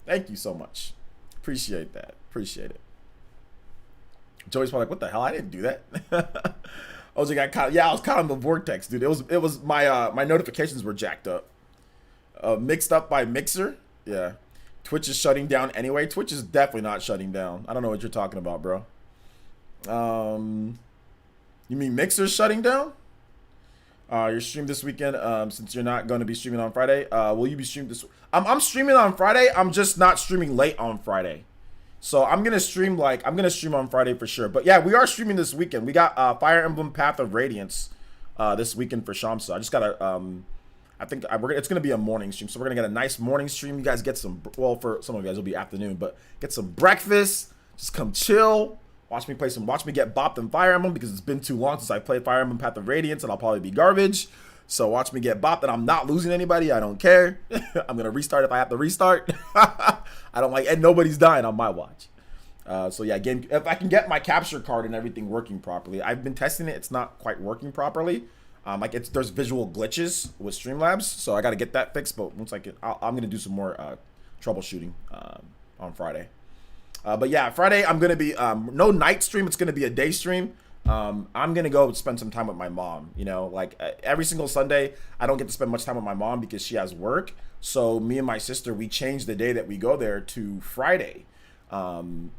Thank you so much. Appreciate that. Appreciate it. Joey's probably like, what the hell? I didn't do that. OJ got caught. Yeah, I was caught in the vortex, dude. It was my my notifications were jacked up. Mixed up by Mixer. Yeah. Twitch is shutting down anyway. Twitch is definitely not shutting down. I don't know what you're talking about, bro. You mean Mixer's shutting down? Your stream this weekend, since you're not going to be streaming on Friday, will you be streaming this? I'm streaming on Friday. I'm just not streaming late on Friday. So I'm going to stream on Friday for sure. But yeah, we are streaming this weekend. We got Fire Emblem Path of Radiance this weekend for Shamsa. I just got to, I think it's going to be a morning stream. So we're going to get a nice morning stream. You guys get some, well, for some of you guys, it'll be afternoon, but get some breakfast. Just come chill. Watch me get bopped in Fire Emblem because it's been too long since I played Fire Emblem Path of Radiance and I'll probably be garbage. So watch me get bopped and I'm not losing anybody. I don't care. I'm going to restart if I have to restart. I don't like, and nobody's dying on my watch. So yeah, if I can get my capture card and everything working properly. I've been testing it. It's not quite working properly. There's visual glitches with Streamlabs. So I got to get that fixed. But once I'm going to do some more troubleshooting on Friday. But yeah, Friday I'm gonna be no night stream. It's gonna be a day stream. I'm gonna go spend some time with my mom. You know, like every single Sunday, I don't get to spend much time with my mom because she has work. So me and my sister, we changed the day that we go there to Friday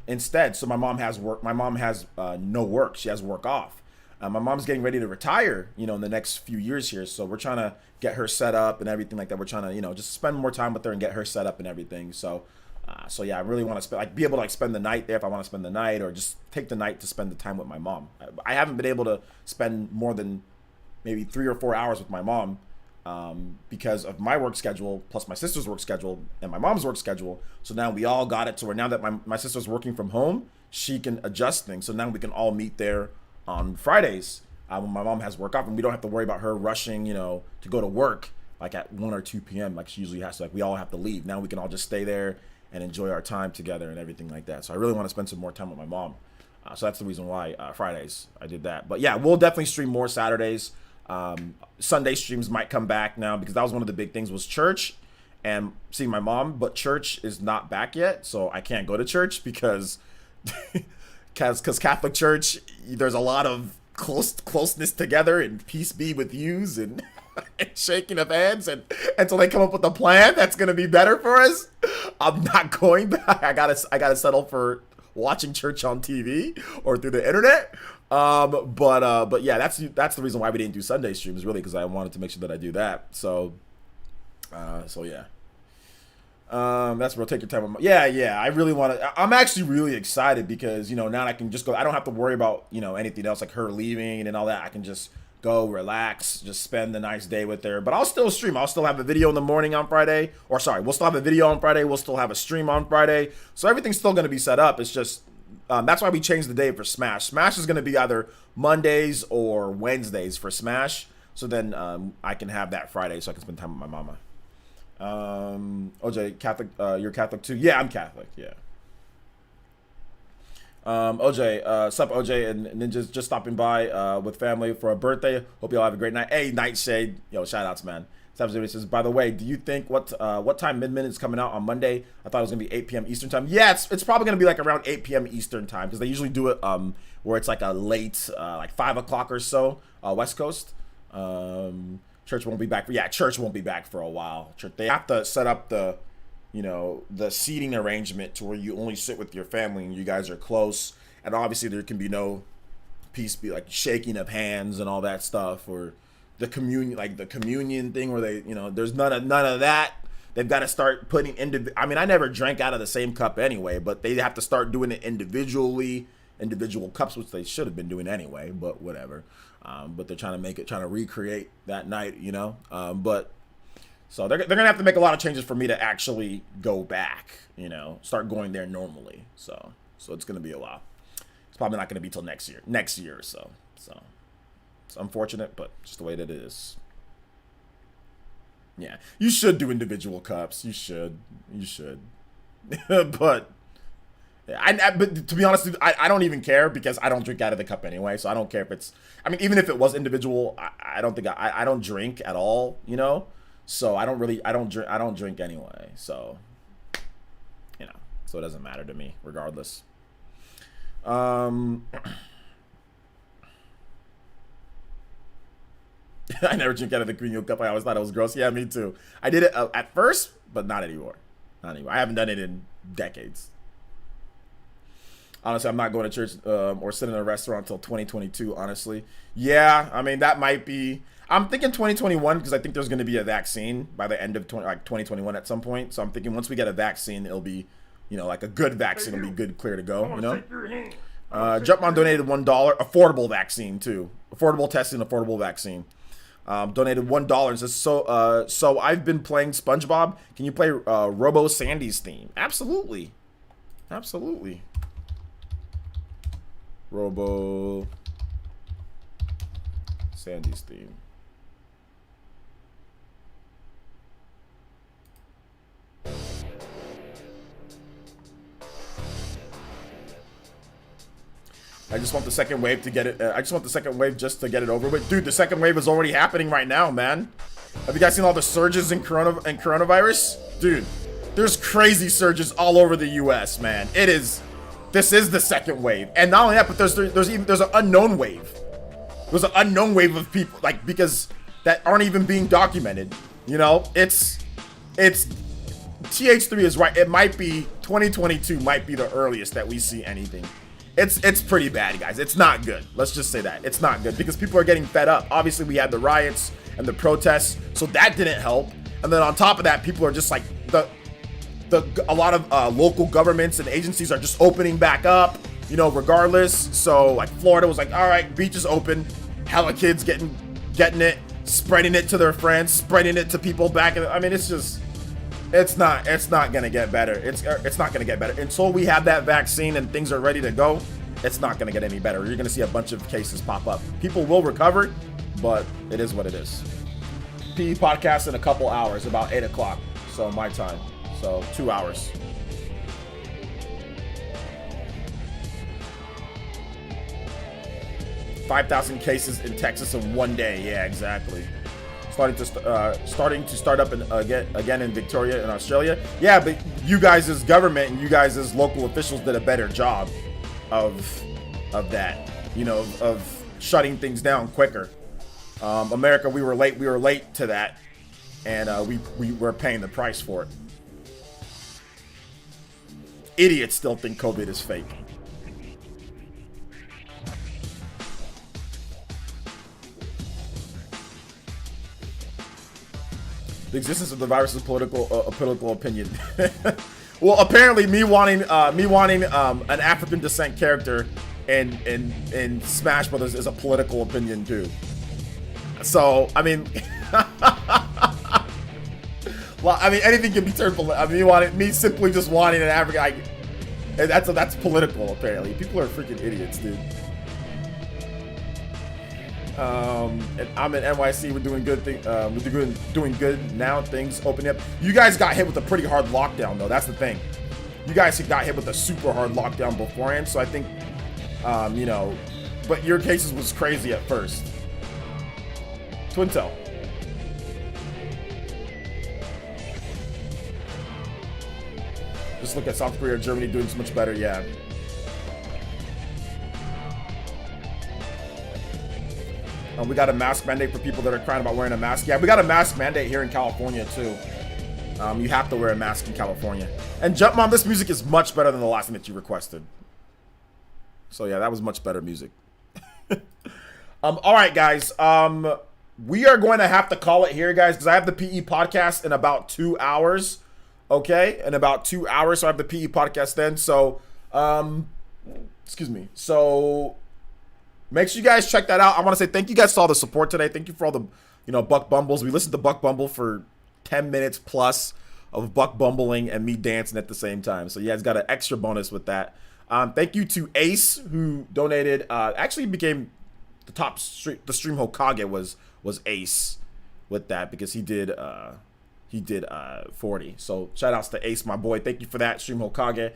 instead. So my mom has work. My mom has no work. She has work off. My mom's getting ready to retire. You know, in the next few years here. So we're trying to get her set up and everything like that. We're trying to, you know, just spend more time with her and get her set up and everything. So yeah, I really want to be able to spend the night there if I want to spend the night, or just take the night to spend the time with my mom. I haven't been able to spend more than maybe 3 or 4 hours with my mom because of my work schedule, plus my sister's work schedule and my mom's work schedule. So now we all got it to where now that my sister's working from home, she can adjust things. So now we can all meet there on Fridays when my mom has work off, and we don't have to worry about her rushing, you know, to go to work like at 1 or 2 p.m. like she usually has to. Like we all have to leave. Now we can all just stay there and enjoy our time together and everything like that. So I really want to spend some more time with my mom. So that's the reason why Fridays I did that. But yeah, we'll definitely stream more Saturdays. Sunday streams might come back now because that was one of the big things was church and seeing my mom. But church is not back yet, so I can't go to church because Catholic Church, there's a lot of closeness together and peace be with yous and shaking of hands and until they come up with a plan that's gonna be better for us. I'm not going back. I gotta settle for watching church on TV or through the internet. But yeah, that's the reason why we didn't do Sunday streams, really, because I wanted to make sure that I do that. So yeah. That's where take your time. Yeah. I really want to. I'm actually really excited because, you know, now I can just go. I don't have to worry about, you know, anything else like her leaving and all that. I can just go relax, just spend the nice day with her. But I'll still stream. I'll still have a video in the morning on Friday. Or sorry, we'll still have a video on Friday. We'll still have a stream on Friday. So everything's still going to be set up. It's just that's why we changed the day for Smash. Smash is going to be either Mondays or Wednesdays for Smash. So then I can have that Friday so I can spend time with my mama. OJ, Catholic, you're Catholic too? Yeah, I'm Catholic, yeah. OJ, sup OJ and Ninjas, just stopping by with family for a birthday. Hope you all have a great night. Hey, Nightshade, yo, shout outs, man. Says, by the way, do you think what time Mid-Minute is coming out on Monday? I thought it was gonna be 8 p.m. Eastern time. Yeah, it's probably gonna be like around 8 p.m. Eastern time because they usually do it where it's like a late like 5 o'clock or so West Coast. Church won't be back. Church won't be back for a while. They have to set up the seating arrangement to where you only sit with your family and you guys are close. And obviously there can be no be like shaking of hands and all that stuff, or the communion thing where they, you know, there's none of that. They've got to start putting I mean, I never drank out of the same cup anyway, but they have to start doing it individual cups, which they should have been doing anyway, but whatever. But they're trying to recreate that night, you know. But so they're gonna have to make a lot of changes for me to actually go back, you know, start going there normally. So it's gonna be a while. It's probably not gonna be till next year or so. So it's unfortunate, but just the way that it is. Yeah, you should do individual cups. You should. But but to be honest, I don't even care because I don't drink out of the cup anyway. So I don't care if it's. I mean, even if it was individual, I don't think I don't drink at all. You know, so I don't drink anyway. So you know, so it doesn't matter to me regardless. I never drink out of the Green cup. I always thought it was gross. Yeah, me too. I did it at first, but not anymore. Not anymore. I haven't done it in decades. Honestly, I'm not going to church or sit in a restaurant until 2022, honestly. Yeah, I mean, that might be... I'm thinking 2021 because I think there's going to be a vaccine by the end of 2021 at some point. So I'm thinking once we get a vaccine, it'll be, you know, like a good vaccine. It'll be good, clear to go, you know? Jumpman donated $1. Affordable vaccine, too. Affordable testing, affordable vaccine. Donated $1 and says, so I've been playing SpongeBob. Can you play Robo Sandy's theme? Absolutely. Absolutely. Robo Sandy's theme. I just want the second wave to get it. I just want the second wave just to get it over with. Dude, the second wave is already happening right now, man. Have you guys seen all the surges in coronavirus? Dude, there's crazy surges all over the US, man. This is the second wave. And not only that, but there's an unknown wave. There's an unknown wave of people, like, because that aren't even being documented. You know, it's TH3 is right. It might be 2022 might be the earliest that we see anything. It's pretty bad, guys. It's not good. Let's just say that. It's not good because people are getting fed up. Obviously, we had the riots and the protests, so that didn't help. And then on top of that, people are just like a lot of local governments and agencies are just opening back up, you know, regardless. So like Florida was like, all right, beach is open. Hella kids getting it, spreading it to their friends, spreading it to people back. I mean, it's not gonna get better. It's not gonna get better until we have that vaccine and things are ready to go. It's not gonna get any better. You're gonna see a bunch of cases pop up. People will recover, but it is what it is. PE podcast in a couple hours, about 8 o'clock. So my time. So 2 hours. $5,000 cases in Texas in one day. Yeah, exactly. Starting to start up again in Victoria in Australia. Yeah, but you guys as government and you guys as local officials did a better job of that, you know, of shutting things down quicker. America, we were late to that, and we were paying the price for it. Idiots still think COVID is fake. The existence of the virus is a political opinion. Well, apparently, me wanting an African descent character in Smash Brothers is a political opinion too. So, I mean, well, I mean, anything can be turned political. I mean, me simply just wanting an African, that's political. Apparently, people are freaking idiots, dude. And I'm in NYC. We're doing good thing. We're doing good now. Things opening up. You guys got hit with a pretty hard lockdown, though. That's the thing. You guys got hit with a super hard lockdown beforehand. So I think, you know, but your cases was crazy at first. Twintel. Just look at South Korea or Germany doing so much better. Yeah. We got a mask mandate for people that are crying about wearing a mask. Yeah, we got a mask mandate here in California, too. You have to wear a mask in California. And Jumpmon, this music is much better than the last thing that you requested. So, yeah, that was much better music. All right, guys. We are going to have to call it here, guys, because I have the PE podcast in about 2 hours. Okay? In about 2 hours, so I have the PE podcast then. So, excuse me. So... make sure you guys check that out. I want to say thank you guys for all the support today. Thank you for all the, you know, Buck Bumbles. We listened to Buck Bumble for 10 minutes plus of Buck bumbling and me dancing at the same time. So you guys got an extra bonus with that. Thank you to Ace, who donated. Actually became the stream Hokage was Ace with that, because he did he did 40. So shout outs to Ace, my boy. Thank you for that. Stream Hokage.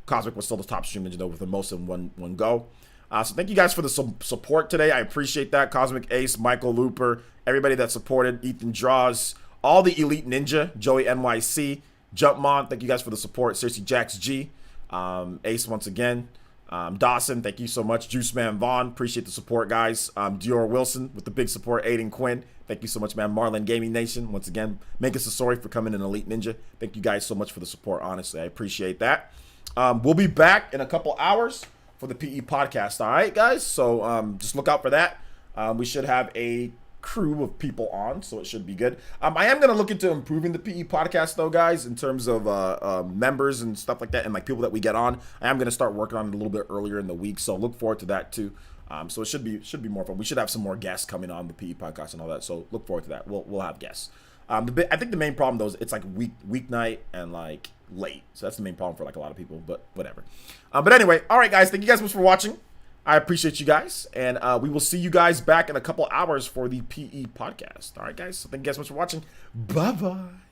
Cosmic was still the top stream ninja though with the most in one go. So thank you guys for the support today. I appreciate that. Cosmic Ace, Michael Looper, everybody that supported, Ethan Draws, all the Elite Ninja, Joey NYC, Jumpmon, thank you guys for the support. Cersei Jax G, Ace once again, Dawson, thank you so much. Juice Man Vaughn, appreciate the support, guys. Dior Wilson with the big support. Aiden Quinn, thank you so much, man. Marlin Gaming Nation, once again, make us a sorry for coming in Elite Ninja. Thank you guys so much for the support, honestly. I appreciate that. We'll be back in a couple hours for the PE podcast, all right, guys? So just look out for that. We should have a crew of people on, so it should be good. I am going to look into improving the PE podcast, though, guys, in terms of members and stuff like that, and like people that we get on. I am going to start working on it a little bit earlier in the week, so look forward to that, too. So it should be more fun. We should have some more guests coming on the PE podcast and all that, so look forward to that. We'll have guests. I think the main problem, though, is it's like weeknight and like late. So that's the main problem for like a lot of people, but whatever. But anyway, all right, guys, thank you guys so much for watching. I appreciate you guys, and we will see you guys back in a couple hours for the PE podcast. All right, guys, so thank you guys so much for watching. Bye-bye.